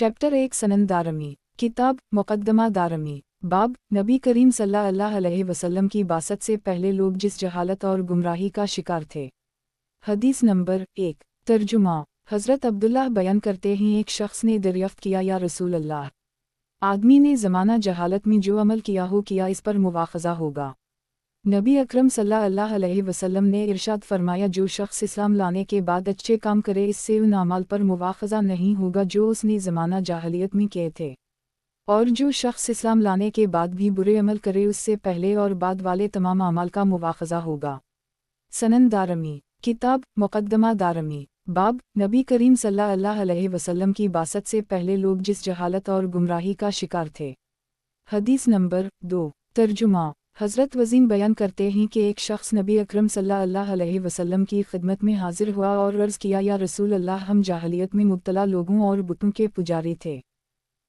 Chapter 1 सनन दारमी किताब मुक़द्दमा दारमी बाब नबी करीम सल्लल्लाहु अलैहि वसल्लम की बासत से पहले लोग जिस जहालत और गुमराही का शिकार थे। हदीस नंबर 1 तर्जुमा हज़रत अब्दुल्लाह बयान करते हैं एक शख्स ने दरियाफ़्त किया या रसूल अल्लाह, आदमी ने ज़माना जहालत में जो अमल किया हो क्या इस पर मुआख़ज़ा होगा। नबी अकरम सल्लल्लाहु अलैहि वसल्लम ने इरशाद फरमाया जो शख्स इस्लाम लाने के बाद अच्छे काम करे इससे उन अमाल पर मुआख़ज़ा नहीं होगा जो उसने ज़माना जाहलियत में किए थे, और जो शख्स इस्लाम लाने के बाद भी बुरे अमल करे उससे पहले और बाद वाले तमाम अमाल का मुआख़ज़ा होगा। सनन दारमी किताब मुक़द्दमा दारमी बाब नबी करीम सल्लल्लाहु अलैहि वसल्लम की बासत से पहले लोग जिस जहालत और गुमराही का शिकार थे। हदीस नंबर 2 तर्जुमा हज़रत वज़ीम बयान करते हैं कि एक शख्स नबी अकरम सल्लल्लाहु अलैहि वसल्लम की खिदमत में हाजिर हुआ और अर्ज़ किया या रसूल अल्लाह, हम जाहलियत में मुब्तला लोगों और बुतों के पुजारी थे।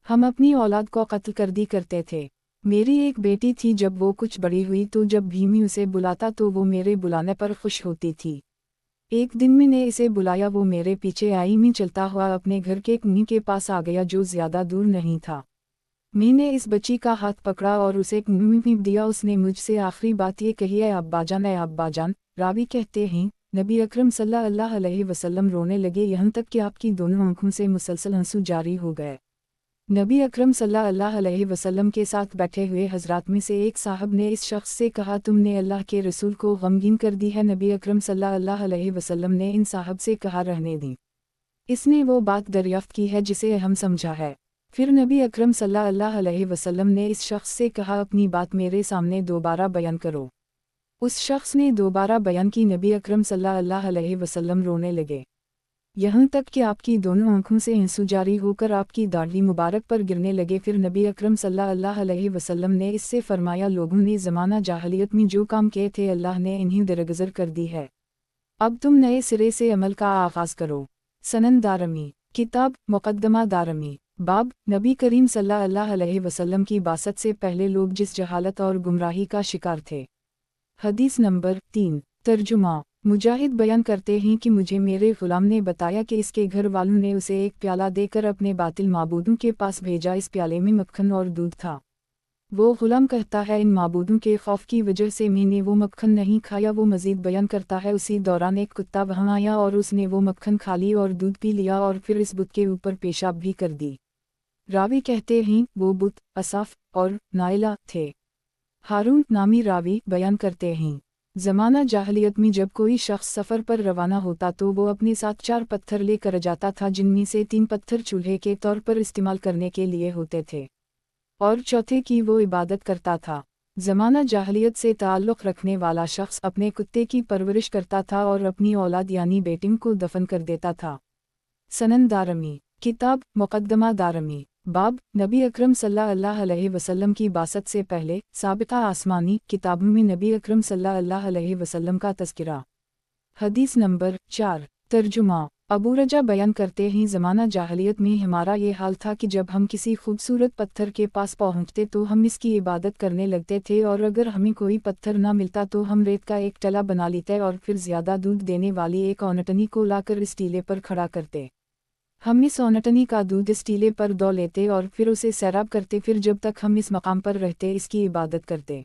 हम अपनी औलाद को कत्ल कर दी करते थे। मेरी एक बेटी थी, जब वो कुछ बड़ी हुई तो जब भी मैं उसे बुलाता तो वो मेरे बुलाने पर खुश होती थी। एक दिन मैंने इसे बुलाया, वो मेरे पीछे आई। मैं चलता हुआ अपने घर के कुएं के पास आ गया जो ज़्यादा दूर नहीं था। मैंने इस बच्ची का हाथ पकड़ा और उसे कुएं में फेंक दिया। उसने मुझसे आखिरी बात ये कही, है अब्बाजान। रावी कहते हैं नबी अकरम सल्लल्लाहु अलैहि वसल्लम रोने लगे, यहाँ तक कि आपकी दोनों आँखों से मुसलसल आंसू जारी हो गए। नबी अकरम सल्लल्लाहु अलैहि वसल्लम के साथ बैठे हुए हजरात में से एक साहब ने इस शख्स से कहा, तुमने अल्लाह के रसूल को गमगीन कर दी है। नबी अकरम सल्लल्लाहु अलैहि वसल्लम ने इन साहब से कहा, रहने दी, इसने वो बात दरियाफ्त की है जिसे हम समझा है। फिर नबी अकरम सल्लल्लाहु अलैहि वसल्लम ने इस शख्स से कहा, अपनी बात मेरे सामने दोबारा बयान करो। उस शख्स ने दोबारा बयान की। नबी अकरम सल्लल्लाहु अलैहि वसल्लम रोने लगे, यहाँ तक कि आपकी दोनों आँखों से आंसू जारी होकर आपकी दाढ़ी मुबारक पर गिरने लगे। फिर नबी अकरम सल्लल्लाहु अलैहि वसल्लम ने इससे फरमाया, लोगों ने ज़माना जाहलियत में जो काम किए थे अल्लाह ने इन्हें दरगुज़र कर दी है। अब तुम नए सिरे से अमल का आगाज़ करो। सनन दारमी किताब मुक़द्दमा दारमी बाब नबी करीम सल्लल्लाहु अलैहि वसल्लम की बासत से पहले लोग जिस जहालत और गुमराही का शिकार थे। हदीस नंबर 3 तर्जुमा मुजाहिद बयान करते हैं कि मुझे मेरे ग़ुलाम ने बताया कि इसके घर वालों ने उसे एक प्याला देकर अपने बातिल माबूदों के पास भेजा। इस प्याले में मक्खन और दूध था। वो ग़ुलाम कहता है, इन माबूदों के खौफ की वजह से मैंने वो मक्खन नहीं खाया। वो मज़ीद बयान करता है, उसी दौरान एक कुत्ता वहाँ आया और उसने वो मक्खन खा ली और दूध पी लिया और फिर इस बुत के ऊपर पेशाब भी कर दी। रावी कहते हैं वो बुत असाफ और नाइला थे। हारून नामी रावी बयान करते हैं, ज़माना जाहलियत में जब कोई शख्स सफ़र पर रवाना होता तो वो अपने साथ 4 पत्थर लेकर जाता था, जिनमें से 3 पत्थर चूल्हे के तौर पर इस्तेमाल करने के लिए होते थे और चौथे की वो इबादत करता था। ज़माना जाहलियत से ताल्लुक़ रखने वाला शख्स अपने कुत्ते की परवरिश करता था और अपनी औलाद यानी बेटियों को दफन कर देता था। सनन दारमी किताब मुक़द्दमा दारमी बाब नबी अकरम सल्लल्लाहु अलैहि वसल्लम की बासत से पहले साबिक़ा आसमानी किताबों में नबी अकरम सल्लल्लाहु अलैहि वसल्लम का तज़किरा। हदीस नंबर 4 तर्जुमा अबू रजा बयान करते हैं, ज़माना जाहलियत में हमारा ये हाल था कि जब हम किसी खूबसूरत पत्थर के पास पहुँचते तो हम इसकी इबादत करने लगते थे, और अगर हमें कोई पत्थर ना मिलता तो हम रेत का एक टला बना लेते और फिर ज़्यादा दूध देने वाली एक औनटनी को लाकर इस टीले पर खड़ा करते। हम इस औनटनी का दूध इस टीले पर दो लेते और फिर उसे सैराब करते। फिर जब तक हम इस मकाम पर रहते इसकी इबादत करते।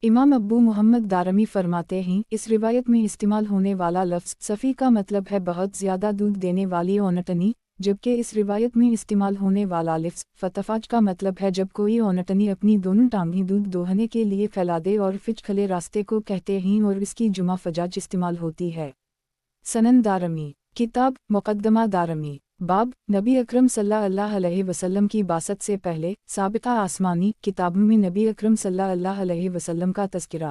इमाम अब्बू मोहम्मद दारमी फरमाते हैं, इस रिवायत में इस्तेमाल होने वाला लफ्ज़ सफ़ी का मतलब है बहुत ज़्यादा दूध देने वाली औनटनी, जबकि इस रिवायत में इस्तेमाल होने वाला लफ्ज़ फतफाज का मतलब है जब कोई औनटनी अपनी दोनों टांगें दूध दोहने के लिए फैला दे, और फिज खले रास्ते को कहते हैं और इसकी जुमा फजाज इस्तेमाल होती है। सनन दारमी किताब मुक़द्दमा दारमी बाब नबी अकरम सल्लल्लाहु अलैहि वसल्लम की बासत से पहले साबिक़ा आसमानी किताबों में नबी अकरम सल्लल्लाहु अलैहि वसल्लम का तज़किरा।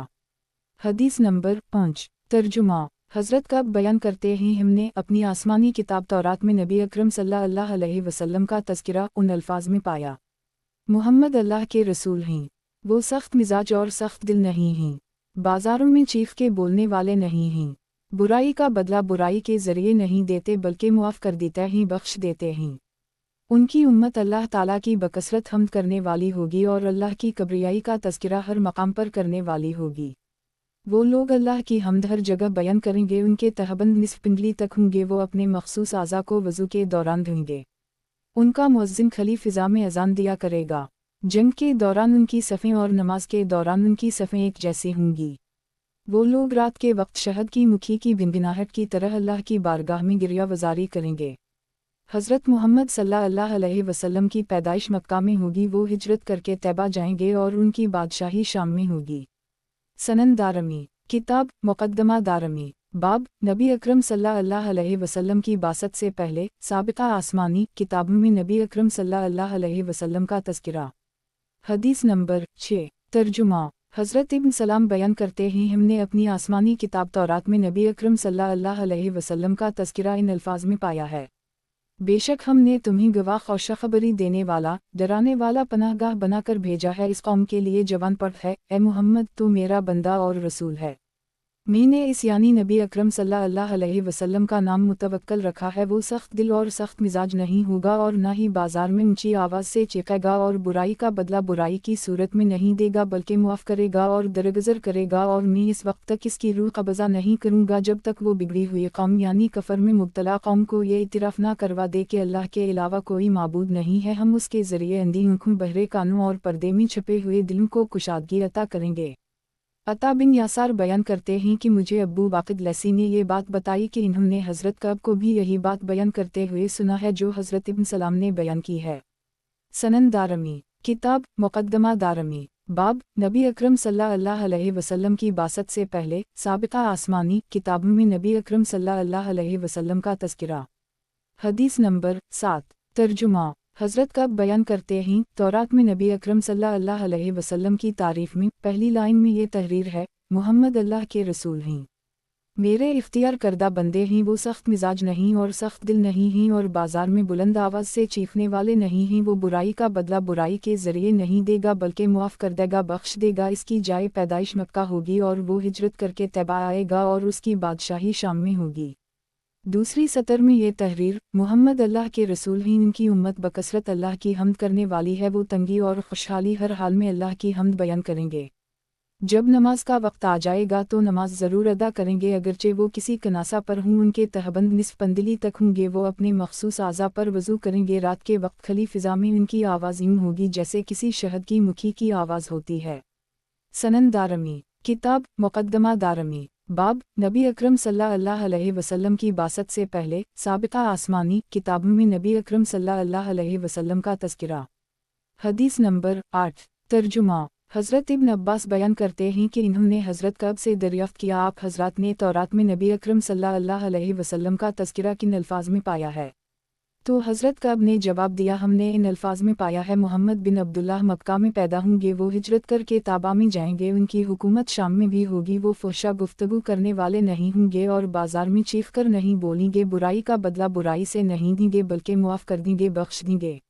हदीस नंबर 5 तर्जुमा हज़रत कब बयान करते हैं, हमने अपनी आसमानी किताब तौरात में नबी अकरम सल्लल्लाहु अलैहि वसल्लम का तज़किरा उन अल्फाज में पाया, मुहम्मद अल्लाह के रसूल हैं, वो सख्त मिजाज और सख्त दिल नहीं हैं, बाज़ारों में चीख के बोलने वाले नहीं हैं, बुराई का बदला बुराई के ज़रिए नहीं देते बल्कि मुआफ़ कर देते हैं, बख्श देते हैं। उनकी उम्मत अल्लाह ताला की बकसरत हम्द करने वाली होगी और अल्लाह की कब्रियाई का तज़किरा हर मकाम पर करने वाली होगी। वो लोग अल्लाह की हम्द हर जगह बयान करेंगे, उनके तहबंद निस्फ पिंडली तक होंगे, वो अपने मखसूस आज़ा को वज़ू के दौरान धोएंगे। उनका मुअज्जिन खली फ़िज़ा में अज़ान दिया करेगा। जंग के दौरान उनकी सफ़ें और नमाज के दौरान उनकी सफ़ें एक जैसी होंगी। वो लोग रात के वक्त शहद की मुखी की भिनभिनाहट की तरह अल्लाह की बारगाह में गिरिया वज़ारी करेंगे। हज़रत मोहम्मद सल्लल्लाहु अलैहि वसल्लम की पैदाइश मक्का में होगी, वो हिजरत करके तैबा जाएंगे और उनकी बादशाही शाम में होगी। सनन दारमी किताब मुक़द्दमा दारमी बाब नबी अकरम सल्लल्लाहु अलैहि वसल्लम की बासत से पहले साबिक़ा आसमानी किताबों में नबी अकरम सल्लल्लाहु अलैहि वसल्लम का तज़किरा। हदीस नंबर 6 तर्जुमा हज़रत इब्न सलाम बयान करते हैं, हमने अपनी आसमानी किताब तौरात में नबी अकरम सल्लल्लाहु अलैहि वसल्लम का तज़किरा इन अल्फाज में पाया है। बेशक हमने तुम्हें गवाह खुशखबरी देने वाला, डराने वाला पनाहगाह बनाकर भेजा है इस कौम के लिए जवान पर है, ए मुहम्मद तू मेरा बंदा और रसूल है। मैंने इस यानी नबी अकरम सल्लल्लाहु अलैहि वसल्लम का नाम मुतवक्कल रखा है। वो सख्त दिल और सख्त मिजाज नहीं होगा और न ही बाजार में ऊंची आवाज़ से चीखेगा और बुराई का बदला बुराई की सूरत में नहीं देगा, बल्कि मुआफ़ करेगा और दरगुज़र करेगा। और मैं इस वक्त तक इसकी रूह कब्ज़ा नहीं करूँगा जब तक वो बिगड़ी हुई कौम यानी कफ़र में मुब्तला कौम को ये इतराफ़ ना करवा दे कि अल्लाह के अलावा कोई माबूद नहीं है। हम उसके ज़रिए अंधी आँखों, बहरे कानों और पर्दे में छुपे हुए दिलों को कुशादगी अता करेंगे। अता बिन यासार बयान करते हैं कि मुझे अब्बू बाक़िद लैसी ने ये बात बताई कि इन्होंने हज़रत कब को भी यही बात बयान करते हुए सुना है जो हज़रत इब्न सलाम ने बयान की है। सनन दारमी किताब मुक़द्दमा दारमी बाब नबी अकरम सल्लल्लाहु अलैहि वसल्लम की बासत से पहले साबिक़ा आसमानी किताबों में नबी अकरम सल्लल्लाहु अलैहि वसल्लम का तज़किरा। हदीस नंबर 7 तर्जुमा हज़रत कब बयान करते हैं, तौरात में नबी अकरम सल्लल्लाहु अलैहि वसल्लम की तारीफ़ में पहली लाइन में ये तहरीर है, मुहम्मद अल्लाह के रसूल हैं, मेरे इख्तियार करदा बंदे हैं। वो सख्त मिजाज नहीं और सख्त दिल नहीं हैं और बाजार में बुलंद आवाज़ से चीखने वाले नहीं हैं। वो बुराई का बदला बुराई के ज़रिए नहीं देगा बल्कि मुआफ़ कर देगा, बख्श देगा। इसकी जाए पैदाइश मक्का होगी और वो हिजरत करके तैबा आएगा और उसकी बादशाही शाम में होगी। दूसरी सतर में ये तहरीर, मुहम्मद अल्लाह के रसूल हैं, इनकी उम्मत बकसरत अल्लाह की हम्द करने वाली है। वो तंगी और खुशहाली हर हाल में अल्लाह की हम्द बयान करेंगे। जब नमाज का वक्त आ जाएगा तो नमाज ज़रूर अदा करेंगे, अगरचे वो किसी कनासा पर हों। उनके तहबंद निस्फ पंदली तक होंगे। वो अपने मखसूस आज़ा पर वज़ू करेंगे। रात के वक्त खली फ़िज़ा में उनकी आवाज़ यूँ होगी जैसे किसी शहद की मुखी की आवाज़ होती है। सनन दारमी किताब मुक़द्दमा दारमी बाब नबी अकरम सल्लल्लाहु अलैहि वसल्लम की बासत से पहले साबिक़ा आसमानी किताबों में नबी अकरम सल्लल्लाहु अलैहि वसल्लम का तज़किरा। हदीस नंबर 8 तर्जुमा हज़रत इब्न अब्बास बयान करते हैं कि इन्होंने हज़रत कब से दरियाफ़्त किया, आप हज़रात ने तौरात में नबी अकरम सल्लल्लाहु अलैहि वसल्लम का तज़किरा किन अल्फाज में पाया है? तो हज़रत कब ने जवाब दिया, हमने इन अल्फाज में पाया है, मोहम्मद बिन अब्दुल्लाह मक्का में पैदा होंगे, वो हिजरत करके ताबा में जाएंगे, उनकी हुकूमत शाम में भी होगी। वो फहशा गुफ्तगू करने वाले नहीं होंगे और बाजार में चीख कर नहीं बोलेंगे, बुराई का बदला बुराई से नहीं देंगे बल्कि मुआफ़ कर देंगे, बख्श देंगे।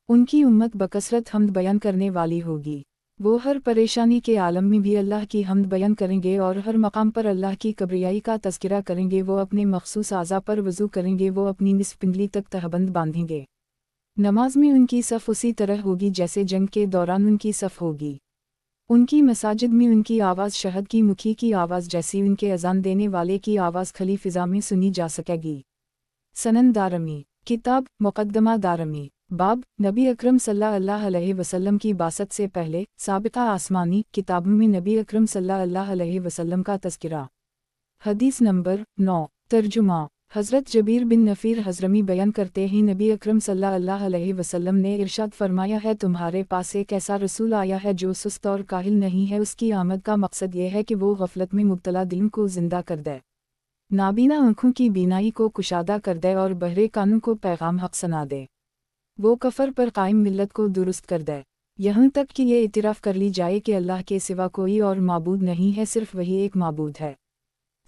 उनकी उम्मत बकसरत हम्द बयान करने वाली होगी। वो हर परेशानी के आलम में भी अल्लाह की हम्द बयान करेंगे और हर मकाम पर अल्लाह की कब्रियाई का तज़किरा करेंगे। वो अपने मखसूस आज़ा पर वज़ू करेंगे। वो अपनी निस्फ पिंडली तक तहबंद बांधेंगे। नमाज में उनकी सफ़ उसी तरह होगी जैसे जंग के दौरान उनकी सफ़ होगी। उनकी मसाजिद में उनकी आवाज़ शहद की मुखी की आवाज़ जैसी उनके अज़ान देने वाले की आवाज़ खली फ़िज़ा में सुनी जा सकेगी। सनन दारमी किताब मुक़द्दमा दारमी बाब नबी अकरम सल्लल्लाहु अलैहि वसल्लम की बासत से पहले साबिक़ा आसमानी किताबों में नबी अकरम सल्लल्लाहु अलैहि वसल्लम का तज़किरा। हदीस नंबर 9 तर्जुमा हज़रत जबीर बिन नफ़ीर हज़रमी बयान करते हैं, नबी अकरम सल्लल्लाहु अलैहि वसल्लम ने इरशाद फरमाया है, तुम्हारे पास एक ऐसा रसूल आया है जो सुस्त और काहिल नहीं है। उसकी आमद का मकसद ये है कि वो गफलत में मुब्तला दिलों को ज़िंदा कर दे, नाबीना आँखों की बीनाई को कुशादा कर दे और बहरे कानों को पैगाम हक़ सुना दे। वो कफ़र पर कायम मिल्लत को दुरुस्त कर दे, यहाँ तक कि ये इतराफ़ कर ली जाए कि अल्लाह के सिवा कोई और माबूद नहीं है, सिर्फ़ वही एक माबूद है।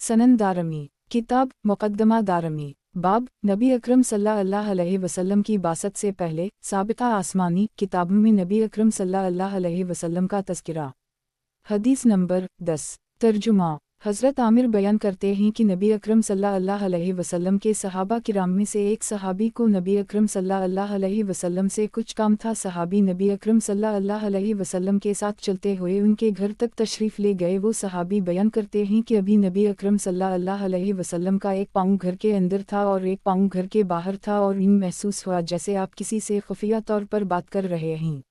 सनन दारमी किताब मुक़द्दमा दारमी बाब नबी अकरम सल्लल्लाहु अलैहि वसल्लम की बासत से पहले साबिक़ा आसमानी किताबों में नबी अकरम सल्लल्लाहु अलैहि वसल्लम का तज़किरा। हदीस नंबर 10 तर्जुमा हज़रत आमिर बयान करते हैं कि नबी अकरम सल्लल्लाहु अलैहि वसल्लम के सहाबा किराम में से एक सहाबी को नबी अकरम सल्लल्लाहु अलैहि वसल्लम से कुछ काम था। सहाबी नबी अकरम सल्लल्लाहु अलैहि वसल्लम के साथ चलते हुए उनके घर तक तशरीफ़ ले गए। वो सहाबी बयान करते हैं कि अभी नबी अकरम सल्लल्लाहु अलैहि वसल्लम का एक पाँव घर के अंदर था और एक पाँव घर के बाहर था, और यूँ महसूस हुआ जैसे आप किसी से खुफिया तौर पर बात कर रहे हैं।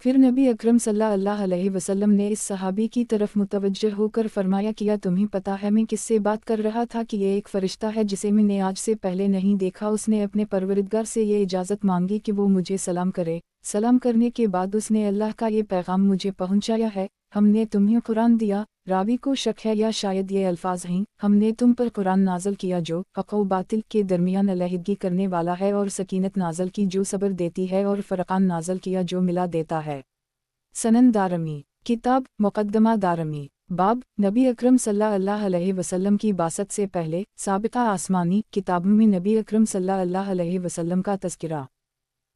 फिर नबी अकरम सल्लल्लाहु अलैहि वसल्लम ने इस सहाबी की तरफ मुतवज्जह होकर फरमाया, किया तुम्हें पता है मैं किससे बात कर रहा था? कि ये एक फ़रिश्ता है जिसे मैंने आज से पहले नहीं देखा। उसने अपने परवरदिगार से ये इजाज़त मांगी कि वो मुझे सलाम करे। सलाम करने के बाद उसने अल्लाह का ये पैगाम मुझे पहुंचाया है, हमने तुम्हें कुरान दिया। रावी को शक है या शायद ये अल्फाज हैं, हमने तुम पर कुरान नाज़िल किया जो हक़ व बातिल के दरमियान अलहदगी करने वाला है, और सकीनत नाज़िल की जो सब्र देती है, और फ़ुरक़ान नाज़िल किया जो मिला देता है। सनन दारमी, किताब मुक़द्दमा दारमी, बाब नबी अकरम सल्लल्लाहु अलैहि वसल्लम की बासत से पहले साबिक़ा आसमानी किताबों में नबी अकरम सल्लल्लाहु अलैहि वसल्लम का तज़किरा।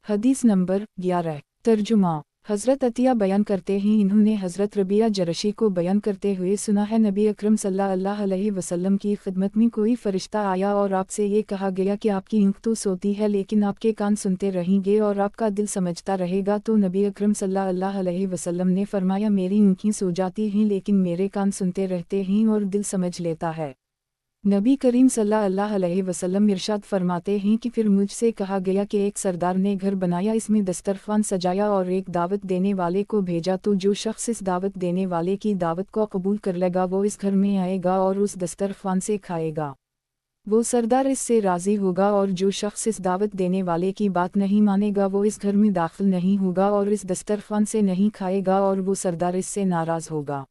हदीस नंबर 11। तर्जुमा। हज़रत अतिया बयान करते हैं, इन्होंने हज़रत रबिया जरशी को बयान करते हुए सुना है, नबी अकरम सल्लल्लाहु अलैहि वसल्लम की खिदमत में कोई फ़रिश्ता आया और आपसे ये कहा गया कि आपकी आँख तो सोती है लेकिन आपके कान सुनते रहेंगे और आपका दिल समझता रहेगा। तो नबी अकरम सल्लल्लाहु अलैहि वसल्लम ने फरमाया, मेरी आँखें सो जाती हैं लेकिन मेरे कान सुनते रहते हैं और दिल समझ लेता है। नबी करीम सल्लल्लाहु अलैहि वसल्लम इरशाद फरमाते हैं कि फिर मुझसे कहा गया कि एक सरदार ने घर बनाया, इसमें दस्तरखान सजाया और एक दावत देने वाले को भेजा, तो जो शख्स इस दावत देने वाले की दावत को कबूल कर लेगा वो इस घर में आएगा और उस दस्तरखान से खाएगा। वो सरदार इससे राज़ी होगा, और जो शख्स इस दावत देने वाले की बात नहीं मानेगा वो इस घर में दाखिल नहीं होगा और इस दस्तरखान से नहीं खाएगा, और वो सरदार इससे नाराज़ होगा।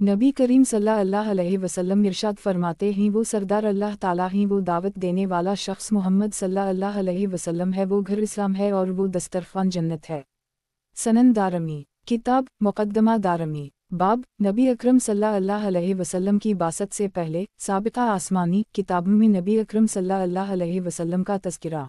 नबी करीम सल्लल्लाहु अलैहि वसल्लम इरशाद फरमाते हैं, वो सरदार अल्लाह ताला ही, वो दावत देने वाला शख्स मोहम्मद सल्लल्लाहु अलैहि वसल्लम है, वो घर इस्लाम है और वो दस्तरखान जन्नत है। सनन दारमी, किताब मुक़द्दमा दारमी, बाब नबी अकरम सल्लल्लाहु अलैहि वसल्लम की बासत से पहले साबिक़ा आसमानी किताबों में नबी अकरम सल्लल्लाहु अलैहि वसल्लम का तज़किरा।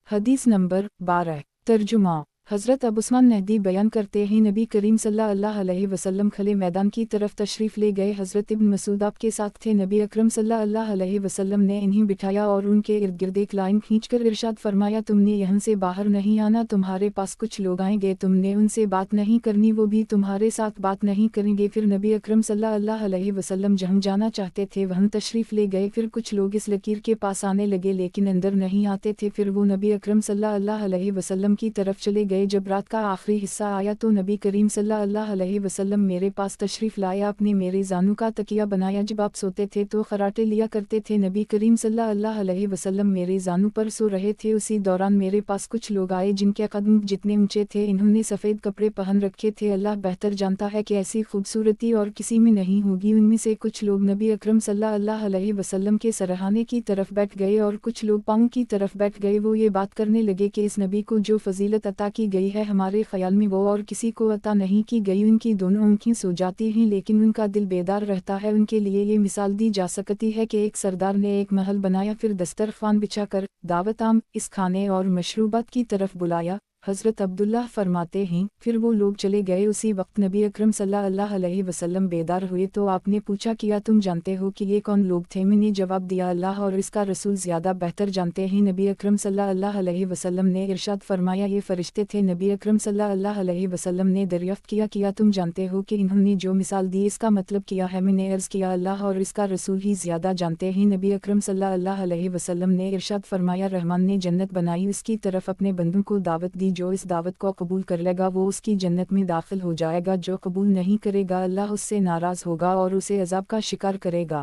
हदीस नंबर 12। तर्जुमा। हज़रत अबू उस्मान नहदी बयान करते हैं, नबी करीम सल्लल्लाहु अलैहि वसल्लम खले मैदान की तरफ तशरीफ़ ले गए। हज़रत इब्न मसूद आपके साथ थे। नबी अकरम सल्लल्लाहु अलैहि वसल्लम ने इन्हें बिठाया और उनके इर्द गिर्द एक लाइन खींचकर इरशाद फरमाया, तुमने यहाँ से बाहर नहीं आना, तुम्हारे पास कुछ लोग आएंगे, तुमने उनसे बात नहीं करनी, वो भी तुम्हारे साथ बात नहीं करेंगे। फिर नबी अकरम सल्लल्लाहु अलैहि वसल्लम जहाँ जाना चाहते थे वहाँ तशरीफ़ ले गए। फिर कुछ लोग इस लकीर के पास आने लगे लेकिन अंदर नहीं आते थे। फिर वो नबी अकरम सल्लल्लाहु अलैहि वसल्लम की तरफ चले गए। जब रात का आखिरी हिस्सा आया तो नबी करीम सल्लल्लाहु अलैहि वसल्लम मेरे पास तशरीफ़ लाए। आपने मेरे जानू का तकिया बनाया। जब आप सोते थे तो खराटे लिया करते थे। नबी करीम सल्लल्लाहु अलैहि वसल्लम मेरे जानू पर सो रहे थे। उसी दौरान मेरे पास कुछ लोग आए जिनके कदम जितने ऊंचे थे। इन्होंने सफ़ेद कपड़े पहन रखे थे। अल्लाह बेहतर जानता है कि ऐसी खूबसूरती और किसी में नहीं होगी। उनमें से कुछ लोग नबी अकरम सल्लल्लाहु अलैहि वसल्लम के सरहाने की तरफ बैठ गए और कुछ लोग पाँव की तरफ बैठ गए। वो ये बात करने लगे कि इस नबी को जो फजीलत अता की गई है हमारे ख्याल में वो और किसी को अता नहीं की गई। उनकी दोनों आँखें सो जाती हैं लेकिन उनका दिल बेदार रहता है। उनके लिए ये मिसाल दी जा सकती है कि एक सरदार ने एक महल बनाया, फिर दस्तरखान बिछाकर दावत आम इस खाने और मशरूबात की तरफ बुलाया। हज़रत अब्दुल्लाह फरमाते हैं, फिर वो लोग चले गए। उसी वक्त नबी अकरम सल्लल्लाहु अलैहि वसल्लम बेदार हुए तो आपने पूछा, किया तुम जानते हो कि ये कौन लोग थे? मैंने जवाब दिया, अल्लाह और इसका रसूल ज़्यादा बेहतर जानते हैं। नबी अकरम सल्लल्लाहु अलैहि वसल्लम ने इरशाद फरमाया, ये फ़रिश्ते थे। नबी अकरम सल्लल्लाहु अलैहि वसल्लम ने दरियाफ्त किया, किया तुम जानते हो कि इन्होंने जो मिसाल दी इसका मतलब किया है? मैंने अर्ज़ किया, अल्लाह और इसका रसूल ही ज़्यादा जानते हैं। नबी अकरम सल्लल्लाहु अलैहि वसल्लम ने इरशाद फरमाया, रहमान ने जन्नत बनाई, उसकी तरफ अपने बंदों को दावत दी। जो इस दावत को कबूल कर लेगा वो उसकी जन्नत में दाखिल हो जाएगा। जो कबूल नहीं करेगा अल्लाह उससे नाराज़ होगा और उसे अज़ाब का शिकार करेगा।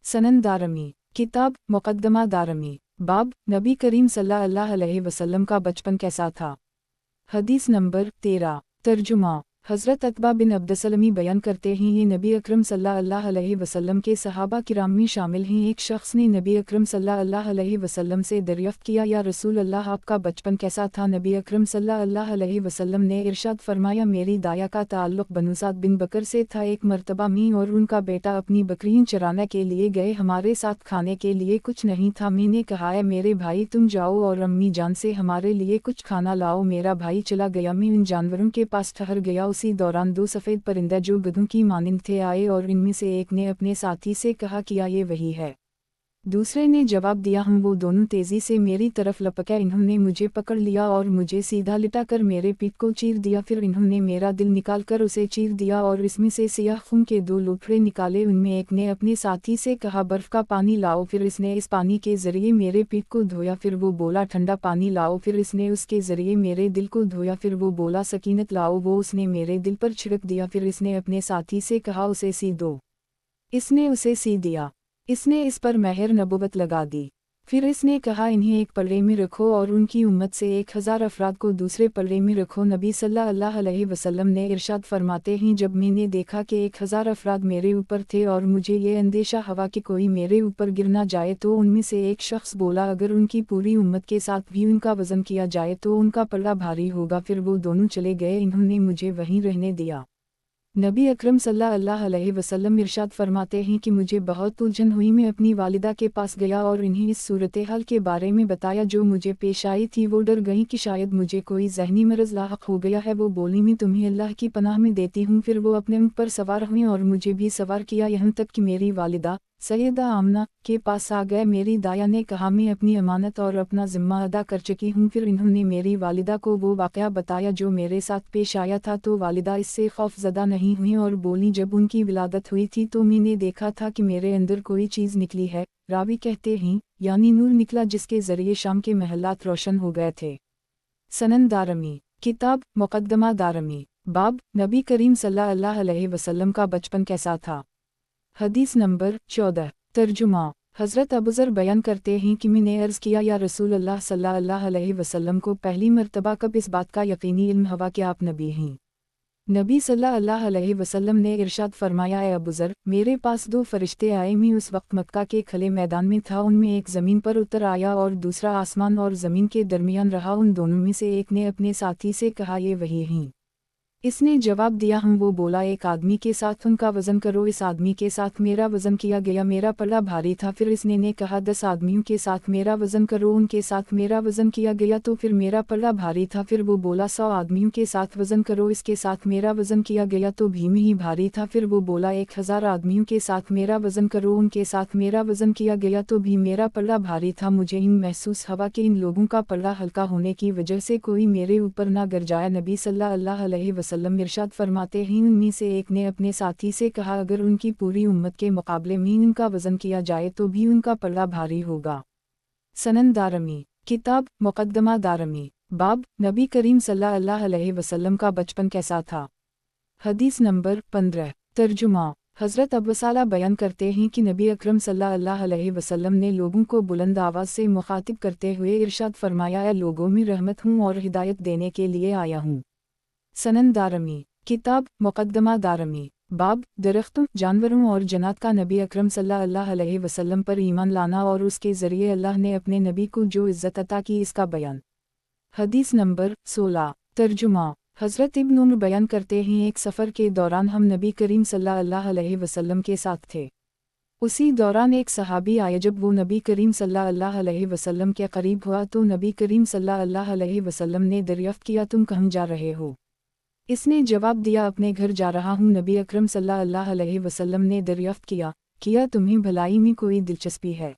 सनन दारमी, किताब मुक़द्दमा दारमी, बाब नबी करीम सल्लल्लाहु अलैहि वसल्लम का बचपन कैसा था। हदीस नंबर 13। तर्जुमा। हज़रत अतबा बिन अब्दसलमी बयान करते हैं, ये नबी अकरम सल्लल्लाहु अलैहि वसल्लम के सहाबा किराम में शामिल हैं। एक शख्स ने नबी अकरम सल्लल्लाहु अलैहि वसल्लम से दरियाफ्त किया, या रसूल अल्लाह आपका बचपन कैसा था? नबी अकरम सल्लल्लाहु अलैहि वसल्लम ने इरशाद फरमाया, मेरी दाया का ताल्लुक़ बनु साद बिन बकर से था। एक मरतबा मैं और उनका बेटा अपनी बकरियाँ चराने के लिए गए। हमारे साथ खाने के लिए कुछ नहीं था। मैंने कहा, है मेरे भाई तुम जाओ और अम्मी जान से हमारे लिए कुछ खाना लाओ। मेरा भाई चला गया, मैं उन जानवरों के पास ठहर गया। उसी दौरान 2 सफ़ेद परिंदे जो गधों की मानिंद थे आए और इनमें से एक ने अपने साथी से कहा क्या ये वही है? दूसरे ने जवाब दिया हम। वो दोनों तेज़ी से मेरी तरफ लपके, इन्होंने मुझे पकड़ लिया और मुझे सीधा लिटा कर मेरे पीठ को चीर दिया। फिर इन्होंने मेरा दिल निकाल कर उसे चीर दिया और इसमें से सियाह खून के 2 लुथड़े निकाले। उनमें एक ने अपने साथी से कहा बर्फ़ का पानी लाओ। फिर इसने इस पानी के ज़रिए मेरे पीठ को धोया। फिर वो बोला ठंडा पानी लाओ। फिर इसने उसके ज़रिए मेरे दिल को धोया। फिर वो बोला सकीनत लाओ। वो उसने मेरे दिल पर छिड़क दिया। फिर इसने अपने साथी से कहा उसे सी दो। इसने उसे सी दिया। इसने इस पर मेहर नबुवत लगा दी। फिर इसने कहा इन्हें एक पलड़े में रखो और उनकी उम्मत से 1000 अफराद को दूसरे पलड़े में रखो। नबी सल्लल्लाहु अलैहि वसल्लम ने इरशाद फरमाते हैं जब मैंने देखा कि 1000 अफराद मेरे ऊपर थे और मुझे ये अंदेशा हवा कि कोई मेरे ऊपर गिर ना जाए, तो उनमें से एक शख्स बोला अगर उनकी पूरी उम्मत के साथ भी उनका वज़न किया जाए तो उनका पल्ला भारी होगा। फिर वो दोनों चले गए, इन्होंने मुझे वहीं रहने दिया। नबी अकरम सल्लल्लाहु अलैहि वसल्लम इरशाद फरमाते हैं कि मुझे बहुत उलझन हुई। मैं अपनी वालिदा के पास गया और इन्हें इस सूरत हाल के बारे में बताया जो मुझे पेश आई थी। वो डर गई कि शायद मुझे कोई ज़हनी मरज़ लाहक हो गया है। वो बोली मैं तुम्हें अल्लाह की पनाह में देती हूँ। फिर वो अपने ऊँट पर सवार हुई और मुझे भी सवार किया, यहाँ तक कि मेरी वालिदा सैयदा आमना के पास आ गए। मेरी दाया ने कहा मैं अपनी अमानत और अपना ज़िम्मा अदा कर चुकी हूँ। फिर इन्होंने मेरी वालिदा को वो वाक़या बताया जो मेरे साथ पेश आया था, तो वालिदा इससे खौफज़दा नहीं हुई और बोली जब उनकी विलादत हुई थी तो मैंने देखा था कि मेरे अंदर कोई चीज़ निकली है। रावी कहते हैं यानी नूर निकला जिसके ज़रिए शाम के महलात रोशन हो गए थे। सनन दारमी किताब मुक़द्दमा दारमी बाब नबी करीम सल्लल्लाहु अलैहि वसल्लम का बचपन कैसा था। हदीस नंबर 14। तर्जुमा हज़रत अबूज़र बयान करते हैं कि मैंने अर्ज़ किया या रसूल अल्लाह सल्लल्लाहु अलैहि वसल्लम को पहली मर्तबा कब इस बात का यकीनी इल्म हुआ कि आप नबी हैं। नबी सल्लल्लाहु अलैहि वसल्लम ने इरशाद फरमाया ए अबूज़र मेरे पास 2 फरिश्ते आए। मैं उस वक्त मक्का के खले मैदान में था। उनमें एक ज़मीन पर उतर आया और दूसरा आसमान और ज़मीन के दरमियान रहा। उन दोनों में से एक ने अपने साथी से कहा ये वही हैं। इसने जवाब दिया हम। वो बोला एक आदमी के साथ उनका वज़न करो। इस आदमी के साथ मेरा वज़न किया गया, मेरा पल्ला भारी था। फिर इसने ने कहा 10 आदमियों के साथ मेरा वज़न करो, उनके साथ मेरा वज़न किया गया तो फिर मेरा पल्ला भारी था। फिर वो बोला 100 आदमियों के साथ वज़न करो, इसके साथ मेरा वज़न किया गया तो भी में ही भारी था। फिर वो बोला 1000 आदमियों के साथ मेरा वज़न करो, उनके साथ मेरा वज़न किया गया तो भी मेरा पल्ला भारी था। मुझे इन महसूस हुआ कि इन लोगों का पल्ला हल्का होने की वजह से कोई मेरे ऊपर ना गिर जाए। नबी सल्लल्लाहु अलैहि वसल्लम इरशाद फरमाते हैं उनमें से एक ने अपने साथी से कहा अगर उनकी पूरी उम्मत के मुकाबले में उनका वज़न किया जाए तो भी उनका पल्ला भारी होगा। सनन दारमी किताब मुक़द्दमा दारमी बाब नबी करीम सल्लल्लाहु अलैहि वसल्लम का बचपन कैसा था। हदीस नंबर 15। तर्जुमा हज़रत अबू साला बयान करते हैं कि नबी अकरम सल्लल्लाहु अलैहि वसल्लम ने लोगों को बुलंद आवाज़ से मुखातिब करते हुए इरशाद फरमाया ए लोगों में रहमत हूँ और हिदायत देने के लिए आया हूँ। सनन दारमी किताब मुक़द्दमा दारमी बाब दरख्तों, जानवरों और जन्नत का नबी अकरम सल्लल्लाहु अलैहि वसल्लम पर ईमान लाना और उसके ज़रिए अल्लाह ने अपने नबी को जो इज़्ज़त अता की, इसका बयान। हदीस नंबर 16। तर्जुमा हज़रत इब्न उमर बयान करते हैं एक सफ़र के दौरान हम नबी करीम सल्लल्लाहु अलैहि वसल्लम के साथ थे। उसी दौरान एक सहाबी आया। जब वो नबी करीम सल्लल्लाहु अलैहि वसल्लम के करीब हुआ तो नबी करीम सल्लल्लाहु अलैहि वसल्लम ने दरियाफ़्त किया तुम कहाँ जा रहे हो। इसने जवाब दिया अपने घर जा रहा हूँ। नबी अकरम सल्लल्लाहु अलैहि वसल्लम ने दरियाफ़्त किया तुम्हें भलाई में कोई दिलचस्पी है।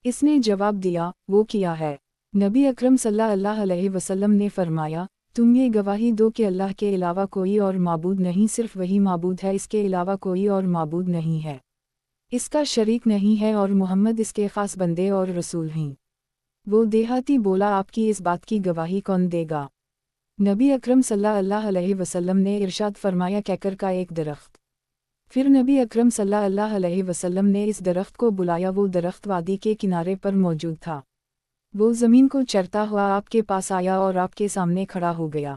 इसने जवाब दिया वो किया है। नबी अकरम सल्लल्लाहु अलैहि वसल्लम ने फरमाया तुम ये गवाही दो कि अल्लाह के अलावा कोई और माबूद नहीं, सिर्फ वही माबूद है, इसके अलावा कोई और माबूद नहीं है, इसका शरीक नहीं है और मोहम्मद इसके ख़ास बंदे और रसूल हैं। वो देहाती बोला आपकी इस बात की गवाही कौन देगा। नबी अकरम सल्लल्लाहु अलैहि वसल्लम ने इरशाद फरमाया कैकर का एक दरख्त। फिर नबी अकरम सल्लल्लाहु अलैहि वसल्लम ने इस दरख्त को बुलाया। वो दरख्त वादी के किनारे पर मौजूद था। वो ज़मीन को चरता हुआ आपके पास आया और आपके सामने खड़ा हो गया।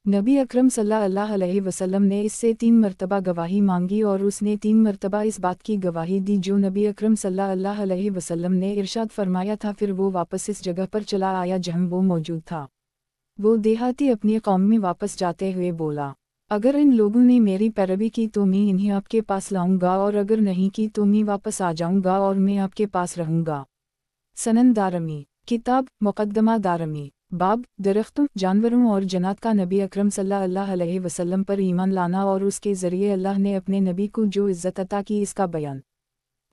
नबी अकरम सल्लल्लाहु अलैहि वसल्लम ने इससे 3 मरतबा गवाही मांगी और उसने 3 मरतबा इस बात की गवाही दी जो नबी अकरम सल्लल्लाहु अलैहि वसल्लम ने इरशाद फरमाया था। फिर वो वापस इस जगह पर चला आया जहाँ वो मौजूद था। वो देहाती अपनी कौम में वापस जाते हुए बोला अगर इन लोगों ने मेरी पैरवी की तो मैं इन्हें आपके पास लाऊंगा और अगर नहीं की तो मैं वापस आ जाऊंगा और मैं आपके पास रहूंगा। सनन दारमी किताब मुक़द्दमा दारमी बाब दरख्तों, जानवरों और जन्नत का नबी अकरम सल्लल्लाहु अलैहि वसल्लम पर ईमान लाना और उसके ज़रिए अल्लाह ने अपने नबी को जो इज़्ज़त अता की, इसका बयान।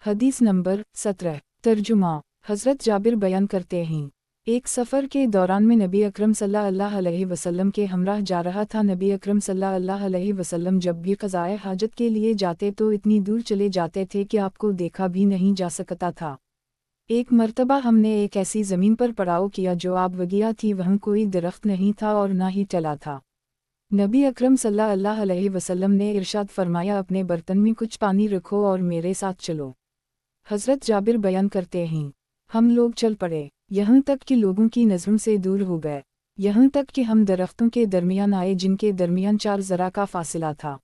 हदीस नंबर 17। तर्जुमा। हज़रत जाबिर बयान करते हैं, एक सफ़र के दौरान में नबी अकरम सल्लल्लाहु अलैहि वसल्लम के हमराह जा रहा था। नबी अकरम सल्लल्लाहु अलैहि वसल्लम जब भी क़ज़ाए हाजत के लिए जाते तो इतनी दूर चले जाते थे कि आपको देखा भी नहीं जा सकता था। एक मर्तबा हमने एक ऐसी ज़मीन पर पड़ाव किया जो आब वगिया थी, वहाँ कोई दरख्त नहीं था और ना ही टला था। नबी अकरम सल्लल्लाहु अलैहि वसल्लम ने इरशाद फरमाया, अपने बर्तन में कुछ पानी रखो और मेरे साथ चलो। हज़रत जाबिर बयान करते हैं, हम लोग चल पड़े, यहाँ तक कि लोगों की नज़रों से दूर हो गए, यहाँ तक कि हम दरख्तों के दरमियान आए जिनके दरमियान 4 ज़रा का फासिला था।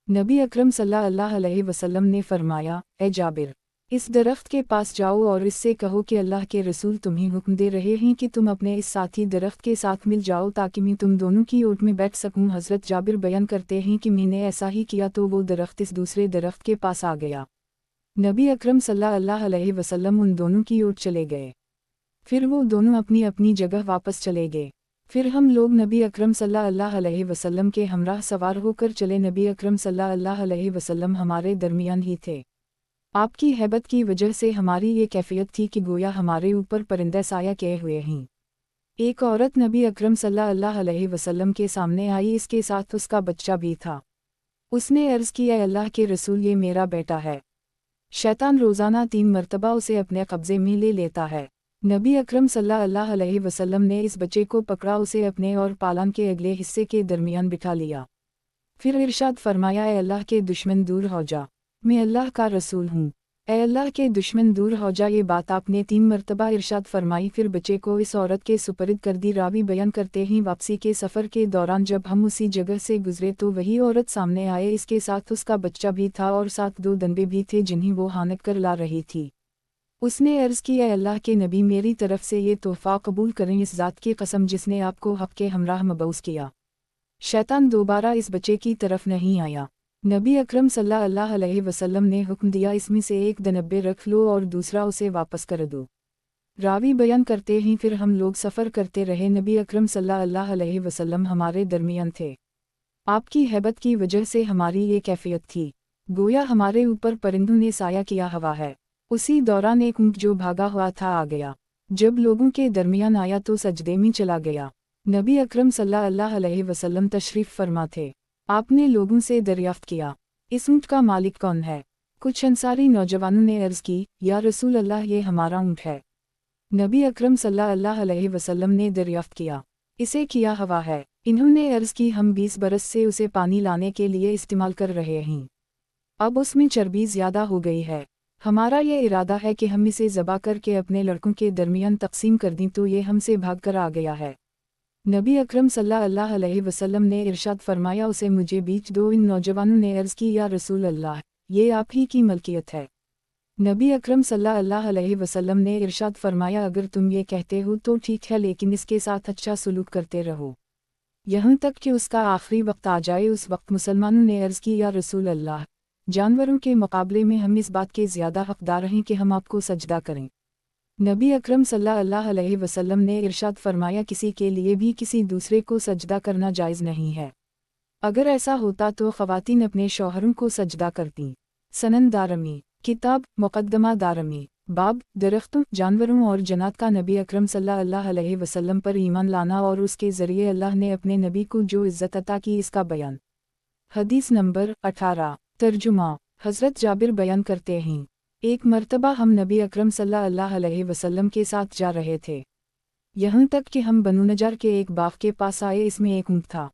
नबी अकरम सल्लल्लाहु अलैहि वसल्लम ने फरमाया, ए जाबिर, इस दरख्त के पास जाओ और इससे कहो कि अल्लाह के रसूल तुम्हें हुक्म दे रहे हैं कि तुम अपने इस साथी दरख्त के साथ मिल जाओ ताकि मैं तुम दोनों की ओट में बैठ सकूं। हज़रत जाबिर बयान करते हैं कि मैंने ऐसा ही किया तो वो दरख्त इस दूसरे दरख्त के पास आ गया। नबी अकरम सल्लल्लाहु अलैहि वसल्लम उन दोनों की ओट चले गए, फिर वो दोनों अपनी अपनी जगह वापस चले गए। फिर हम लोग नबी अकरम सल्लल्लाहु अलैहि वसल्लम के हमराह सवार होकर चले। नबी अकरम सल्लल्लाहु अलैहि वसल्लम हमारे दरमियान ही थे। आपकी हैबत की वजह से हमारी ये कैफियत थी कि गोया हमारे ऊपर परिंदे साया किए हुए हैं। एक औरत नबी अकरम सल्लल्लाहु अलैहि वसल्लम के सामने आई, इसके साथ उसका बच्चा भी था। उसने अर्ज़ किया, अल्लाह के रसूल, ये मेरा बेटा है। शैतान रोज़ाना 3 मरतबा उसे अपने कब्ज़े में ले लेता है। नबी अकरम सल्लल्लाहु अलैहि वसल्लम ने इस बच्चे को पकड़ा, उसे अपने और पालन के अगले हिस्से के दरमियान बिठा लिया। फिर इरशाद फरमाया, ए अल्लाह के दुश्मन दूर हो जा, मैं अल्लाह का रसूल हूँ। ए अल्लाह के दुश्मन दूर हो जा, ये बात आपने 3 मरतबा इरशाद फरमाई। फिर बच्चे को इस औरत के सुपरद कर दी। रावी बयान करते हैं, वापसी के सफ़र के दौरान जब हम उसी जगह से गुजरे तो वही औरत सामने आए, इसके साथ उसका बच्चा भी था और साथ 2 दंबे भी थे जिन्हें वो हानक कर ला रही थी। उसने अर्ज़ किया, अल्लाह के नबी, मेरी तरफ से ये तोहफ़ा कबूल करें, इस ज़ात की कसम जिसने आपको हक़ के हमराह मबऊस किया। शैतान दोबारा इस बच्चे की तरफ नहीं आया। नबी अकरम सल्लल्लाहु अलैहि वसल्लम ने हुक्म दिया, इसमें से एक दनब्बे रख लो और दूसरा उसे वापस कर दो। रावी बयान करते हैं, फिर हम लोग सफ़र करते रहे। नबी अकरम सल्लल्लाहु अलैहि वसल्लम हमारे दरमियान थे। आपकी हैबत की वजह से हमारी ये कैफियत थी, गोया हमारे ऊपर परिंदों ने साया किया हुआ है। उसी दौरान एक ऊँट जो भागा हुआ था आ गया। जब लोगों के दरमियान आया तो सजदे में चला गया। नबी अकरम सल्लल्लाहु अलैहि वसल्लम तशरीफ़ फरमा थे। आपने लोगों से दरियाफ्त किया, इस ऊँट का मालिक कौन है? कुछ अंसारी नौजवानों ने अर्ज़ की, या रसूल अल्लाह, ये हमारा ऊँट है। नबी अकरम सल्लल्लाहु अलैहि वसल्लम ने दरियाफ्त किया, इसे किया हुआ है। इन्होंने अर्ज़ की, हम 20 बरस से उसे पानी लाने के लिए इस्तेमाल कर रहे हैं, अब उसमें चर्बी ज़्यादा हो गई है। हमारा ये इरादा है कि हम इसे ज़बा करके अपने लड़कों के दरमियान तकसीम कर दें, तो ये हमसे भाग कर आ गया है। नबी अकरम सल्लल्लाहु अलैहि वसल्लम ने इरशाद फरमाया, उसे मुझे बीच दो। इन नौजवानों ने अर्ज़ की, या रसूल अल्लाह, ये आप ही की मलकियत है। नबी अकरम सल्लल्लाहु अलैहि वसल्लम ने इरशाद फरमाया, अगर तुम ये कहते हो तो ठीक है, लेकिन इसके साथ अच्छा सलूक करते रहो यहाँ तक कि उसका आखिरी वक्त आ जाए। उस वक्त मुसलमानों ने अर्ज़ की, या रसूल अल्लाह, जानवरों के मुकाबले में हम इस बात के ज़्यादा हक़दार हैं कि हम आपको सजदा करें। नबी अकरम सल्लल्लाहु अलैहि वसल्लम ने इरशाद फरमाया, किसी के लिए भी किसी दूसरे को सजदा करना जायज़ नहीं है। अगर ऐसा होता तो ख़वातीन अपने शौहरों को सजदा करतीं। सनन दारमी, किताब मुक़द्दमा दारमी, बाब दरख्तों, जानवरों और जन्नत का नबी अकरम सल्लल्लाहु अलैहि वसल्लम पर ईमान लाना और उसके ज़रिए अल्लाह ने अपने नबी को जो इज़्ज़त अता की, इसका बयान। हदीस नंबर 18। तर्जुमा। हज़रत जाबिर बयान करते हैं, एक मर्तबा हम नबी अकरम सल्लल्लाहु अलैहि वसल्लम के साथ जा रहे थे, यहाँ तक कि हम बनु नजार के एक बाग के पास आए। इसमें एक ऊँट था।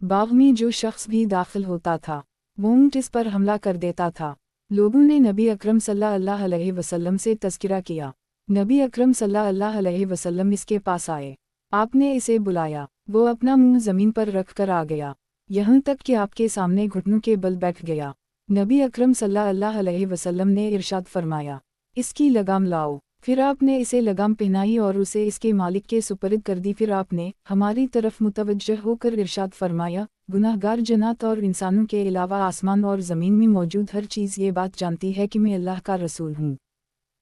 बाग में जो शख्स भी दाखिल होता था, वो ऊँट इस पर हमला कर देता था। लोगों ने नबी अकरम सल्लल्लाहु अलैहि वसल्लम से तज़किरा किया। नबी अकरम सल्लल्लाहु अलैहि वसल्लम इसके पास आए, आपने इसे बुलाया, वो अपना मुंह ज़मीन पर रख कर आ गया, यहाँ तक कि आपके सामने घुटनों के बल बैठ गया। नबी अकरम सल्लल्लाहु अलैहि वसल्लम ने इरशाद फरमाया, इसकी लगाम लाओ। फिर आपने इसे लगाम पहनाई और उसे इसके मालिक के सुपरद कर दी। फिर आपने हमारी तरफ मुतवज्जह होकर इरशाद फरमाया, गुनाहगार जन्नत और इंसानों के अलावा आसमान और ज़मीन में मौजूद हर चीज़ ये बात जानती है कि मैं अल्लाह का रसूल हूँ।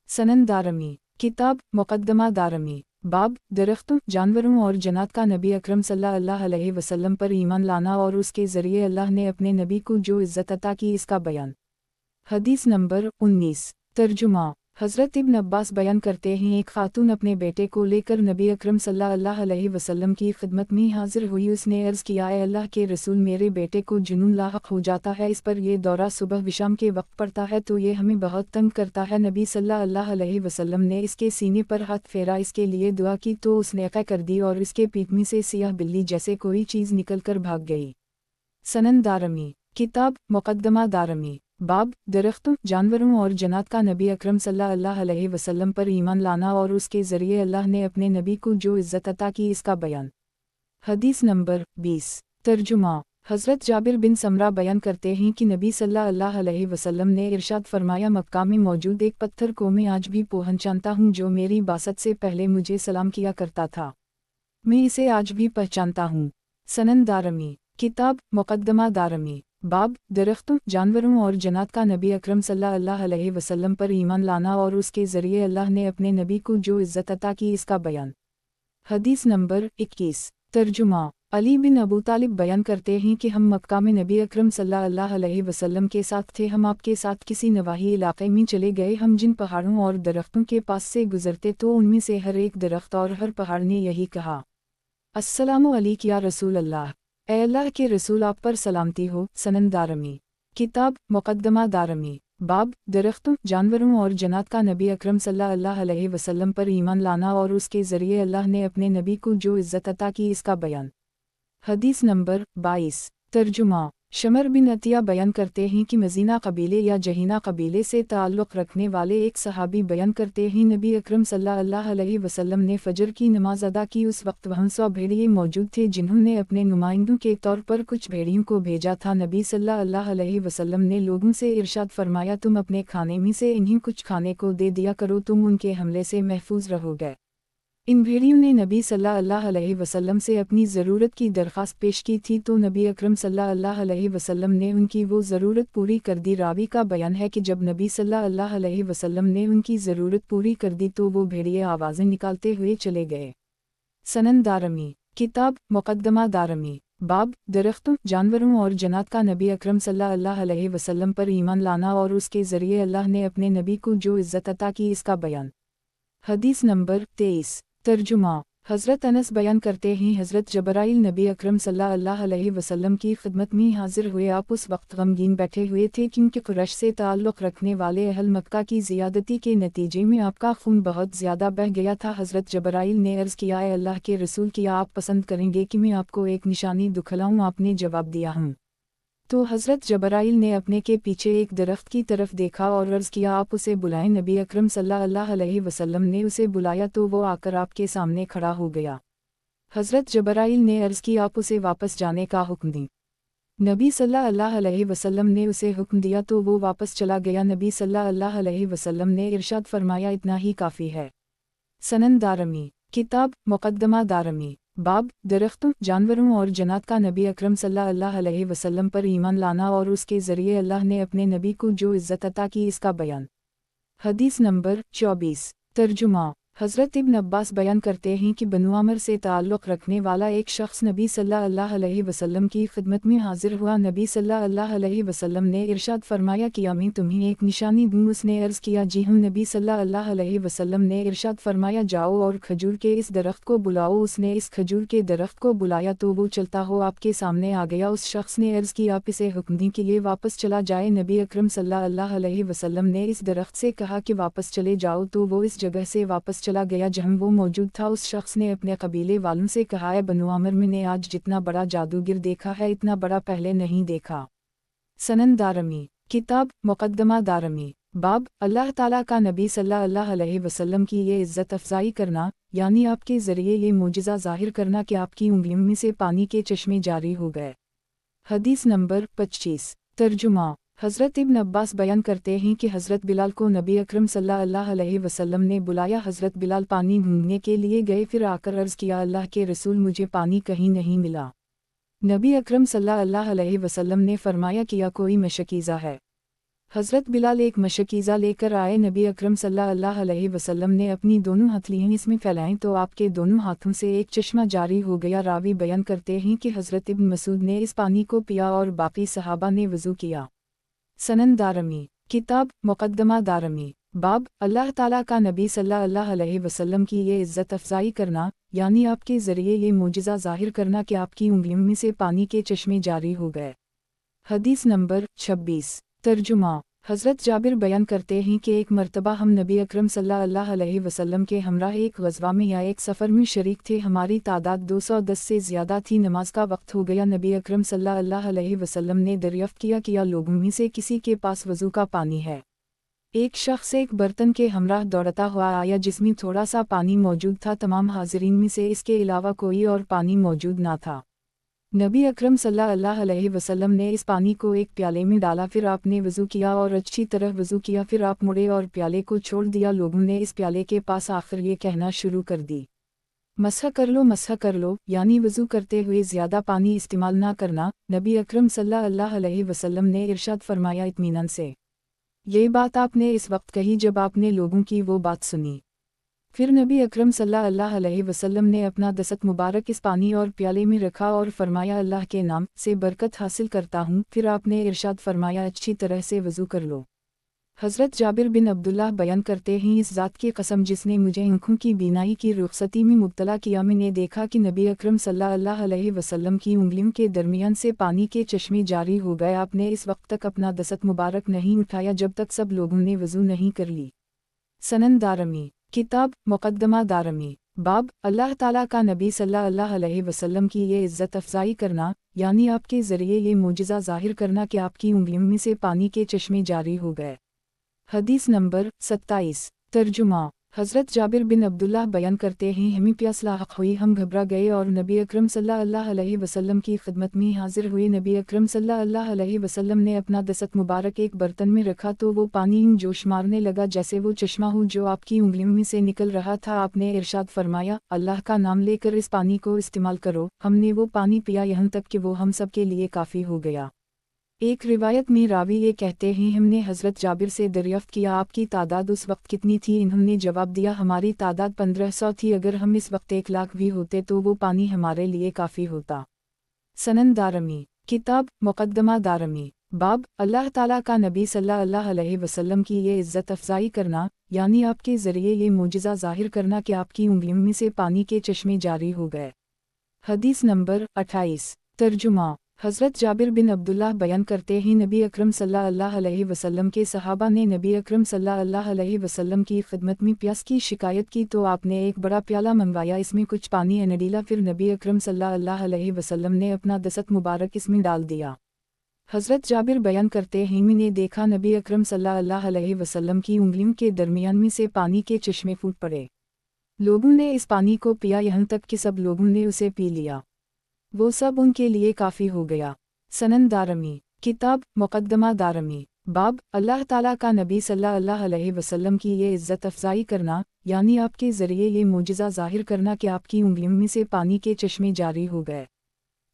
सनन दारमी, किताब मुक़द्दमा दारमी, बाब दरख्तों, जानवरों और जन्नत का नबी अकरम सल्लल्लाहु अलैहि वसल्लम पर ईमान लाना और उसके ज़रिए अल्लाह ने अपने नबी को जो इज़्ज़त अता की, इसका बयान। हदीस नंबर 19। तर्जुमा। हज़रत इब्न अब्बास बयान करते हैं, एक खातून अपने बेटे को लेकर नबी अकरम सल्लल्लाहु अलैहि वसल्लम की खिदमत में हाजिर हुई। उसने अर्ज़ किया, ए अल्लाह के रसूल, मेरे बेटे को जुनून लाहक हो जाता है, इस पर यह दौरा सुबह व शाम के वक्त पड़ता है तो ये हमें बहुत तंग करता है। नबी सल्लल्लाहु अलैहि वसल्लम ने इसके सीने पर हाथ फेरा, इसके लिए दुआ की तो उसने क़ै कर दी और इसके पीठ में से सियाह बिल्ली जैसे कोई चीज़ निकल कर भाग गई। सनन दारमी। किताब मुक़द्दमा दारमी। बाब दरख्तों, जानवरों और जन्नत का नबी अकरम सल्लल्लाहु अलैहि वसल्लम पर ईमान लाना और उसके ज़रिए अल्लाह ने अपने नबी को जो इज़्ज़त अता की, इसका बयान। हदीस नंबर 20। तर्जुमा। हज़रत जाबिर बिन समरा बयान करते हैं कि नबी सल्लल्लाहु अलैहि वसल्लम ने इरशाद फरमाया, मक्का में मौजूद एक पत्थर को मैं आज भी पहचानता हूँ जो मेरी बासत से पहले मुझे सलाम किया करता था। मैं इसे आज भी पहचानता हूँ। सनन दारमी। किताब मुक़द्दमा दारमी। बाब दरख्तों, जानवरों और जन्नत का नबी अकरम सल्लल्लाहु अलैहि वसल्लम पर ईमान लाना और उसके ज़रिए अल्लाह ने अपने नबी को जो इज़्ज़त अता की, इसका बयान। हदीस नंबर 21। तर्जुमा। अली बिन अबू तालिब बयान करते हैं कि हम मक्का में नबी अकरम सल्लल्लाहु अलैहि वसल्लम के साथ थे। हम आपके साथ किसी नवाही इलाक़े में चले गए। हम जिन पहाड़ों और दरख्तों के पास से गुज़रते तो उनमें से हर एक दरख्त और हर पहाड़ ने यही कहा, अस्सलामु अलैक या रसूल अल्लाह, ए अल्लाह के रसूल आप पर सलामती हो। सनन दारमी। किताब मुक़द्दमा दारमी। बाब दरख्तों, जानवरों और जन्नत का नबी अकरम सल्लल्लाहु अलैहि वसल्लम पर ईमान लाना और उसके ज़रिए अल्लाह ने अपने नबी को जो इज़्ज़त अता की, इसका बयान। हदीस नंबर 22। तर्जुमा। शमर बिन अतिया बयान करते हैं कि मजीना कबीले या जहीना कबीले से ताल्लुक़ रखने वाले एक सहाबी बयान करते हैं, नबी अकरम सल्लल्लाहु अलैहि वसल्लम ने फ़जर की नमाज अदा की। उस वक्त वहाँ 100 भेड़िए मौजूद थे जिन्होंने अपने नुमाइंदों के तौर पर कुछ भेड़ियों को भेजा था। नबी सल्लल्लाहु अलैहि वसल्लम ने लोगों से इरशाद फरमाया, तुम अपने खाने में से इन्हीं कुछ खाने को दे दिया करो, तुम उनके हमले से महफूज रहोगे। इन भेड़ियों ने नबी सल्लल्लाहु अलैहि वसल्लम से अपनी ज़रूरत की दरख्वास्त पेश की थी तो नबी अकरम सल्लल्लाहु अलैहि वसल्लम ने उनकी वो ज़रूरत पूरी कर दी। रावी का बयान है कि जब नबी सल्लल्लाहु अलैहि वसल्लम ने उनकी ज़रूरत पूरी कर दी तो वो भेड़िए आवाज़ें निकालते हुए चले गए। सनन दारमी। किताब मुक़द्दमा दारमी। बाब दरख्तों, जानवरों और जन्नत का नबी अकरम सल्लल्लाहु अलैहि वसल्लम पर ईमान लाना और उसके ज़रिए अल्लाह ने अपने नबी को जो इज़्ज़त अता की, इसका बयान। हदीस नंबर 23। तर्जुमा। हज़रत अनस बयान करते हैं, हज़रत जबराइल नबी अकरम सल्लल्लाहु अलैहि वसल्लम की खिदमत में हाजिर हुए। आप उस वक्त गमगीन बैठे हुए थे क्योंकि कुरैश से ताल्लुक़ रखने वाले अहल मक्का की ज़ियादती के नतीजे में आपका खून बहुत ज़्यादा बह गया था। हज़रत जबराइल ने अर्ज़ किया, ए अल्लाह के रसूल, क्या आप पसंद करेंगे कि मैं आपको एक निशानी दिखलाऊँ? आपने जवाब दिया, हूँ। तो हज़रत जबराइल ने अपने के पीछे एक दरख्त की तरफ देखा और अर्ज़ किया, आप उसे बुलाएं। नबी अकरम सल्लल्लाहु अलैहि वसल्लम ने उसे बुलाया तो वो आकर आपके सामने खड़ा हो गया। हज़रत जबराइल ने अर्ज़ की, आप उसे वापस जाने का हुक्म दें। नबी सल्लल्लाहु अलैहि वसल्लम ने उसे हुक्म दिया तो वो वापस चला गया। नबी सल्लल्लाहु अलैहि वसल्लम ने इरशाद फरमाया, इतना ही काफ़ी है। सनन दारमी। किताब मुक़द्दमा दारमी। बाब दरख्तों, जानवरों और जन्नत का नबी अकरम सल्लल्लाहु अलैहि वसल्लम पर ईमान लाना और उसके ज़रिए अल्लाह ने अपने नबी को जो इज़्ज़त अता की, इसका बयान। हदीस नंबर 24। तर्जुमा। हज़रत इब्न अब्बास बयान करते हैं कि बनु आमिर से ताल्लुक़ रखने वाला एक शख्स नबी सल्लल्लाहु अलैहि वसल्लम की खिदमत में हाजिर हुआ। नबी सल्लल्लाहु अलैहि वसल्लम ने इरशाद फरमाया, कि मैं तुम्हें एक निशानी दूँ? उसने अर्ज़ किया, जी हूँ। नबी सल्लल्लाहु अलैहि वसल्लम ने इरशाद फरमाया, जाओ और खजूर के इस दरख्त को बुलाओ। उसने इस खजूर के दरख्त को बुलाया तो वो चलता हो आपके सामने आ गया। उस शख्स ने अर्ज़ की, आप इसे हुक्म दें कि ये वापस चला जाए। नबी अकरम सल्लल्लाहु अलैहि वसल्लम ने इस दरख्त से कहा कि वापस चले जाओ तो वो इस जगह से वापस चला गया जहाँ वो मौजूद था। उस शख्स ने अपने कबीले वालों से कहा, है बनु आमिर, मैंने आज जितना बड़ा जादूगर देखा है इतना बड़ा पहले नहीं देखा। सनन दारमी। किताब मुक़द्दमा दारमी। बाब अल्लाह ताला का नबी सल्लल्लाहु अलैहि वसल्लम की ये इज़्ज़त अफ़ज़ाई करना, यानी आपके ज़रिए ये मोजिज़ा ज़ाहिर करना कि आपकी उंगलियों में से पानी के चश्मे जारी हो गए। हदीस नंबर 25। तर्जुमा। हज़रत इब्न अब्बास बयान करते हैं कि हज़रत बिलाल को नबी अकरम सल्लल्लाहु अलैहि वसल्लम ने बुलाया। हज़रत बिलाल पानी ढूंढने के लिए गए, फिर आकर अर्ज़ किया, अल्लाह के रसूल, मुझे पानी कहीं नहीं मिला। नबी अकरम सल्लल्लाहु अलैहि वसल्लम ने फरमाया, किया कोई मशकीज़ा है? हज़रत बिलाल एक मशकीज़ा लेकर आए। नबी अकरम सल्लल्लाहु अलैहि वसल्लम ने अपनी दोनों हथेलियाँ इसमें फैलाईं तो आपके दोनों हाथों से एक चश्मा जारी हो गया। रावी बयान करते हैं कि हज़रत इब्न मसूद ने इस पानी को पिया और बाकी सहाबा ने वज़ू किया। सनन दारमी, किताब मुक़द्दमा दारमी, बाब अल्लाह ताला का नबी सल्लल्लाहु अलैहि वसल्लम की ये इज़्ज़त अफ़ज़ाई करना, यानी आपके ज़रिए ये मोजिज़ा ज़ाहिर करना कि आपकी उंगलियों में से पानी के चश्मे जारी हो गए। हदीस नंबर 26। तर्जुमा। हज़रत जाबिर बयान करते हैं कि एक मर्तबा हम नबी अकरम सल्लल्लाहु अलैहि वसल्लम के हमरा एक ग़ज़वा में या एक सफ़र में शरीक थे। हमारी तादाद 210 से ज़्यादा थी। नमाज का वक्त हो गया। नबी अकरम सल्लल्लाहु अलैहि वसल्लम ने दरियाफ़्त किया कि या लोगों में से किसी के पास वज़ू का पानी है। एक शख्स एक बर्तन के हमराह दौड़ता हुआ आया जिसमें थोड़ा सा पानी मौजूद था। तमाम हाज़िरीन में से इसके अलावा कोई और पानी मौजूद ना था। नबी अकरम सल्लल्लाहु अलैहि वसल्लम ने इस पानी को एक प्याले में डाला, फिर आपने वज़ू किया और अच्छी तरह वज़ू किया। फिर आप मुड़े और प्याले को छोड़ दिया। लोगों ने इस प्याले के पास आखिर ये कहना शुरू कर दी, मसह कर लो, यानी वज़ू करते हुए ज़्यादा पानी इस्तेमाल ना करना। नबी अकरम सल्लल्लाहु अलैहि वसल्लम ने इरशाद फरमाया, इत्मीनान से। ये बात आपने इस वक्त कही जब आपने लोगों की वो बात सुनी। फिर नबी अकरम सल्लल्लाहु अलैहि वसल्लम ने अपना दस्त मुबारक इस पानी और प्याले में रखा और फरमाया, अल्लाह के नाम से बरकत हासिल करता हूँ। फिर आपने इरशाद फरमाया, अच्छी तरह से वज़ू कर लो। हज़रत जाबिर बिन अब्दुल्लाह बयान करते हैं, इस ज़ात की कसम जिसने मुझे आँखों की बीनाई की रुखसती में मुब्तला किया, मैंने देखा कि नबी अकरम सल्लल्लाहु अलैहि वसल्लम की उंगलियों के दरमियान से पानी के चश्मे जारी हो गए। आपने इस वक्त तक अपना दस्त मुबारक नहीं उठाया जब तक सब लोगों ने वज़ू नहीं कर ली। सनन दारमी, किताब मुक़द्दमा दारमी, बाब अल्लाह ताला का नबी सल्लल्लाहु अलैहि वसल्लम की ये इज़्ज़त अफ़ज़ाई करना, यानी आपके ज़रिए ये मोजिज़ा ज़ाहिर करना कि आपकी उंगलियों में से पानी के चश्मे जारी हो गए। हदीस नंबर 27। तर्जुमा। हज़रत जाबिर बिन अब्दुल्लाह बयान करते हैं, हमें प्यास लाहक हुई, हम घबरा गए और नबी अकरम सल्लल्लाहु अलैहि वसल्लम की खिदमत में हाजिर हुए। नबी अकरम सल्लल्लाहु अलैहि वसल्लम ने अपना दस्त मुबारक एक बर्तन में रखा तो वो पानी यूं जोश मारने लगा जैसे वो चश्मा हो जो आपकी उंगलियों में से निकल रहा था। आपने इरशाद फरमाया, अल्लाह का नाम लेकर इस पानी को इस्तेमाल करो। हमने वो पानी पिया यहाँ तक कि वो हम सब के लिए काफ़ी हो गया। एक रिवायत में रावी ये कहते हैं, हमने हज़रत जाबिर से दरियाफ़्त किया, आपकी तादाद उस वक्त कितनी थी? इन्होंने जवाब दिया, हमारी तादाद 1500 थी। अगर हम इस वक्त 1 लाख भी होते तो वो पानी हमारे लिए काफ़ी होता। सनन दारमी, किताब मुक़द्दमा दारमी, बाब अल्लाह ताला का नबी सल्लल्लाहु अलैहि वसल्लम की ये इज़्ज़त अफ़ज़ाई करना, यानी आपके ज़रिए ये मोजिज़ा ज़ाहिर करना कि आपकी उंगलियों में से पानी के चश्मे जारी हो गए। हदीस नंबर 28। तर्जुमा। हज़रत जाबिर बिन अब्दुल्लाह बयान करते हैं, नबी अकरम सल्लल्लाहु अलैहि वसल्लम के सहाबा ने नबी अकरम सल्लल्लाहु अलैहि वसल्लम की खिदमत में प्यास की शिकायत की तो आपने एक बड़ा प्याला मंगवाया, इसमें कुछ पानी अनडीला। फिर नबी अकरम सल्लल्लाहु अलैहि वसल्लम ने अपना दस्त मुबारक इसमें डाल दिया। हज़रत जाबिर बयान करते हैं, मैंने देखा नबी अकरम सल्लल्लाहु अलैहि वसल्लम की उंगलियों के दरमियान में से पानी के चश्मे फूट पड़े। लोगों ने इस पानी को पिया यहाँ तक कि सब लोगों ने उसे पी लिया। वो सब उनके लिए काफ़ी हो गया। सनन दारमी, किताब मुक़द्दमा दारमी, बाब अल्लाह ताला का नबी सल्लल्लाहु अलैहि वसल्लम की ये इज़्ज़त अफ़ज़ाई करना, यानी आपके ज़रिए ये मोजिज़ा ज़ाहिर करना कि आपकी उंगलियों में से पानी के चश्मे जारी हो गए।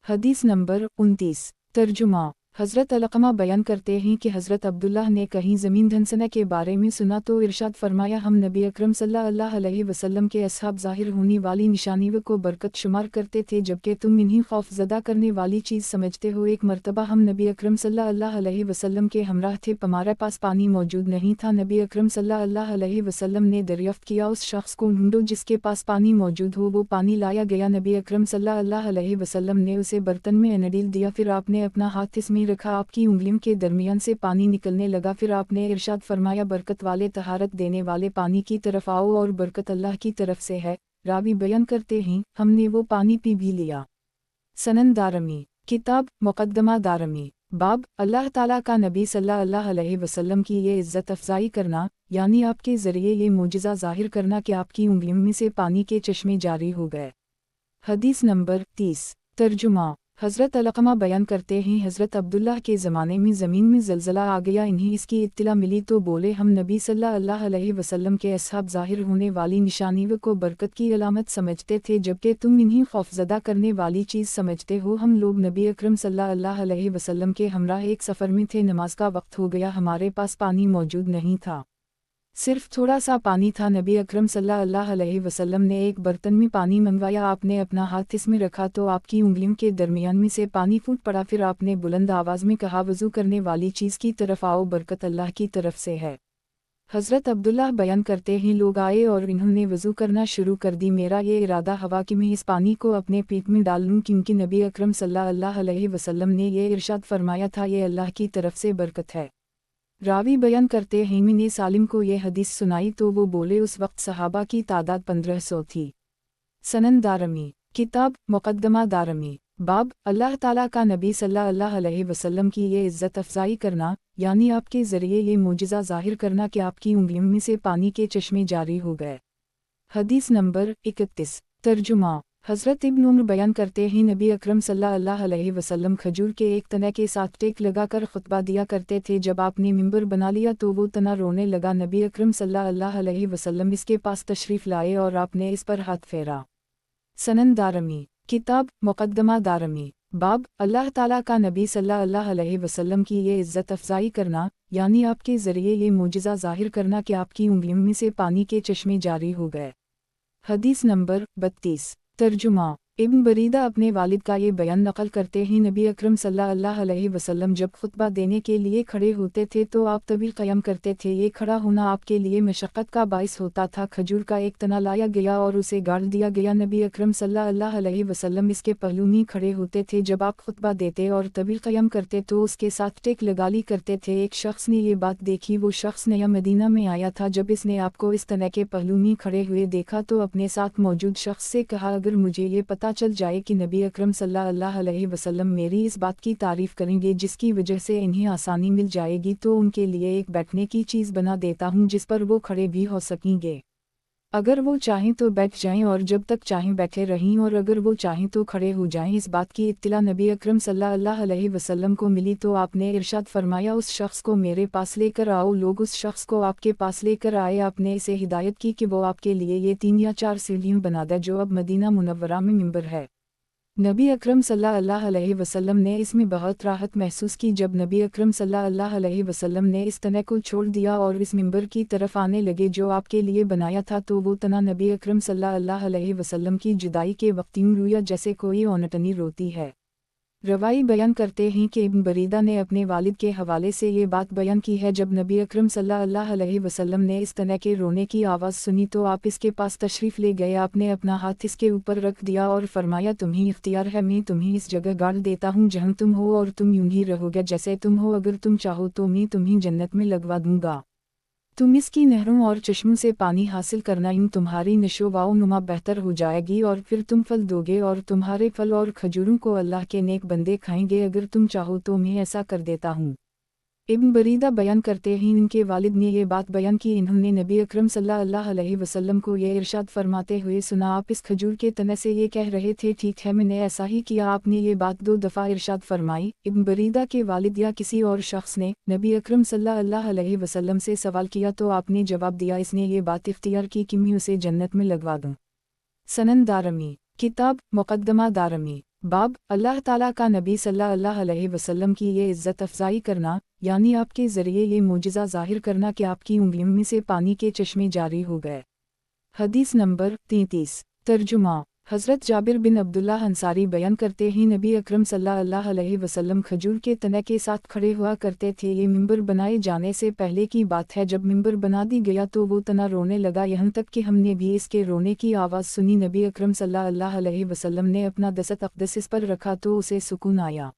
हदीस नंबर 29। तर्जुमा। हज़रत अलक़मा बयान करते हैं कि हज़रत अब्दुल्लाह ने कहीं ज़मीन धनसना के बारे में सुना तो इरशाद फरमाया, हम नबी अकरम सल्लल्लाहु अलैहि वसल्लम के असहाब ज़ाहिर होने वाली निशानियों को बरकत शुमार करते थे जबकि तुम इन्हीं खौफज़दा करने वाली चीज़ समझते हो। एक मरतबा हम नबी अकरम सल्लल्लाहु अलैहि वसल्लम के हमराह थे, हमारे पास पानी मौजूद नहीं था। नबी अकरम सल्लल्लाहु अलैहि वसल्लम ने दरियाफ़्त किया, उस शख्स को ढूंढो जिसके पास पानी मौजूद हो। वो पानी लाया गया। नबी अकरम सल्लल्लाहु अलैहि वसल्लम ने उसे बर्तन में अनडील दिया, फिर आपने अपना हाथ इसमें रखा, आपकी उंगलियों के दरमियान से पानी निकलने लगा। फिर आपने इरशाद फरमाया, बरकत वाले तहारत देने वाले पानी की तरफ आओ और बरकत अल्लाह की तरफ से है। रावी बयान करते हैं, हमने वो पानी पी भी लिया। सनन दारमी, किताब मुक़द्दमा दारमी, बाब अल्लाह ताला का नबी सल्लल्लाहु अलैहि वसल्लम की ये इज़्ज़त अफ़ज़ाई करना, यानी आपके ज़रिए ये मोजिज़ा ज़ाहिर करना कि आपकी उंगलियों में से पानी के चश्मे जारी हो गए। हदीस नंबर 30। तर्जुमा। हज़रत अलक़मा बयान करते हैं हज़रत अब्दुल्लाह के ज़माने में ज़मीन में ज़लज़ला आ गया, इन्हें इसकी इत्तला मिली तो बोले हम नबी सल्लल्लाहु अलैहि वसल्लम के असहाब ज़ाहिर होने वाली निशानी को बरकत की अलामत समझते थे, जबकि तुम इन्हें खौफज़दा करने वाली चीज़ समझते हो। हम लोग नबी अकरम सल्लल्लाहु अलैहि वसल्लम के हमरा एक सफ़र में थे, नमाज का वक्त हो गया, हमारे पास पानी मौजूद नहीं था, सिर्फ थोड़ा सा पानी था। नबी अकरम सल्लल्लाहु अलैहि वसल्लम ने एक बर्तन में पानी मंगवाया, आपने अपना हाथ इसमें रखा तो आपकी उंगलियों के दरमियान में से पानी फूट पड़ा, फिर आपने बुलंद आवाज़ में कहा वज़ू करने वाली चीज़ की तरफ आओ, बरकत अल्लाह की तरफ से है। हज़रत अब्दुल्लाह बयान करते हैं लोग आए और इन्होंने वज़ू करना शुरू कर दी, मेरा ये इरादा हवा कि मैं इस पानी को अपने पेट में डाल लूँ, क्योंकि नबी अकरम सल्लल्लाहु अलैहि वसल्लम ने ये इरशाद फरमाया था ये अल्लाह की तरफ से बरकत है। रावी बयान करते हैं मैंने सालिम को ये हदीस सुनाई तो वो बोले उस वक्त सहाबा की तादाद 1500 थी। सनन दारमी, किताब मुक़द्दमा दारमी, बाब अल्लाह ताला का नबी सल्लल्लाहु अलैहि वसल्लम की ये इज़्ज़त अफ़ज़ाई करना, यानी आपके ज़रिए ये मोजिज़ा ज़ाहिर करना कि आपकी उंगलियों में से पानी के चश्मे जारी हो गए। हदीस नंबर 31। तर्जुमा, हज़रत इब्न उम्र बयान करते हैं नबी अकरम सल्लल्लाहु अलैहि वसल्लम खजूर के एक तना के साथ टेक लगाकर खुतबा दिया करते थे, जब आपने मिंबर बना लिया तो वो तना रोने लगा, नबी अकरम सल्लल्लाहु अलैहि वसल्लम इसके पास तशरीफ़ लाए और आपने इस पर हाथ फेरा। सनन दारमी, किताब मुक़द्दमा दारमी, बाब अल्लाह ताला का नबी सल्लल्लाहु अलैहि वसल्लम की ये इज़्ज़त अफ़ज़ाई करना, यानी आपके ज़रिए ये मोजिज़ा ज़ाहिर करना कि आपकी उंगलियों में से पानी के चश्मे जारी हो गए। हदीस नंबर 32। तर्जुमा, इब्न बरीदा अपने वालिद का ये बयान नक़ल करते हैं नबी अकरम सल्लल्लाहु अलैहि वसल्लम जब खुतबा देने के लिए खड़े होते थे तो आप तवील क़याम करते थे, ये खड़ा होना आपके लिए मशक्क़त का बाइस होता था। खजूर का एक तना लाया गया और उसे गाड़ दिया गया, नबी अकरम सल्लल्लाहु अलैहि वसल्लम इसके पहलू में खड़े होते थे, जब आप खुतबा देते और तवील क़याम करते तो उसके साथ टेक लगाली करते थे। एक शख्स ने ये बात देखी, वो शख्स नया मदीना में आया था, जब इसने आपको इस तना के पहलू में खड़े हुए देखा तो अपने साथ मौजूद शख्स से कहा अगर मुझे ये पता चल जाए कि नबी अकरम सल्लल्लाहु अलैहि वसल्लम मेरी इस बात की तारीफ़ करेंगे जिसकी वजह से इन्हें आसानी मिल जाएगी, तो उनके लिए एक बैठने की चीज़ बना देता हूँ जिस पर वो खड़े भी हो सकेंगे। अगर वो चाहें तो बैठ जाएं और जब तक चाहें बैठे रहें, और अगर वो चाहें तो खड़े हो जाएं। इस बात की इत्तला नबी अकरम सल्लल्लाहु अलैहि वसल्लम को मिली तो आपने इरशाद फरमाया उस शख्स को मेरे पास लेकर आओ। लोग उस शख्स को आपके पास लेकर आए, आपने इसे हिदायत की कि वो आपके लिए ये 3 या 4 सीढ़ियाँ बना दे जो अब मदीना मुनव्वरा में मिंबर है। नबी अकरम सल्लल्लाहु अलैहि वसल्लम ने इसमें बहुत राहत महसूस की। जब नबी अकरम सल्लल्लाहु अलैहि वसल्लम ने इस तना को छोड़ दिया और इस मिंबर की तरफ आने लगे जो आपके लिए बनाया था, तो वो तना नबी अकरम सल्लल्लाहु अलैहि वसल्लम की जुदाई के वक्त यूं रोया जैसे कोई औनटनी रोती है। रवाई बयान करते हैं कि इब्न बरीदा ने अपने वालिद के हवाले से ये बात बयान की है, जब नबी अकरम सल्लल्लाहु अलैहि वसल्लम ने इस तना के रोने की आवाज़ सुनी तो आप इसके पास तशरीफ़ ले गए, आपने अपना हाथ इसके ऊपर रख दिया और फरमाया तुम्हें इख्तियार है, मैं तुम्हें इस जगह गाड़ देता हूँ जहाँ तुम हो और तुम यूं ही रहोगे जैसे तुम हो, अगर तुम चाहो तो मैं तुम्हें जन्नत में लगवा दूँगा। तुम इसकी नहरों और चश्मों से पानी हासिल करना, यूं तुम्हारी नशोवाओ नुमा बेहतर हो जाएगी और फिर तुम फल दोगे और तुम्हारे फल और खजूरों को अल्लाह के नेक बंदे खाएंगे, अगर तुम चाहो तो मैं ऐसा कर देता हूँ। इब्न बरीदा बयान करते हैं इनके वालिद ने ये बात बयान की, इन्होंने नबी अकरम सल्लल्लाहु अलैहि वसल्लम को ये इरशाद फरमाते हुए सुना, आप इस खजूर के तने से ये कह रहे थे, ठीक है मैंने ऐसा ही किया। आपने ये बात 2 दफ़ा इरशाद फरमाई। इब्न बरीदा के वालिद या किसी और शख्स ने नबी अकरम सल्लल्लाहु अलैहि वसल्लम से सवाल किया तो आपने जवाब दिया, इसने ये बात इख्तियार की कि मैं उसे जन्नत में लगवा दूँ। सनन दारमी, किताब मुक़द्दमा दारमी, बाब अल्लाह ताला का नबी सल्लल्लाहु अलैहि वसल्लम की ये इज़्ज़त अफ़ज़ाई करना, यानी आपके ज़रिए ये मोजिज़ा ज़ाहिर करना कि आपकी उंगलियों में से पानी के चश्मे जारी हो गए। हदीस नंबर 33। तर्जुमा, हज़रत जाबिर बिन अब्दुल्लाह अंसारी बयान करते हैं नबी अकरम सल्लल्लाहु अलैहि वसल्लम खजूर के तने के साथ खड़े हुआ करते थे। ये मिंबर बनाए जाने से पहले की बात है, जब मिंबर बना दी गया तो वो तना रोने लगा, यहाँ तक कि हमने भी इसके रोने की आवाज़ सुनी। नबी अकरम सल्लल्लाहु अलैहि वसल्लम ने अपना दस्त अक़दस इस पर रखा तो उसे सुकून आया।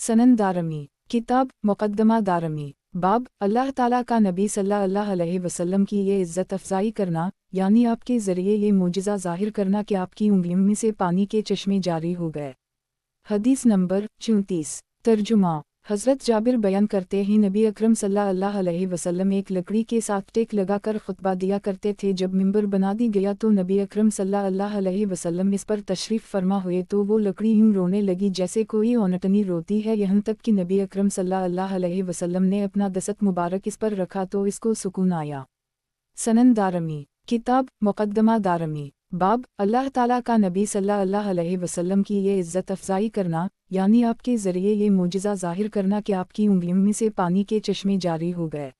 सनन दारमी, किताब मुक़द्दमा दारमी, बाब अल्लाह ताला का नबी सल्लल्लाहु अलैहि वसल्लम की ये इज़्ज़त अफ़ज़ाई करना, यानी आपके ज़रिए ये मोजिज़ा ज़ाहिर करना कि आपकी उंगलियों में से पानी के चश्मे जारी हो गए। हदीस नंबर 34। तर्जुमा, हज़रत जाबिर बयान करते हैं नबी अकरम सल्लल्लाहु अलैहि वसल्लम एक लकड़ी के साथ टेक लगाकर खुतबा दिया करते थे। जब मिंबर बना दी गया तो नबी अकरम सल्लल्लाहु अलैहि वसल्लम इस पर तशरीफ़ फरमा हुए तो वो लकड़ी यूं रोने लगी जैसे कोई औनटनी रोती है, यहाँ तक कि नबी अकरम सल्लल्लाहु अलैहि वसल्लम ने अपना दस्त मुबारक इस पर रखा तो इसको सुकून आया। सनन दारमी किताब मुक़द्दमा दारमी बाब अल्लाह ताला का नबी सल्लल्लाहु अलैहि वसल्लम की ये इज़्ज़त अफ़ज़ाई करना, यानी आपके ज़रिए ये मोजिज़ा ज़ाहिर करना कि आपकी उंगलियों में से पानी के चश्मे जारी हो गए।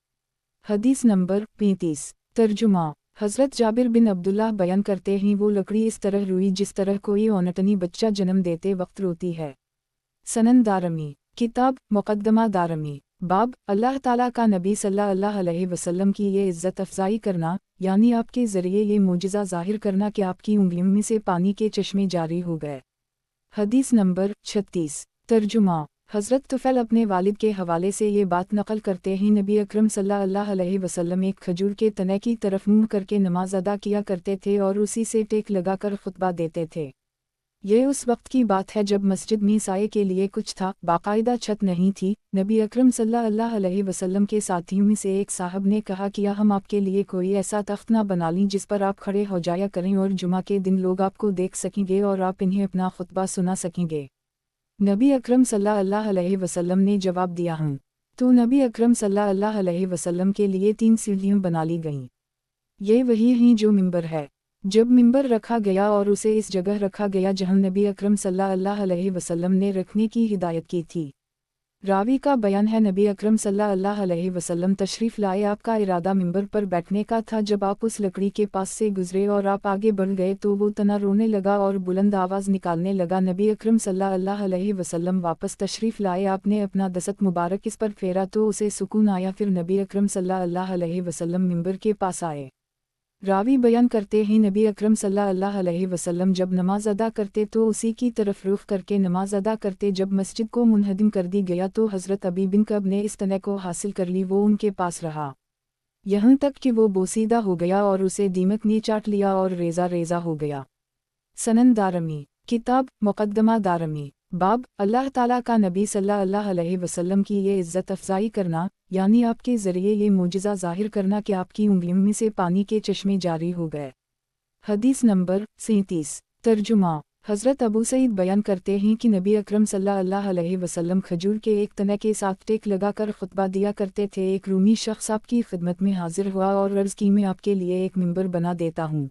हदीस नंबर 35। तर्जुमा हज़रत जाबिर बिन अब्दुल्लाह बयान करते हैं वो लकड़ी इस तरह रोई जिस तरह कोई औनटनी बच्चा जन्म देते वक्त रोती है। सनन दारमी किताब मुक़द्दमा दारमी बाब अल्लाह ताला का नबी सल्लल्लाहु अलैहि वसल्लम की ये इज़्ज़त अफ़ज़ाई करना, यानी आपके ज़रिए ये मोजिज़ा ज़ाहिर करना कि आपकी उंगलियों में से पानी के चश्मे जारी हो गए। हदीस नंबर 36। तर्जुमा हज़रत तुफ़ैल अपने वालिद के हवाले से ये बात नक़ल करते हैं नबी अकरम सल्लल्लाहु अलैहि वसल्लम एक खजूर के तने की तरफ मुँह करके नमाज अदा किया करते थे और उसी से टेक लगाकर खुतबा देते थे। ये उस वक्त की बात है जब मस्जिद में साये के लिए कुछ था, बाकायदा छत नहीं थी। नबी अकरम सल्लल्लाहु अलैहि वसल्लम के साथियों में से एक साहब ने कहा कि हम आपके लिए कोई ऐसा तख्त ना बना लें जिस पर आप खड़े हो जाया करें और जुमा के दिन लोग आपको देख सकेंगे और आप इन्हें अपना खुतबा सुना सकेंगे। नबी अकरम सल्लल्लाहु अलैहि वसल्लम ने जवाब दिया हूँ। तो नबी अकरम सल्लल्लाहु अलैहि वसल्लम के लिए 3 सीढ़ियाँ बना ली गईं। ये वही हैं जो मिंबर है। जब मिंबर रखा गया और उसे इस जगह रखा गया जहां नबी अकरम सल्लल्लाहु अलैहि वसल्लम ने रखने की हिदायत की थी। रावी का बयान है नबी अकरम सल्लल्लाहु अलैहि वसल्लम तशरीफ़ लाए, आपका इरादा मिंबर पर बैठने का था। जब आप उस लकड़ी के पास से गुजरे और आप आगे बढ़ गए तो वो तना रोने लगा और बुलंद आवाज़ निकालने लगा। नबी अकरम सल्लल्लाहु अलैहि वसल्लम वापस तशरीफ़ लाए, आपने अपना दस्त मुबारक इस पर फेरा तो उसे सुकून आया। फिर नबी अकरम सल्लल्लाहु अलैहि वसल्लम मिंबर के पास आए। रावी बयान करते हैं नबी अकरम सल्लल्लाहु अलैहि वसल्लम जब नमाज अदा करते तो उसी की तरफ रुख करके नमाज अदा करते। जब मस्जिद को मुनहदिम कर दी गया तो हज़रत अबी बिन कब ने इस तने को हासिल कर ली, वो उनके पास रहा यहाँ तक कि वो बोसीदा हो गया और उसे दीमक ने चाट लिया और रेजा रेजा हो गया। सनन दारमी किताब मुक़द्दमा दारमी बाब अल्लाह ताला का नबी सल्लल्लाहु अलैहि वसल्लम की ये इज़्ज़त अफ़ज़ाई करना, यानी आपके ज़रिए ये मोजिज़ा ज़ाहिर करना कि आपकी उंगलियों में से पानी के चश्मे जारी हो गए। हदीस नंबर 37। तर्जुमा हज़रत अबू सईद बयान करते हैं कि नबी अकरम सल्लल्लाहु अलैहि वसल्लम खजूर के एक तने के साथ टेक लगाकर खुतबा दिया करते थे। एक रूमी शख्स आपकी खिदमत में हाजिर हुआ और अर्ज़ की मैं आपके लिए एक मिंबर बना देता हूँ,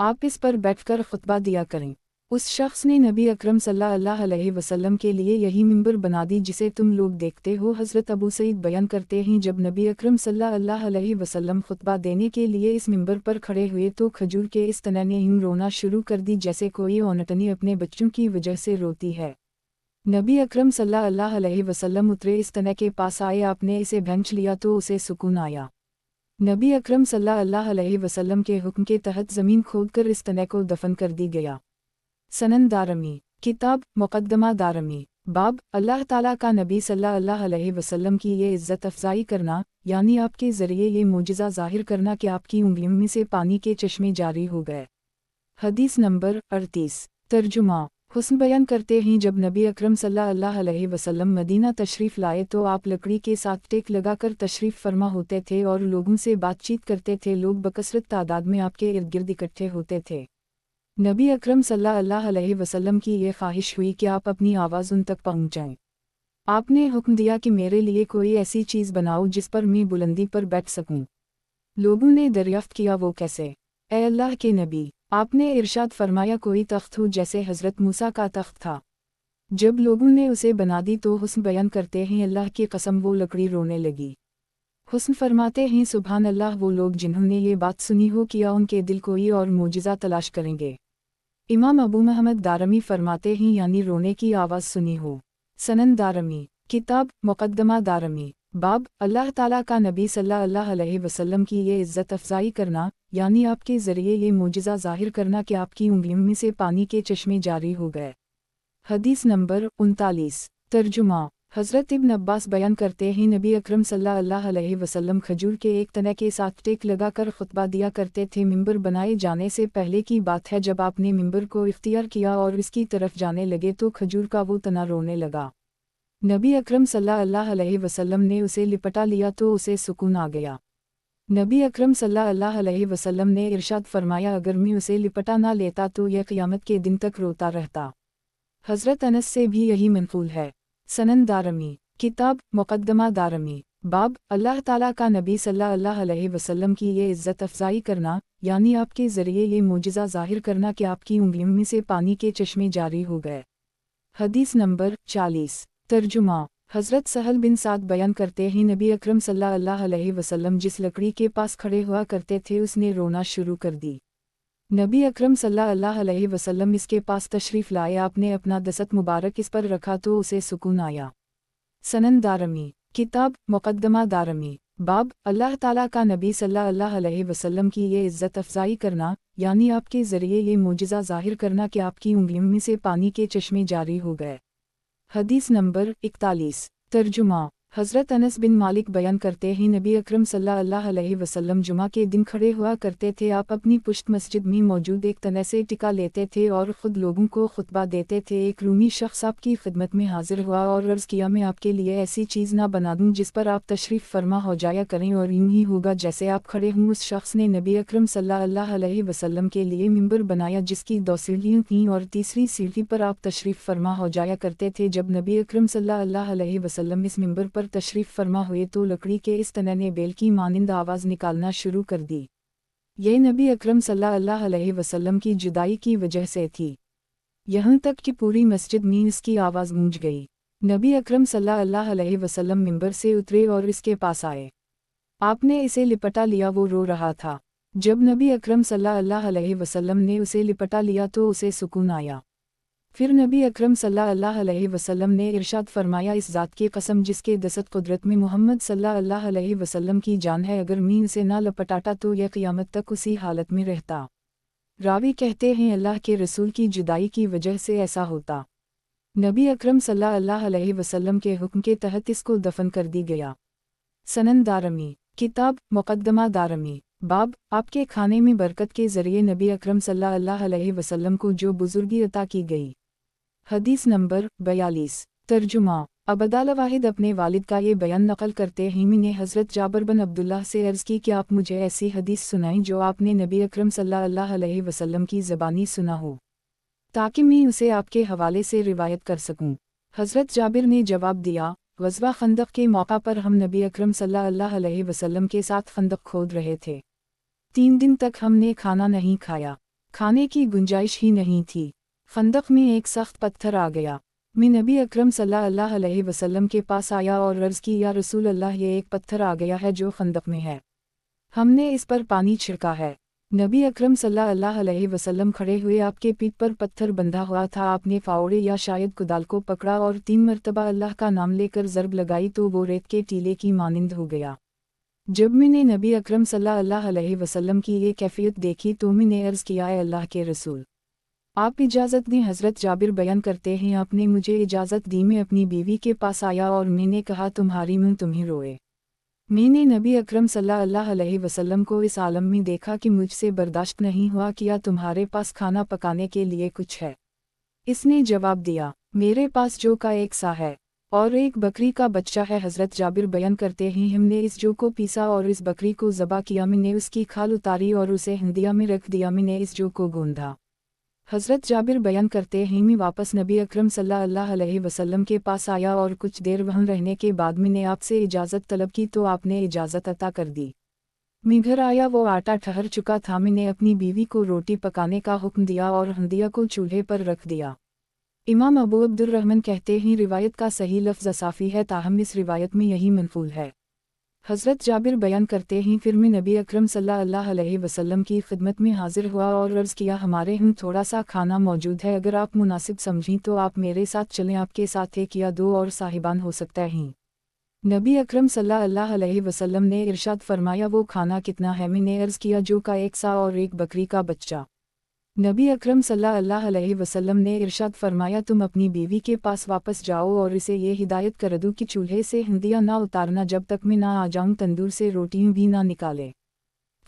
आप इस पर बैठकर खुतबा दिया करें। उस शख्स ने नबी अकरम सल्लल्लाहु अलैहि वसल्लम के लिए यही मिंबर बना दी जिसे तुम लोग देखते हो। हज़रत अबू सईद बयान करते हैं जब नबी अकरम सल्लल्लाहु अलैहि वसल्लम खुतबा देने के लिए इस मिंबर पर खड़े हुए तो खजूर के इस तने ने यूं रोना शुरू कर दी जैसे कोई औनटनी अपने बच्चों की वजह से रोती है। नबी अकरम सल्लल्लाहु अलैहि वसल्लम उतरे, इस तने के पास आए, आपने इसे भंच लिया तो उसे सुकून आया। नबी अकरम सल्लल्लाहु अलैहि वसल्लम के हुक्म के तहत ज़मीन खोदकर इस तने को दफन कर दी गया। सनन दारमी किताब मुक़द्दमा दारमी बाब अल्लाह ताला का नबी सल्लल्लाहु अलैहि वसल्लम की ये इज़्ज़त अफ़ज़ाई करना, यानी आपके ज़रिए ये मोजिज़ा ज़ाहिर करना कि आपकी उंगलियों में से पानी के चश्मे जारी हो गए। हदीस नंबर 38। तर्जुमा हुस्न बयान करते हैं जब नबी अकरम सल्लल्लाहु अलैहि वसल्लम मदीना तशरीफ़ लाए तो आप लकड़ी के साथ टेक लगाकर तशरीफ़ फरमा होते थे और लोगों से बातचीत करते थे। लोग बकसरत तादाद में आपके इर्द गिर्द इकट्ठे होते थे। नबी अकरम सल्लल्लाहु अलैहि वसल्लम की ये ख्वाहिश हुई कि आप अपनी आवाज़ उन तक पहुँचाएं। आपने हुक्म दिया कि मेरे लिए कोई ऐसी चीज़ बनाओ जिस पर मैं बुलंदी पर बैठ सकूं। लोगों ने दरियाफ्त किया, वो कैसे? ए अल्लाह के नबी, आपने इरशाद फरमाया कोई तख्त हो जैसे हज़रत मूसा का तख्त था। जब लोगों ने उसे बना दी तो हुस्न बयान करते हैं अल्लाह की कसम वो लकड़ी रोने लगी। हुस्न फरमाते हैं सुभान अल्लाह, वो लोग जिन्होंने ये बात सुनी हो किया उनके दिल कोई और मोजिज़ा तलाश करेंगे। इमाम अबू महमद दारमी फरमाते हैं यानी रोने की आवाज़ सुनी हो। सनन दारमी किताब मुक़द्दमा दारमी बाब अल्लाह ताला का नबी सल्लल्लाहु अलैहि वसल्लम की ये इज़्ज़त अफ़ज़ाई करना, यानी आपके ज़रिए ये मोजिज़ा ज़ाहिर करना कि आपकी उंगलियों में से पानी के चश्मे जारी हो गए। हदीस नंबर 39। तर्जुमा हज़रत इब्न अब्बास बयान करते हैं नबी अकरम सल्लल्लाहु अलैहि वसल्लम खजूर के एक तने के साथ टेक लगाकर खुतबा दिया करते थे। मिंबर बनाए जाने से पहले की बात है, जब आपने मिंबर को इख्तियार किया और इसकी तरफ जाने लगे तो खजूर का वो तना रोने लगा। नबी अकरम सल्लल्लाहु अलैहि वसल्लम ने उसे लिपटा लिया तो उसे सुकून आ गया। नबी अकरम सल्लल्लाहु अलैहि वसल्लम ने इरशाद फरमाया, अगर मैं उसे लिपटा ना लेता तो यह क़यामत के दिन तक रोता रहता। हज़रत अनस से भी यही मनक़ूल है। सनन दारमी, किताब मुक़द्दमा दारमी, बाब अल्लाह ताला का नबी सल्लल्लाहु अलैहि वसल्लम की ये इज़्ज़त अफ़ज़ाई करना, यानी आपके ज़रिए ये मोजिज़ा ज़ाहिर करना कि आपकी उंगलियों में से पानी के चश्मे जारी हो गए। हदीस नंबर 40। तर्जुमा। हज़रत सहल बिन साद बयान करते हैं, नबी अकरम सल्लल्लाहु अलैहि वसल्लम जिस लकड़ी के पास खड़े हुआ करते थे उसने रोना शुरू कर दी। नबी अकरम सल्लल्लाहु अलैहि वसल्लम इसके पास तशरीफ़ लाए, आपने अपना दस्त मुबारक इस पर रखा तो उसे सुकून आया। सनन दारमी, किताब मुक़द्दमा दारमी, बाब अल्लाह ताला का नबी सल्लल्लाहु अलैहि वसल्लम की ये इज़्ज़त अफ़ज़ाई करना, यानी आपके ज़रिए ये मोजिज़ा ज़ाहिर करना कि आपकी उंगलियों में से पानी के चश्मे जारी हो गए। हदीस नंबर 41। तर्जुमा। हज़रत अनस बिन मालिक बयान करते हैं, नबी अकरम सल्लल्लाहु अलैहि वसल्लम जुमा के दिन खड़े हुआ करते थे, आप अपनी पुश्त मस्जिद में मौजूद एक तने से टिका लेते थे और ख़ुद लोगों को खुतबा देते थे। एक रूमी शख्स आपकी खिदमत में हाजिर हुआ और अर्ज़ किया, मैं आपके लिए ऐसी चीज़ ना बना दूँ जिस पर आप तशरीफ़ फरमा हो जाया करें और यूँ ही होगा जैसे आप खड़े हों। उस शख्स ने नबी अकरम सल्लल्लाहु अलैहि वसल्लम के लिए मिंबर बनाया जिसकी 2 सीढ़ियाँ थीं और तीसरी सीढ़ी पर आप तशरीफ़ फरमा हो जाया करते थे। जब नबी अकरम सल्लल्लाहु अलैहि वसल्लम इस मिंबर पर तशरीफ़ फरमा हुए तो लकड़ी के इस तने ने बेल की मानिंद आवाज़ निकालना शुरू कर दी। ये नबी अकरम सल्लल्लाहु अलैहि वसल्लम की जुदाई की वजह से थी, यहाँ तक कि पूरी मस्जिद में इसकी आवाज़ गूंज गई। नबी अकरम सल्लल्लाहु अलैहि वसल्लम मिंबर से उतरे और इसके पास आए। आपने इसे लिपटा लिया, वो रो रहा था। जब नबी अकरम सल्लल्लाहु अलैहि वसल्लम ने उसे लिपटा लिया तो उसे सुकून आया। फिर नबी अकरम सल्लल्लाहु अलैहि वसल्लम ने इरशाद फरमाया, इस ज़ात की कसम जिसके दस्त कुदरत में मोहम्मद सल्लल्लाहु अलैहि वसल्लम की जान है, अगर मैं उसे ना लपटाता तो यह क़यामत तक उसी हालत में रहता। रावी कहते हैं, अल्लाह के रसूल की जुदाई की वजह से ऐसा होता। नबी अकरम सल्लल्लाहु अलैहि वसल्लम के हुक्म के तहत इसको दफन कर दी गया। सनन दारमी, किताब मुक़द्दमा दारमी, बाब आपके खाने में बरकत के ज़रिए नबी अकरम सल्लल्लाहु अलैहि वसल्लम को जो बुज़ुर्गी अता की गई। हदीस नंबर 42। तर्जुमा। अबदाल वाहिद अपने वालिद का ये बयान नकल करते हैं, मैंने हज़रत जाबिर बिन अब्दुल्लाह से अर्ज़ की कि आप मुझे ऐसी हदीस सुनाएं जो आपने नबी अकरम सल्लल्लाहु अलैहि वसल्लम की ज़बानी सुना हो, ताकि मैं उसे आपके हवाले से रिवायत कर सकूं। हज़रत जाबिर ने जवाब दिया, ग़ज़वा खंदक के मौका पर हम नबी अकरम सल्लल्लाहु अलैहि वसल्लम के साथ खंदक खोद रहे थे। 3 दिन तक हमने खाना नहीं खाया, खाने की गुंजाइश ही नहीं थी। खंदक में एक सख्त पत्थर आ गया। मैं नबी अकरम सल्लल्लाहु अलैहि वसल्लम के पास आया और अर्ज़ की, या रसूल अल्लाह, ये एक पत्थर आ गया है जो खंदक में है, हमने इस पर पानी छिड़का है। नबी अकरम सल्लल्लाहु अलैहि वसल्लम खड़े हुए, आपके पीठ पर पत्थर बंधा हुआ था। आपने फावड़े या शायद कुदाल को पकड़ा और 3 मरतबा अल्लाह का नाम लेकर ज़रब लगाई तो वो रेत के टीले की मानिंद हो गया। जब मैंने नबी अकरम सल्लल्लाहु अलैहि वसल्लम की ये कैफियत देखी तो मैंने अर्ज़ किया, ऐ अल्लाह के रसूल, आप इजाज़त दें। हज़रत जाबिर बयान करते हैं, आपने मुझे इजाज़त दी, मैं अपनी बीवी के पास आया और मैंने कहा, तुम्हारी मुँह तुम ही रोए। मैंने नबी अकरम सल्लल्लाहु अलैहि वसल्लम को इस आलम में देखा कि मुझसे बर्दाश्त नहीं हुआ, किया तुम्हारे पास खाना पकाने के लिए कुछ है? इसने जवाब दिया, मेरे पास जौ का एक सा है और एक बकरी का बच्चा है। हज़रत जाबिर बयान करते हैं, हमने इस जौ को पीसा और इस बकरी को ज़बा किया, मैंने उसकी खाल उतारी और उसे हंदिया में रख दिया, मैंने इस जौ को गूंधा। हज़रत जाबिर बयान करते हैं, मैं वापस नबी अकरम सल्लल्लाहु अलैहि वसल्लम के पास आया और कुछ देर वहाँ रहने के बाद मैंने आपसे इजाज़त तलब की तो आपने इजाज़त अता कर दी। मैं घर आया, वो आटा ठहर चुका था। मैंने अपनी बीवी को रोटी पकाने का हुक्म दिया और हंदिया को चूल्हे पर रख दिया। इमाम अबू अब्दुर्रहमान कहते हैं, रिवायत का सही लफ्ज़ असाफ़ी है, ताहम इस रिवायत में यही मनफूल है। हज़रत जाबिर बयान करते हैं, फिर मैं नबी अकरम सल्लल्लाहु अलैहि वसल्लम की खिदमत में हाजिर हुआ और अर्ज़ किया, हमारे यहाँ थोड़ा सा खाना मौजूद है, अगर आप मुनासिब समझें तो आप मेरे साथ चलें, आपके साथ 1 या 2 और साहिबान हो सकता है। नबी अकरम सल्लल्लाहु अलैहि वसल्लम ने इरशाद फरमाया, वो खाना कितना है? मैंने अर्ज़ किया, जौ का 1 सा और एक बकरी का बच्चा। नबी अकरम सल्लल्लाहु अलैहि वसल्लम ने इरशाद फरमाया, तुम अपनी बीवी के पास वापस जाओ और इसे ये हिदायत कर दो कि चूल्हे से हंदिया ना उतारना जब तक मैं ना आ जाऊं, तंदूर से रोटियां भी ना निकाले।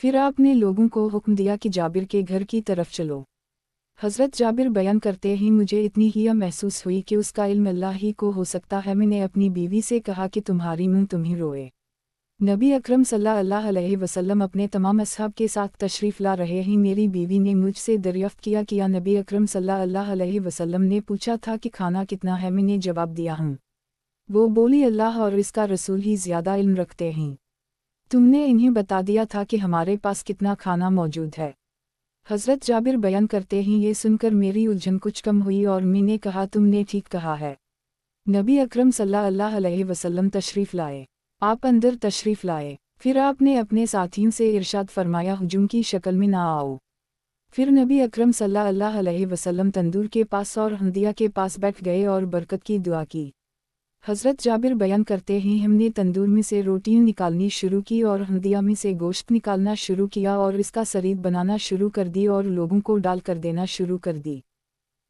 फिर आपने लोगों को हुक्म दिया कि जाबिर के घर की तरफ चलो। حضرت جابر بیان کرتے ہیں مجھے اتنی حیا محسوس ہوئی کہ اس کا علم اللہ ہی کو ہو سکتا ہے۔ میں نے اپنی بیوی سے کہا کہ تمہاری منہ تم ہی روئے۔ نبی اکرم صلی اللہ علیہ وسلم اپنے تمام اصحاب کے ساتھ تشریف لا رہے ہیں۔ میری بیوی نے مجھ سے دریافت کیا نبی اکرم صلی اللہ علیہ وسلم نے پوچھا تھا کہ کھانا کتنا ہے؟ میں نے جواب دیا ہوں۔ وہ بولی اللہ اور اس کا رسول ہی زیادہ علم رکھتے ہیں، تم نے انہیں بتا دیا تھا کہ ہمارے پاس کتنا کھانا موجود ہے۔ حضرت جابر بیان کرتے ہیں یہ سن کر میری الجھن کچھ کم ہوئی اور میں نے کہا تم نے ٹھیک کہا ہے۔ نبی اکرم صلی اللہ علیہ وسلم تشریف لائے، آپ اندر تشریف لائے، پھر آپ نے اپنے ساتھیوں سے ارشاد فرمایا ہجوم کی شکل میں نہ آؤ۔ پھر نبی اکرم صلی اللہ علیہ وسلم تندور کے پاس اور ہندیہ کے پاس بیٹھ گئے اور برکت کی دعا کی۔ حضرت جابر بیان کرتے ہیں ہم نے تندور میں سے روٹیاں نکالنی شروع کی اور ہندیہ میں سے گوشت نکالنا شروع کیا اور اس کا سرید بنانا شروع کر دی اور لوگوں کو ڈال کر دینا شروع کر دی۔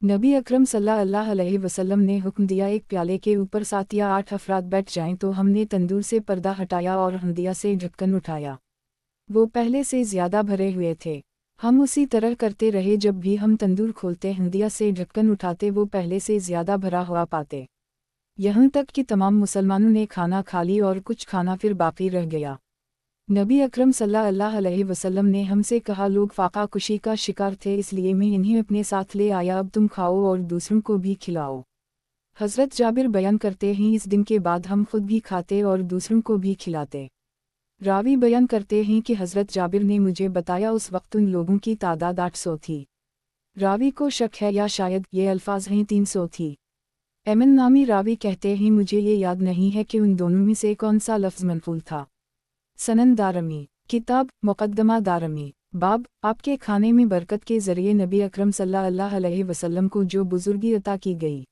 نبی اکرم صلی اللہ علیہ وسلم نے حکم دیا ایک پیالے کے اوپر 7 یا 8 افراد بیٹھ جائیں تو ہم نے تندور سے پردہ ہٹایا اور ہندیہ سے ڈھکن اٹھایا۔ وہ پہلے سے زیادہ بھرے ہوئے تھے۔ ہم اسی طرح کرتے رہے، جب بھی ہم تندور کھولتے ہندیہ سے ڈھکن اٹھاتے وہ پہلے سے زیادہ بھرا ہوا پاتے، یہاں تک کہ تمام مسلمانوں نے کھانا کھا لی اور کچھ کھانا پھر باقی رہ گیا۔ نبی اکرم صلی اللہ علیہ وسلم نے ہم سے کہا لوگ فاقہ کشی کا شکار تھے اس لیے میں انہیں اپنے ساتھ لے آیا، اب تم کھاؤ اور دوسروں کو بھی کھلاؤ۔ حضرت جابر بیان کرتے ہیں اس دن کے بعد ہم خود بھی کھاتے اور دوسروں کو بھی کھلاتے۔ راوی بیان کرتے ہیں کہ حضرت جابر نے مجھے بتایا اس وقت ان لوگوں کی تعداد 800 تھی۔ راوی کو شک ہے یا شاید یہ الفاظ ہیں 300 تھی۔ ایمن نامی راوی کہتے ہیں مجھے یہ یاد نہیں ہے کہ ان دونوں میں سے کون سا لفظ منقول تھا۔ سنن دارمی، کتاب مقدمہ دارمی، باب آپ کے کھانے میں برکت کے ذریعے نبی اکرم صلی اللہ علیہ وسلم کو جو بزرگی عطا کی گئی۔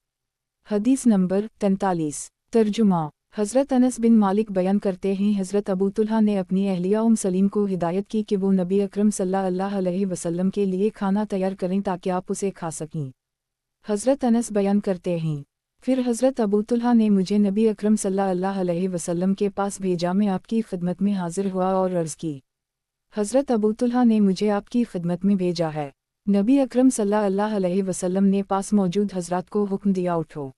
حدیث نمبر 43۔ ترجمہ۔ حضرت انس بن مالک بیان کرتے ہیں حضرت ابو طلحہ نے اپنی اہلیہ سلیم کو ہدایت کی کہ وہ نبی اکرم صلی اللہ علیہ وسلم کے لیے کھانا تیار کریں تاکہ آپ اسے کھا سکیں۔ حضرت انس بیان کرتے ہیں پھر حضرت ابو طلحہ نے مجھے نبی اکرم صلی اللہ علیہ وسلم کے پاس بھیجا، میں آپ کی خدمت میں حاضر ہوا اور عرض کی حضرت ابو طلحہ نے مجھے آپ کی خدمت میں بھیجا ہے۔ نبی اکرم صلی اللہ علیہ وسلم نے پاس موجود حضرات کو حکم دیا اٹھو۔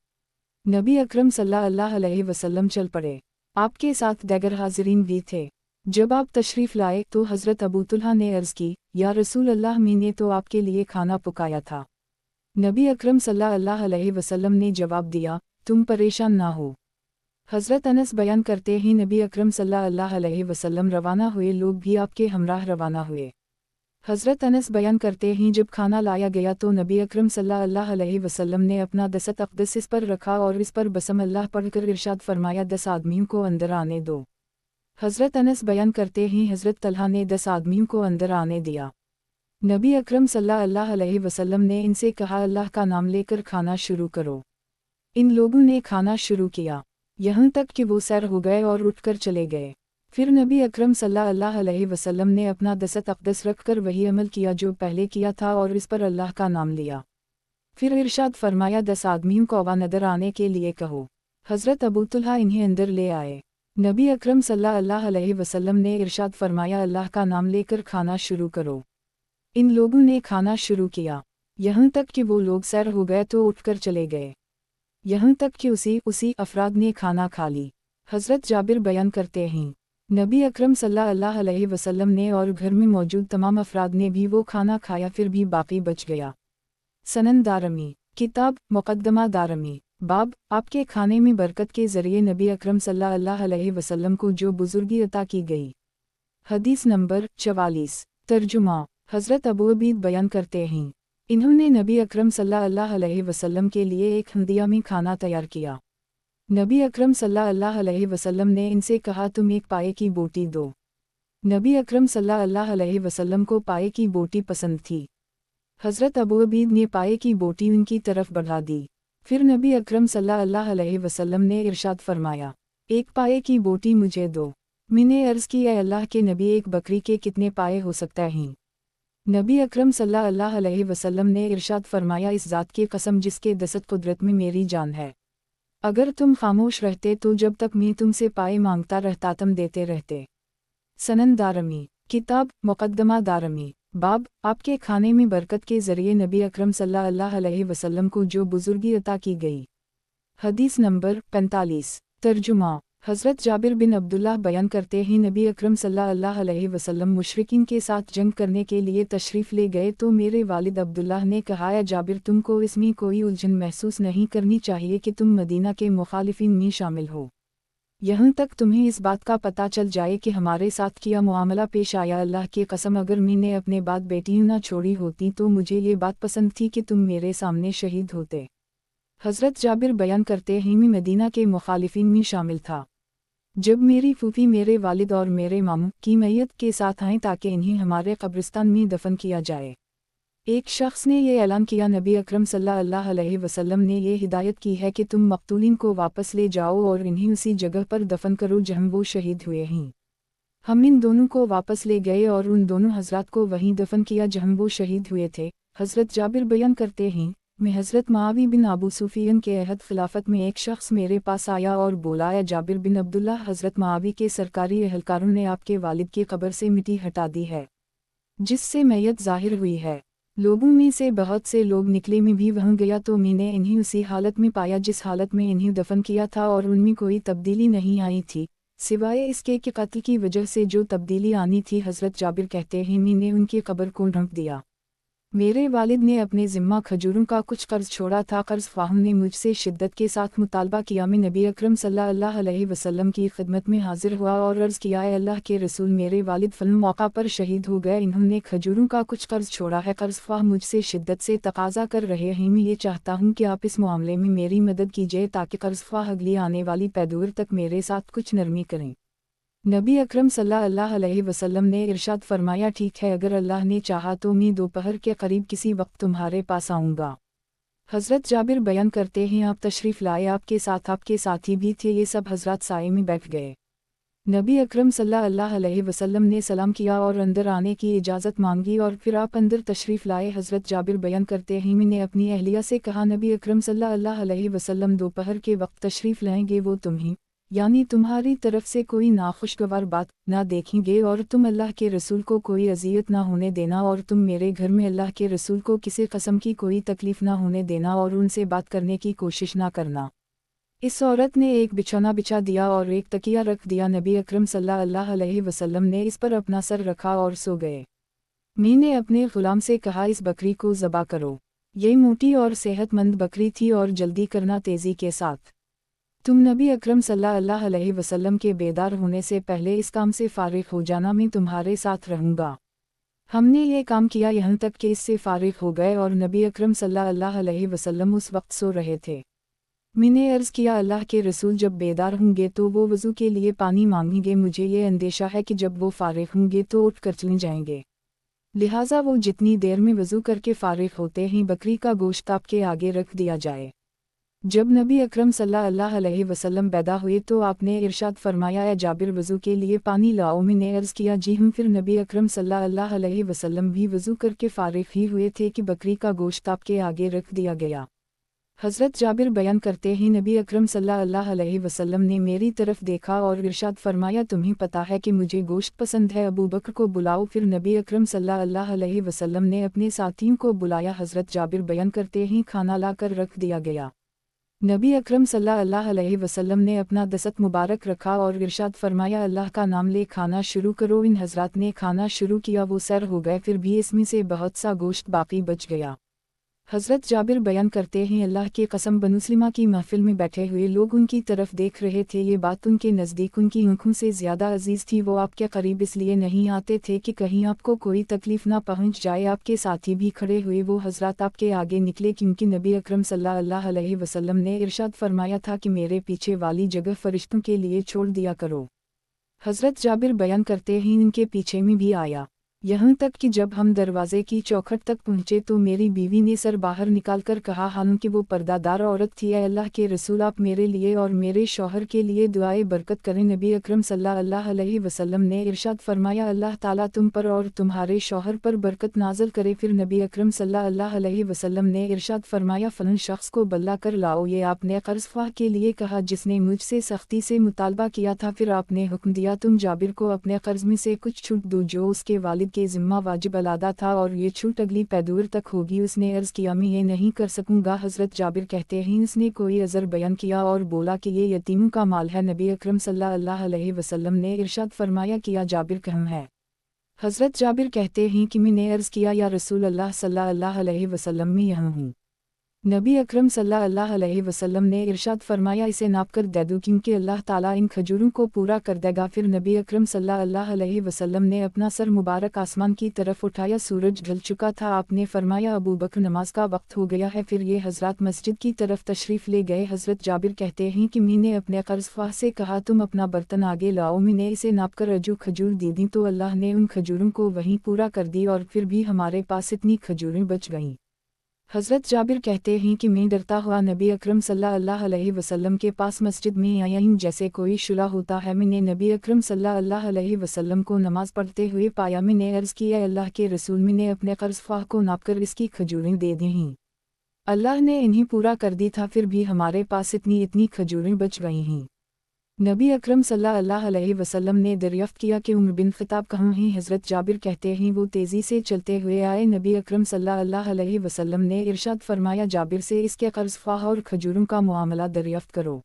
نبی اکرم صلی اللہ علیہ وسلم چل پڑے، آپ کے ساتھ دیگر حاضرین بھی تھے۔ جب آپ تشریف لائے تو حضرت ابو طلحہ نے عرض کی یا رسول اللہ میں نے تو آپ کے لیے کھانا پکایا تھا۔ نبی اکرم صلی اللہ علیہ وسلم نے جواب دیا تم پریشان نہ ہو۔ حضرت انس بیان کرتے ہیں نبی اکرم صلی اللہ علیہ وسلم روانہ ہوئے، لوگ بھی آپ کے ہمراہ روانہ ہوئے۔ حضرت انس بیان کرتے ہیں جب کھانا لایا گیا تو نبی اکرم صلی اللہ علیہ وسلم نے اپنا دست اقدس اس پر رکھا اور اس پر بسم اللہ پڑھ کر ارشاد فرمایا 10 آدمیوں کو اندر آنے دو۔ حضرت انس بیان کرتے ہیں حضرت طلحہ نے 10 آدمیوں کو اندر آنے دیا۔ نبی اکرم صلی اللہ علیہ وسلم نے ان سے کہا اللہ کا نام لے کر کھانا شروع کرو۔ ان لوگوں نے کھانا شروع کیا یہاں تک کہ وہ سیر ہو گئے اور اٹھ کر چلے گئے۔ پھر نبی اکرم صلی اللہ علیہ وسلم نے اپنا دست اقدس رکھ کر وہی عمل کیا جو پہلے کیا تھا اور اس پر اللہ کا نام لیا۔ پھر ارشاد فرمایا 10 آدمیوں کو اندر آنے کے لیے کہو۔ حضرت ابو طلحہ انہیں اندر لے آئے۔ نبی اکرم صلی اللہ علیہ وسلم نے ارشاد فرمایا اللہ کا نام لے کر کھانا شروع کرو۔ ان لوگوں نے کھانا شروع کیا یہاں تک کہ وہ لوگ سیر ہو گئے تو اٹھ کر چلے گئے، یہاں تک کہ اسی افراد نے کھانا کھا لی۔ حضرت جابر بیان کرتے ہیں نبی اکرم صلی اللہ علیہ وسلم نے اور گھر میں موجود تمام افراد نے بھی وہ کھانا کھایا، پھر بھی باقی بچ گیا۔ سنن دارمی، کتاب مقدمہ دارمی، باب آپ کے کھانے میں برکت کے ذریعے نبی اکرم صلی اللہ علیہ وسلم کو جو بزرگی عطا کی گئی۔ حدیث نمبر 44۔ ترجمہ۔ حضرت ابو عبید بیان کرتے ہیں انہوں نے نبی اکرم صلی اللہ علیہ وسلم کے لیے ایک ہندیہ میں کھانا تیار کیا۔ نبی اکرم صلی اللہ علیہ وسلم نے ان سے کہا تم ایک پائے کی بوٹی دو۔ نبی اکرم صلی اللہ علیہ وسلم کو پائے کی بوٹی پسند تھی۔ حضرت ابو عبید نے پائے کی بوٹی ان کی طرف بڑھا دی۔ پھر نبی اکرم صلی اللہ علیہ وسلم نے ارشاد فرمایا ایک پائے کی بوٹی مجھے دو۔ میں نے عرض کی اے اللہ کے نبی ایک بکری کے کتنے پائے ہو سکتے ہیں؟ نبی اکرم صلی اللہ علیہ وسلم نے ارشاد فرمایا اس ذات کی قسم جس کے دست قدرت میں میری جان ہے، اگر تم خاموش رہتے تو جب تک میں تم سے پائے مانگتا رہتا تم دیتے رہتے۔ سنن دارمی، کتاب مقدمہ دارمی، बाब, आपके खाने में बरकत के ज़रिए नबी अकरम सल्लल्लाहु अलैहि वसल्लम को जो बुजुर्गी अता की गई। हदीस नंबर 45। तर्जुमा। हज़रत जाबिर बिन अब्दुल्लाह बयान करते हैं, नबी अकरम सल्लल्लाहु अलैहि वसल्लम मुशरिकीन के साथ जंग करने के लिए तशरीफ़ ले गए तो मेरे वालिद अब्दुल्लाह ने कहा, या जाबिर, तुमको इसमें कोई उलझन महसूस नहीं करनी चाहिए कि तुम मदीना के मुखालिफिन में शामिल हो, यहाँ तक तुम्हें इस बात का पता चल जाए कि हमारे साथ किया मुआमला पेश आया। अल्लाह की कसम, अगर मैंने अपने बाद बेटियाँ ना छोड़ी होती तो मुझे ये बात पसंद थी कि तुम मेरे सामने शहीद होते। हज़रत जाबिर बयान करते हैं, मैं मदीना के मुखालिफिन में शामिल था जब मेरी फूफी मेरे वालिद और मेरे मामू की मैयत के साथ आए ताकि इन्हें हमारे कब्रिस्तान में दफन किया जाए। एक शख्स ने यह ऐलान किया, नबी अकरम सल्लल्लाहु अलैहि वसल्लम ने ये हिदायत की है कि तुम मक़तूलीन को वापस ले जाओ और इन्हें उसी जगह पर दफन करो जहाँ वो शहीद हुए हैं। हम इन दोनों को वापस ले गए और उन दोनों हज़रात को वहीं दफन किया जहाँ वो शहीद हुए थे। हज़रत जाबिर बयान करते हैं, मैं हज़रत मुआविया बिन अबू सुफियान के अहद खिलाफत में एक शख्स मेरे पास आया और बोला, या जाबिर बिन अब्दुल्लाह, हज़रत मुआविया के सरकारी एहलकारों ने आपके वालिद की कब्र से मिट्टी हटा दी है जिससे मैयत ज़ाहिर हुई है। लोगों में से बहुत से लोग निकले, मैं भी वहाँ गया तो मैंने इन्हें उसी हालत में पाया जिस हालत में इन्हें दफन किया था और उनमें कोई तब्दीली नहीं आई थी सिवाय इसके कि कत्ल की वजह से जो तब्दीली आनी थी। हज़रत जाबिर कहते हैं, मैंने उनकी कब्र को ढक दिया। मेरे वालिद ने अपने ज़िम्मा खजूरों का कुछ कर्ज छोड़ा था। कर्ज ख्वाहों ने मुझसे शिद्दत के साथ मुतालबा किया। मैं नबी अकरम सल्लल्लाहु अलैहि वसल्लम की खिदमत में हाजिर हुआ और अर्ज़ किया, ए अल्लाह के रसूल, मेरे वालिद फलन मौका पर शहीद हो गए, इन्होंने खजूरों का कुछ कर्ज छोड़ा है। कर्ज ख्वाह मुझसे शिद्दत से तकाजा कर रहे हैं, मैं ये चाहता हूँ कि आप इस मामले में मेरी मदद कीजिए ताकि कर्ज ख्वाह अगली आने वाली पैदूर तक मेरे साथ कुछ नरमी करें। नबी अकरम सल्लल्लाहु अलैहि वसल्लम ने इरशाद फरमाया, ठीक है, अगर अल्लाह ने चाहा तो मैं दोपहर के करीब किसी वक्त तुम्हारे पास आऊँगा। हज़रत जाबिर बयान करते हैं, आप तशरीफ़ लाए, आपके साथ आपके साथी भी थे। ये सब हज़रात साए में बैठ गए। नबी अकरम सल्लल्लाहु अलैहि वसल्लम ने सलाम किया और अंदर आने की इजाज़त मांगी और फिर आप अंदर तशरीफ़ लाए। हज़रत जाबिर बयान करते हैं, मैंने अपनी अहलिया से कहा, नबी अकरम सल्लल्लाहु अलैहि वसल्लम दोपहर के वक्त तशरीफ़ लाएंगे, वो तुम्हें यानी तुम्हारी तरफ से कोई नाखुशगवार बात ना देखेंगे और तुम अल्लाह के रसूल को कोई अजियत ना होने देना और तुम मेरे घर में अल्लाह के रसूल को किसी कस्म की कोई तकलीफ़ ना होने देना और उनसे बात करने की कोशिश ना करना। इस औरत ने एक बिछौना बिछा दिया और एक तकिया रख दिया। नबी अकरम सल्लल्लाहु अलैहि वसल्लम ने इस पर अपना सर रखा और सो गए। मैंने अपने ग़ुलाम से कहा, इस बकरी को ज़बा करो। ये मोटी और सेहतमंद बकरी थी और जल्दी करना तेज़ी के साथ। तुम नबी अकरम सल्लल्लाहु अलैहि वसल्लम के बेदार होने से पहले इस काम से फ़ारिग हो जाना, मैं तुम्हारे साथ रहूँगा। हमने ये काम किया यहाँ तक कि इससे फ़ारिग हो गए और नबी अकरम सल्लल्लाहु अलैहि वसल्लम उस वक्त सो रहे थे। मैंने अर्ज़ किया, अल्लाह के रसूल जब बेदार होंगे तो वो वज़ू के लिए पानी मांगेंगे, मुझे ये अंदेशा है कि जब वो फ़ारिग होंगे तो उठ कर चले जाएंगे, लिहाजा वो जितनी देर में वज़ू करके फ़ारिग होते हैं बकरी का गोश्त आपके आगे रख दिया जाए। जब नबी अकरम सल्लल्लाहु अलैहि वसल्लम पैदा हुए तो आपने इरशाद फरमाया, या जाबिर, वज़ू के लिए पानी लाओ। मैंने अर्ज़ किया, जी हम। फिर नबी अकरम सल्लल्लाहु अलैहि वसल्लम भी वज़ू करके फ़ारिग ही हुए थे कि बकरी का गोश्त आपके आगे रख दिया गया। हज़रत जाबिर बयान करते हैं, नबी अकरम सल्लल्लाहु अलैहि वसल्लम ने मेरी तरफ देखा और इरशाद फरमाया, तुम्हें पता है कि मुझे गोश्त पसंद है, अबू बकर को बुलाओ। फिर नबी अकरम सल्लल्लाहु अलैहि वसल्लम ने अपने साथियों को बुलाया। हज़रत जाबिर बयान करते हैं, खाना ला कर रख दिया गया। नबी अकरम सल्लल्लाहु अलैहि वसल्लम ने अपना दस्त मुबारक रखा और इरशाद फरमाया, अल्लाह का नाम ले खाना शुरू करो। इन हज़रात ने खाना शुरू किया, वो सैर हो गए, फिर भी इसमें से बहुत सा गोश्त बाकी बच गया। हज़रत जाबिर बयान करते हैं, अल्लाह की कसम, बनु सलिमा की महफिल में बैठे हुए लोग उनकी तरफ देख रहे थे। ये बात उनके नज़दीक उनकी आँखों से ज़्यादा अजीज़ थी। वो आपके करीब इसलिए नहीं आते थे कि कहीं आपको कोई तकलीफ़ ना पहुँच जाए। आपके साथी भी खड़े हुए वो हज़रात आपके आगे निकले क्योंकि नबी अकरम सल्लल्लाहु अलैहि वसल्लम ने इरशाद फरमाया था कि मेरे पीछे वाली जगह फ़रिश्तों के लिए छोड़ दिया करो। हज़रत जाबिर बयान करते हैं, इनके पीछे में भी आया, यहाँ तक कि जब हम दरवाजे की चौखट तक पहुँचे तो मेरी बीवी ने सर बाहर निकालकर कहा, हालांकि वो पर्दादार औरत थी, ऐ अल्लाह के रसूल, आप मेरे लिए और मेरे शौहर के लिए दुआए बरकत करें। नबी अकरम सल्लल्लाहु अलैहि वसल्लम ने इरशाद फरमाया, अल्लाह ताला तुम पर और तुम्हारे शौहर पर बरकत नाज़िल करे। फिर नबी अकरम सल्लल्लाहु अलैहि वसल्लम ने इरशाद फरमाया, फलन शख्स को बल्ला कर लाओ। ये आपने कर्ज़ ख्वाह के लिए कहा जिसने मुझसे सख्ती से मुतालबा किया था। फिर आपने हुक्म दिया, तुम जाबिर को अपने कर्ज़ में से कुछ छूट दो जो उसके वालिद کے ذمہ واجب الادا تھا اور یہ چھوٹ اگلی پیدور تک ہوگی۔ اس نے عرض کیا میں یہ نہیں کر سکوں گا۔ حضرت جابر کہتے ہیں اس نے کوئی عذر بیان کیا اور بولا کہ یہ یتیموں کا مال ہے۔ نبی اکرم صلی اللہ علیہ وسلم نے ارشاد فرمایا کیا جابر کہاں ہے؟ حضرت جابر کہتے ہیں کہ میں نے عرض کیا یا رسول اللہ صلی اللہ علیہ وسلم میں یہاں ہوں۔ نبی اکرم صلی اللہ علیہ وسلم نے ارشاد فرمایا اسے ناپ کر دے دو کیونکہ اللہ تعالیٰ ان کھجوروں کو پورا کر دے گا۔ پھر نبی اکرم صلی اللہ علیہ وسلم نے اپنا سر مبارک آسمان کی طرف اٹھایا، سورج ڈھل چکا تھا۔ آپ نے فرمایا ابو بکر نماز کا وقت ہو گیا ہے۔ پھر یہ حضرات مسجد کی طرف تشریف لے گئے۔ حضرت جابر کہتے ہیں کہ میں نے اپنے قرض خواہ سے کہا تم اپنا برتن آگے لاؤ، میں نے اسے ناپ کر جو کھجور دی دیں تو اللہ نے ان کھجوروں کو وہیں پورا کر دی اور پھر بھی ہمارے پاس اتنی کھجوریں بچ گئیں۔ حضرت جابر کہتے ہیں کہ میں ڈرتا ہوا نبی اکرم صلی اللہ علیہ وسلم کے پاس مسجد میں آیا ہوں جیسے کوئی شعلہ ہوتا ہے۔ میں نے نبی اکرم صلی اللہ علیہ وسلم کو نماز پڑھتے ہوئے پایا۔ میں نے عرض کیا اے اللہ کے رسول میں نے اپنے قرض خواہ کو ناپ کر اس کی کھجوریں دے دی ہیں، اللہ نے انہیں پورا کر دی تھا، پھر بھی ہمارے پاس اتنی کھجوریں بچ گئی ہیں۔ نبی اکرم صلی اللہ علیہ وسلم نے دریافت کیا کہ عمر بن خطاب کہاں ہیں؟ حضرت جابر کہتے ہیں وہ تیزی سے چلتے ہوئے آئے۔ نبی اکرم صلی اللہ علیہ وسلم نے ارشاد فرمایا جابر سے اس کے قرض خواہ اور کھجوروں کا معاملہ دریافت کرو۔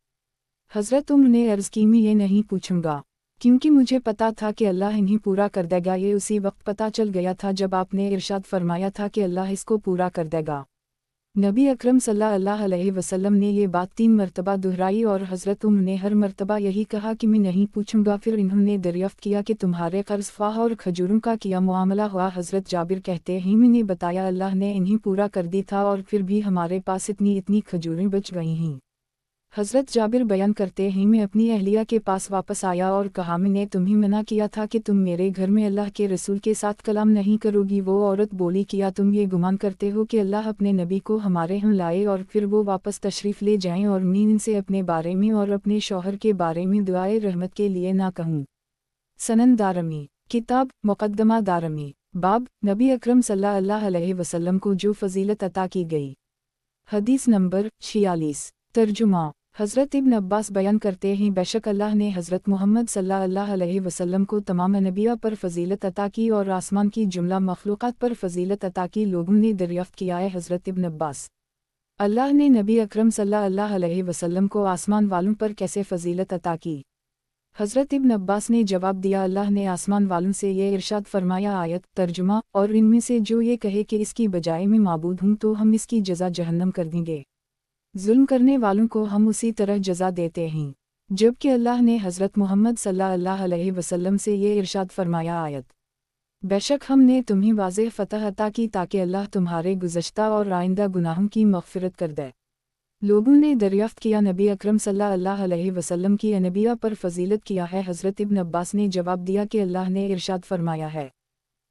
حضرت عمر نے عرض کی میں یہ نہیں پوچھوں گا کیونکہ مجھے پتا تھا کہ اللہ انہیں پورا کر دے گا۔ یہ اسی وقت پتہ چل گیا تھا جب آپ نے ارشاد فرمایا تھا کہ اللہ اس کو پورا کر دے گا۔ نبی اکرم صلی اللہ علیہ وسلم نے یہ بات 3 مرتبہ دہرائی اور حضرت عمر نے ہر مرتبہ یہی کہا کہ میں نہیں پوچھوں گا۔ پھر انہوں نے دریافت کیا کہ تمہارے قرض خواہ اور کھجوروں کا کیا معاملہ ہوا؟ حضرت جابر کہتے ہیں میں نے بتایا اللہ نے انہیں پورا کر دی تھا اور پھر بھی ہمارے پاس اتنی کھجوریں بچ گئی ہیں۔ حضرت جابر بیان کرتے ہیں میں اپنی اہلیہ کے پاس واپس آیا اور کہا میں نے تمہیں منع کیا تھا کہ تم میرے گھر میں اللہ کے رسول کے ساتھ کلام نہیں کرو گی۔ وہ عورت بولی کیا تم یہ گمان کرتے ہو کہ اللہ اپنے نبی کو ہمارے ہاں لائے اور پھر وہ واپس تشریف لے جائیں اور میں ان سے اپنے بارے میں اور اپنے شوہر کے بارے میں دعائے رحمت کے لیے نہ کہوں؟ سنن دارمی کتاب مقدمہ دارمی باب نبی اکرم صلی اللہ علیہ وسلم کو جو فضیلت عطا کی گئی۔ حدیث نمبر 46 ترجمہ حضرت ابن عباس بیان کرتے ہیں بے شک اللہ نے حضرت محمد صلی اللہ علیہ وسلم کو تمام انبیاء پر فضیلت عطا کی اور آسمان کی جملہ مخلوقات پر فضیلت عطا کی۔ لوگوں نے دریافت کیا ہے حضرت ابن عباس اللہ نے نبی اکرم صلی اللہ علیہ وسلم کو آسمان والوں پر کیسے فضیلت عطا کی؟ حضرت ابن عباس نے جواب دیا اللہ نے آسمان والوں سے یہ ارشاد فرمایا آیت ترجمہ اور ان میں سے جو یہ کہے کہ اس کی بجائے میں معبود ہوں تو ہم اس کی جزا جہنم کر دیں گے، ظلم کرنے والوں کو ہم اسی طرح جزا دیتے ہیں۔ جبکہ اللہ نے حضرت محمد صلی اللہ علیہ وسلم سے یہ ارشاد فرمایا آیت بے شک ہم نے تمہیں واضح فتح عطا کی تاکہ اللہ تمہارے گزشتہ اور آئندہ گناہوں کی مغفرت کر دے۔ لوگوں نے دریافت کیا نبی اکرم صلی اللہ علیہ وسلم کی انبیاء پر فضیلت کیا ہے؟ حضرت ابن عباس نے جواب دیا کہ اللہ نے ارشاد فرمایا ہے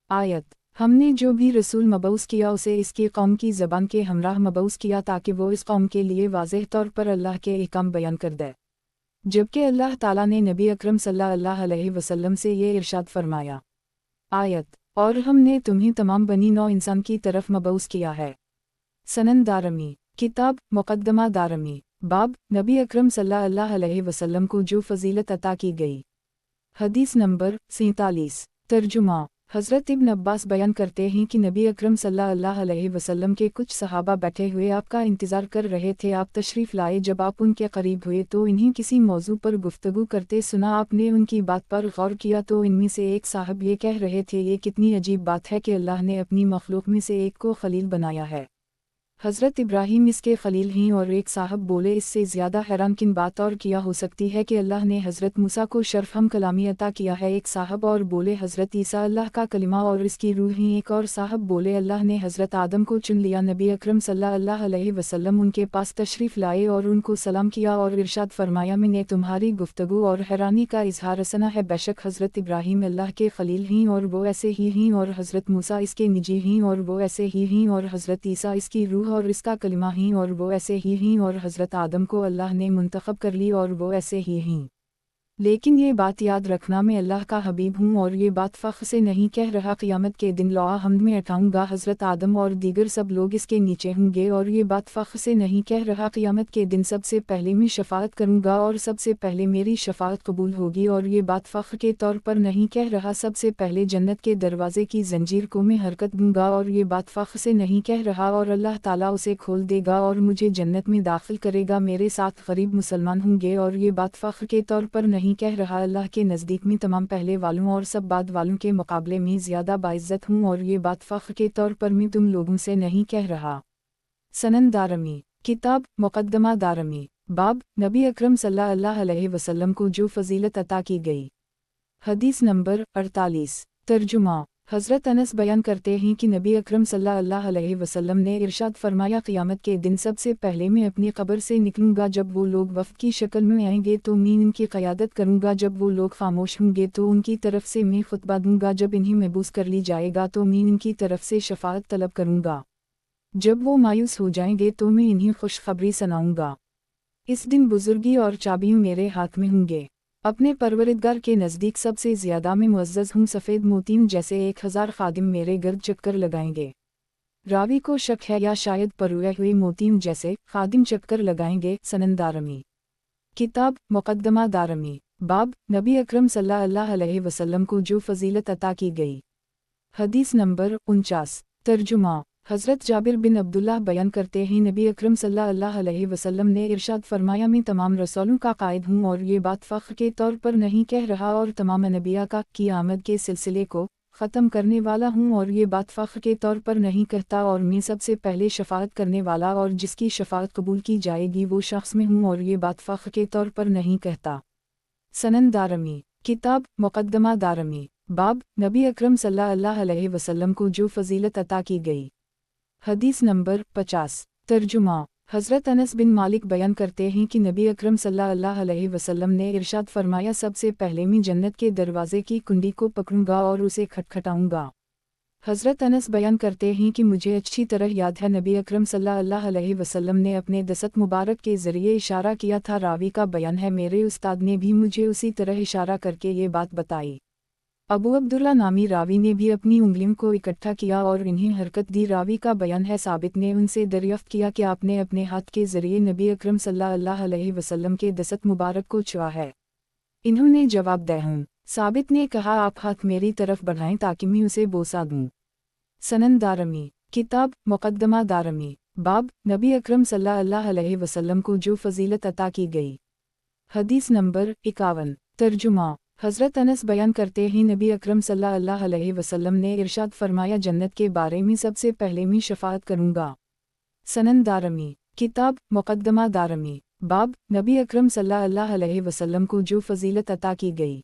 آیت ہم نے جو بھی رسول مبعوث کیا اسے اس کی قوم کی زبان کے ہمراہ مبعوث کیا تاکہ وہ اس قوم کے لیے واضح طور پر اللہ کے احکام بیان کر دے۔ جبکہ اللہ تعالیٰ نے نبی اکرم صلی اللہ علیہ وسلم سے یہ ارشاد فرمایا آیت اور ہم نے تمہیں تمام بنی نوع انسان کی طرف مبعوث کیا ہے۔ سنن دارمی کتاب مقدمہ دارمی باب نبی اکرم صلی اللہ علیہ وسلم کو جو فضیلت عطا کی گئی۔ حدیث نمبر 47 ترجمہ حضرت ابن عباس بیان کرتے ہیں کہ نبی اکرم صلی اللہ علیہ وسلم کے کچھ صحابہ بیٹھے ہوئے آپ کا انتظار کر رہے تھے۔ آپ تشریف لائے، جب آپ ان کے قریب ہوئے تو انہیں کسی موضوع پر گفتگو کرتے سنا۔ آپ نے ان کی بات پر غور کیا تو ان میں سے ایک صاحب یہ کہہ رہے تھے یہ کتنی عجیب بات ہے کہ اللہ نے اپنی مخلوق میں سے ایک کو خلیل بنایا ہے، حضرت ابراہیم اس کے خلیل ہیں۔ اور ایک صاحب بولے اس سے زیادہ حیران کن بات اور کیا ہو سکتی ہے کہ اللہ نے حضرت موسیٰ کو شرف ہم کلامی عطا کیا ہے۔ ایک صاحب اور بولے حضرت عیسیٰ اللہ کا کلمہ اور اس کی روح ہیں۔ ایک اور صاحب بولے اللہ نے حضرت آدم کو چن لیا۔ نبی اکرم صلی اللہ علیہ وسلم ان کے پاس تشریف لائے اور ان کو سلام کیا اور ارشاد فرمایا میں نے تمہاری گفتگو اور حیرانی کا اظہار سنا ہے، بے شک حضرت ابراہیم اللہ کے خلیل ہیں اور وہ ایسے ہی ہیں، اور حضرت موسیٰ اس کے نجی ہیں اور وہ ایسے ہی ہیں، اور حضرت عیسیٰ اس کی روح اور اس کا کلمہ ہیں اور وہ ایسے ہی ہیں، اور حضرت آدم کو اللہ نے منتخب کر لی اور وہ ایسے ہی ہیں۔ लेकिन ये बात याद रखना मैं अल्लाह का हबीब हूँ और ये बात फ़ख्र से नहीं कह रहा, क़यामत के दिन लौह हमद में उठाऊँगा हज़रत आदम और दीगर सब लोग इसके नीचे होंगे और ये बात फ़ख्र से नहीं कह रहा, क़यामत के दिन सबसे पहले मैं शफ़ाअत करूँगा और सबसे पहले मेरी शफ़ाअत कबूल होगी और ये बात फ़ख्र के तौर पर नहीं कह रहा, सबसे पहले जन्नत के दरवाज़े की ज़ंजीर को मैं हरकत दूँगा और ये बात फ़ख्र से नहीं कह रहा और अल्लाह ताला उसे खोल देगा और मुझे जन्नत में दाखिल करेगा, मेरे साथ गरीब मुसलमान होंगे और ये बात फ़ख्र के तौर पर नहीं कह रहा, अल्लाह के नज़दीक में तमाम पहले वालों और सब बाद वालों के मुकाबले में ज़्यादा बाइज़्ज़त हूँ और ये बात फ़ख्र के तौर पर मैं तुम लोगों से नहीं कह रहा। सनन दारमी, किताब मुक़द्दमा दारमी, बाब नबी अकरम सल्लल्लाहु अलैहि वसल्लम को जो फ़ज़ीलत अता की गई। हदीस नंबर 48। तर्जुमा, हज़रत अनस बयान करते हैं कि नबी अकरम सल्लल्लाहु अलैहि वसल्लम ने इरशाद फरमाया, क़यामत के दिन सबसे पहले मैं अपनी कब्र से निकलूँगा, जब वो लोग वफ़द की शक्ल में आएंगे तो मैं इनकी क़यादत करूँगा, जब वो लोग खामोश होंगे तो उनकी तरफ से मैं खुतबा दूँगा, जब इन्हें महबूस कर ली जाएगा तो मैं इनकी तरफ से शफ़ाअत तलब करूँगा, जब वो मायूस हो जाएंगे तो मैं इन्हें खुशखबरी सुनाऊँगा। इस दिन बुज़ुर्गी और चाबियाँ मेरे हाथ में होंगे, अपने परवरिदगार के नज़दीक सबसे ज़्यादा मैं मुअज़्ज़ज़ हूँ, सफ़ेद मोतियों जैसे 1000 खादिम मेरे गर्द चक्कर लगाएंगे। रावी को शक है या शायद परोए हुए मोतियों जैसे खादिम चक्कर लगाएंगे। सनन दारमी, किताब मुक़द्दमा दारमी, बाब नबी अकरम सल्लल्लाहु अलैहि वसल्लम को जो फ़ज़ीलत अता की गई। हदीस नंबर 49। तर्जुमा, हज़रत जाबिर बिन अब्दुल्लाह बयान करते हैं, नबी अकरम सल्लल्लाहु अलैहि वसल्लम ने इरशाद फरमाया, मैं तमाम रसूलों का कायद हूँ और ये बात फ़ख्र के तौर पर नहीं कह रहा और तमाम नबिया का क़यामत के सिलसिले को ख़त्म करने वाला हूँ और ये बात फ़ख्र के तौर पर नहीं कहता और मैं सबसे पहले शफ़ाअत करने वाला और जिसकी शफ़ाअत कबूल की जाएगी वो शख्स में हूँ और ये बात फ़ख्र के तौर पर नहीं कहता। सनन दारमी, किताब मुक़द्दमा दारमी, बाब नबी अकरम सल्लल्लाहु अलैहि वसल्लम को जो फ़ज़ीलत अता की गई। हदीस नंबर 50। तर्जुमा, हज़रत अनस बिन मालिक बयान करते हैं कि नबी अकरम सल्लल्लाहु अलैहि वसल्लम ने इरशाद फरमाया, सबसे पहले मैं जन्नत के दरवाज़े की कुंडी को पकड़ूंगा और उसे खटखटाऊंगा। हज़रत अनस बयान करते हैं कि मुझे अच्छी तरह याद है, नबी अकरम सल्लल्लाहु अलैहि वसल्लम ने अपने दस्त मुबारक के ज़रिए इशारा किया था। रावी का बयान है, मेरे उस्ताद ने भी मुझे उसी तरह इशारा करके ये बात बताई। अबू अब्दुल्ला नामी रावी ने भी अपनी उंगलियों को इकट्ठा किया और इन्हें हरकत दी। रावी का बयान है, साबित ने उनसे दरियाफ्त किया कि आपने अपने हाथ के ज़रिए नबी अकरम सल्लल्लाहु अलैहि वसल्लम के दस्त मुबारक को छुआ है। इन्होंने जवाब दिया हूँ। साबित ने कहा, आप हाथ मेरी तरफ बढ़ाएं ताकि मैं उसे बोसा दूँ। सनन दारमी, किताब मुक़द्दमा दारमी, बाब नबी अकरम सल्लल्लाहु अलैहि वसल्लम को जो फ़ज़ीलत अता की गई। हदीस नंबर 51। तर्जुमा, हज़रत अनस बयान करते हैं, नबी अकरम सल्लल्लाहु अलैहि वसल्लम ने इरशाद फरमाया, जन्नत के बारे में सबसे पहले मैं शफ़ाअत करूँगा। सनन दारमी, किताब मुक़द्दमा दारमी, बाब नबी अकरम सल्लल्लाहु अलैहि वसल्लम को जो फ़ज़ीलत अता की गई।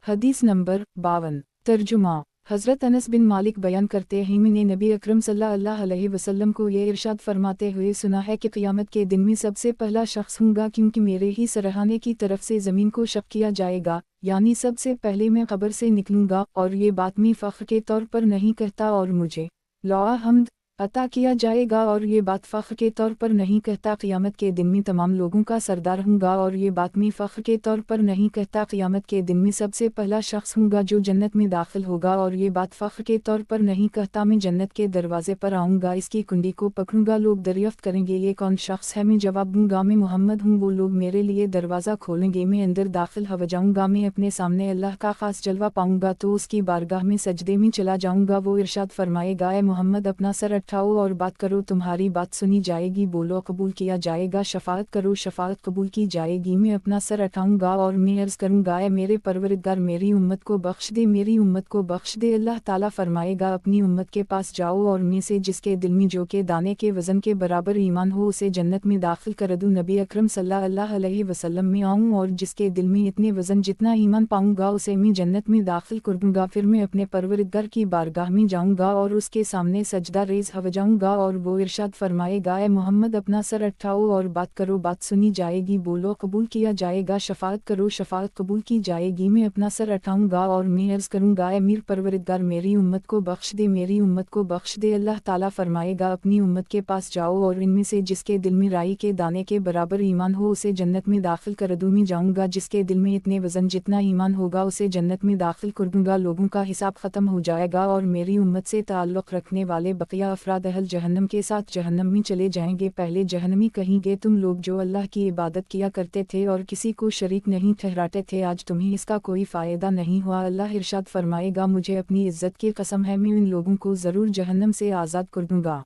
हदीस नंबर 52। तर्जुमा, हज़रत अनस बिन मालिक बयान करते हैं, मैंने नबी अकरम सल्लल्लाहु अलैहि वसल्लम को ये इरशाद फरमाते हुए सुना है कि क़यामत के दिन में सबसे पहला शख्स हूँगा, क्योंकि मेरे ही सरहाने की तरफ से ज़मीन को शक किया जाएगा, यानी सबसे पहले मैं क़ब्र से निकलूँगा और ये बात मैं फ़ख्र के तौर पर नहीं कहता और मुझे लौह हमद अता किया जाएगा और ये बात फ़ख्र के तौर पर नहीं कहता। क़यामत के दिन में तमाम लोगों का सरदार हूँगा और ये बात मैं फ़ख्र के तौर पर नहीं कहता। क़यामत के दिन में सबसे पहला शख्स हूँगा जो जन्नत में दाखिल होगा और ये बात फ़ख्र के तौर पर नहीं कहता। मैं जन्नत के दरवाज़े पर आऊँगा, इसकी कुंडी को पकड़ूँगा, लोग दरियाफ्त करेंगे, ये कौन शख्स है? मैं जवाब दूँगा, मैं मोहम्मद हूँ। वो लोग मेरे लिए दरवाज़ा खोलेंगे, मैं अंदर दाखिल हो जाऊँगा, मैं अपने सामने अल्लाह का ख़ास जलवा पाऊँगा तो उसकी बारगाह में सजदे में चला जाऊँगा। वो इरशाद फरमाएगा, ए मोहम्मद, अपना सर उठाओ और बात करो, तुम्हारी बात सुनी जाएगी, बोलो कबूल किया जाएगा, शफ़ाअत करो, शफ़ाअत कबूल की जाएगी। मैं अपना सर उठाऊँगा और मैं अर्ज़ करूँगा, ए मेरे परवरदिगार, मेरी उम्मत को बख्श दे, मेरी उम्मत को बख्श दे। अल्लाह ताला फरमाएगा, अपनी उम्मत के पास जाओ और में से जिसके दिल में जो के दाने के वज़न के बराबर ईमान हो उसे जन्नत में दाखिल कर दूँ। नबी अकरम सल्लल्लाहु अलैहि वसल्लम में आऊँ और जिसके दिल में इतने वज़न जितना ईमान पाऊँगा उसे मैं जन्नत में दाखिल कर दूँगा। फिर मैं अपने परवरदिगार की बारगाह में जाऊँगा और उसके सामने सजदा रेज़ हवजाऊंगा और वो इरशाद फरमाएगा, ए मोहम्मद अपना सर उठाओ और बात करो, बात सुनी जाएगी, बोलो कबूल किया जाएगा, शफाअत करो, शफाअत कबूल की जाएगी। मैं अपना सर उठाऊंगा और मैं अर्ज़ करूंगा, ए मीर परवरदिगार मेरी उम्मत को बख्श दे, मेरी उम्मत को बख्श दे। अल्लाह ताला फरमाएगा, अपनी उम्मत के पास जाओ और इनमें से जिसके दिल में राई के दाने के बराबर ईमान हो उसे जन्नत में दाखिल कर दूँ। मैं जाऊँगा जिसके दिल में इतने वज़न जितना ईमान होगा उसे जन्नत में दाखिल कर दूँगा। लोगों का हिसाब ख़त्म हो जाएगा और मेरी उम्मत से ताल्लुक़ रखने वाले बकिया अफराद अहल जहन्नम के साथ जहन्नम में चले जाएंगे। पहले जहन्नमी कहेंगे, तुम लोग जो अल्लाह की इबादत किया करते थे और किसी को शरीक नहीं ठहराते थे, आज तुम्हें इसका कोई फ़ायदा नहीं हुआ। अल्लाह इरशाद फरमाएगा, मुझे अपनी इज़्ज़त की कसम है, मैं इन लोगों को ज़रूर जहन्नम से आज़ाद कर दूँगा।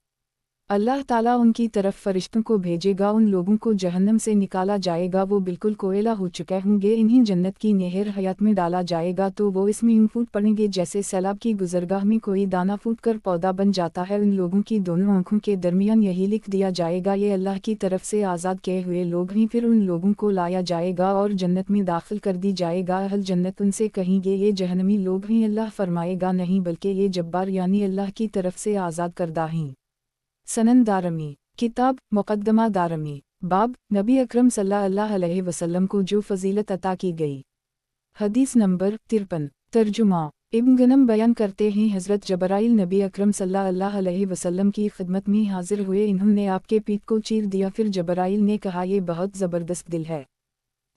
अल्लाह ताला उनकी तरफ फरिश्तों को भेजेगा, उन लोगों को जहन्नम से निकाला जाएगा, वो बिल्कुल कोयला हो चुके होंगे, इन्हें जन्नत की नहर हयात में डाला जाएगा तो वो इसमें यूं फूट पड़ेंगे जैसे सैलाब की गुजरगाह में कोई दाना फूट कर पौधा बन जाता है। उन लोगों की दोनों आँखों के दरमियान यही लिख दिया जाएगा, ये अल्लाह की तरफ से आज़ाद किए हुए लोग हैं। फिर उन लोगों को लाया जाएगा और जन्नत में दाखिल कर दी जाएगा। अहल जन्नत उनसे कहेंगे, ये जहन्नमी लोग हैं। अल्लाह फरमाएगा, नहीं बल्कि ये जब्बार यानी अल्लाह की तरफ से आज़ाद करदा हैं। सनन दारमी किताब मुक़द्दमा दारमी बाब नबी अकरम सल्लल्लाहु अलैहि वसल्लम को जो फजीलत अता की गई। हदीस नंबर 53। तर्जुमा इब्न गनम बयान करते हैं, हज़रत जबराइल नबी अकरम सल्लल्लाहु अलैहि वसल्लम की खिदमत में हाजिर हुए, इन्होंने आपके पीठ को चीर दिया। फिर जबराइल ने कहा, ये बहुत ज़बरदस्त दिल है,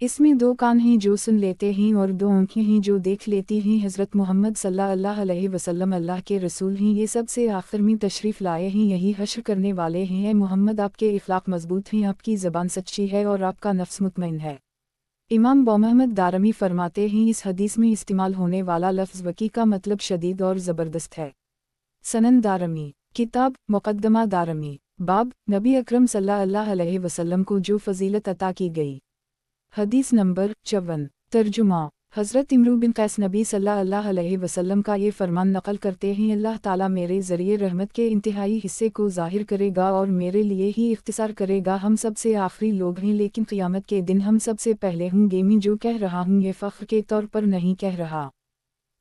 इसमें दो कान हैं जो सुन लेते हैं और दो आँखें हैं जो देख लेती हैं। हज़रत मोहम्मद सल्लल्लाहु अलैहि वसल्लम अल्लाह के रसूल हैं, ये सबसे आखिर में तशरीफ़ लाए हैं, यही हश्र करने वाले हैं। ए मोहम्मद, आपके इखलाक मजबूत हैं, आपकी ज़बान सच्ची है और आपका नफ्स मुतमईन है। इमाम मोहम्मद दारमी फरमाते हैं, इस हदीस में इस्तेमाल होने वाला लफ्ज़ वकी का मतलब शदीद और ज़बरदस्त है। सनन दारमी किताब मुक़द्दमा दारमी बाब नबी अकरम सल्लल्लाहु अलैहि वसल्लम को जो फजीलत अता की गई। हदीस नंबर 54। तर्जुमा हज़रत इमरू बिन कैस नबी सल्लल्लाहु अलैहि वसल्लम का ये फरमान नकल करते हैं, अल्लाह ताला मेरे ज़रिए रहमत के इंतहाई हिस्से को ज़ाहिर करेगा और मेरे लिए ही इख्तिसार करेगा। हम सबसे आखिरी लोग हैं, लेकिन क़ियामत के दिन हम सबसे पहले होंगे। मैं जो कह रहा हूँ ये फ़ख्र के तौर पर नहीं कह रहा।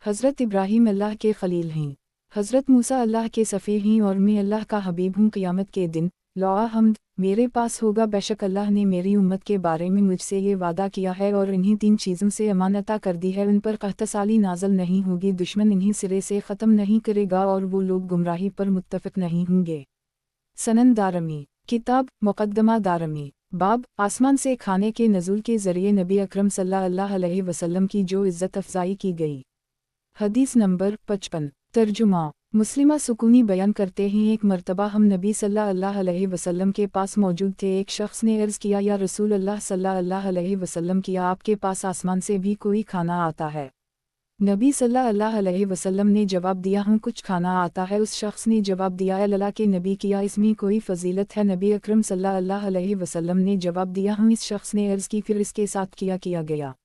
हज़रत इब्राहीम अल्लाह के खलील हैं, हज़रत मूसा अल्लाह के सफ़ी हैं और मैं अल्लाह का हबीब हूँ। क़ियामत के दिन लौआ हमद मेरे पास होगा, बेशक अल्लाह ने मेरी उम्मत के बारे में मुझसे ये वादा किया है और इन्हीं तीन चीज़ों से अमानता कर दी है, उन पर कहतसाली नाजल नहीं होगी, दुश्मन इन्हीं सिरे से ख़त्म नहीं करेगा और वो लोग गुमराही पर मुत्तफ़िक नहीं होंगे। सनन दारमी किताब मुक़द्दमा दारमी बाब आसमान से खाने के नज़ूल के ज़रिए नबी अकरम सल्लल्लाहु अलैहि वसल्लम की जो इज़्ज़त अफ़ज़ाई की गई। हदीस नंबर 55। तर्जुमा मुस्लिमा सुकूनी बयान करते हैं, एक मर्तबा हम नबी सल्लल्लाहु अलैहि वसल्लम के पास मौजूद थे। एक शख्स ने अर्ज़ किया, या रसूल अल्लाह सल्लल्लाहु अलैहि वसल्लम, किया आपके पास आसमान से भी कोई खाना आता है? नबी सल्लल्लाहु अलैहि वसल्लम ने जवाब दिया, हाँ कुछ खाना आता है। उस शख्स ने जवाब दिया, अल्लाह के नबी, किया इसमें कोई फजीलत है? नबी अकरम सल्लल्लाहु अलैहि वसल्लम ने जवाब दिया, हाँ। इस शख्स ने अर्ज़ की, फिर इसके साथ क्या किया गया?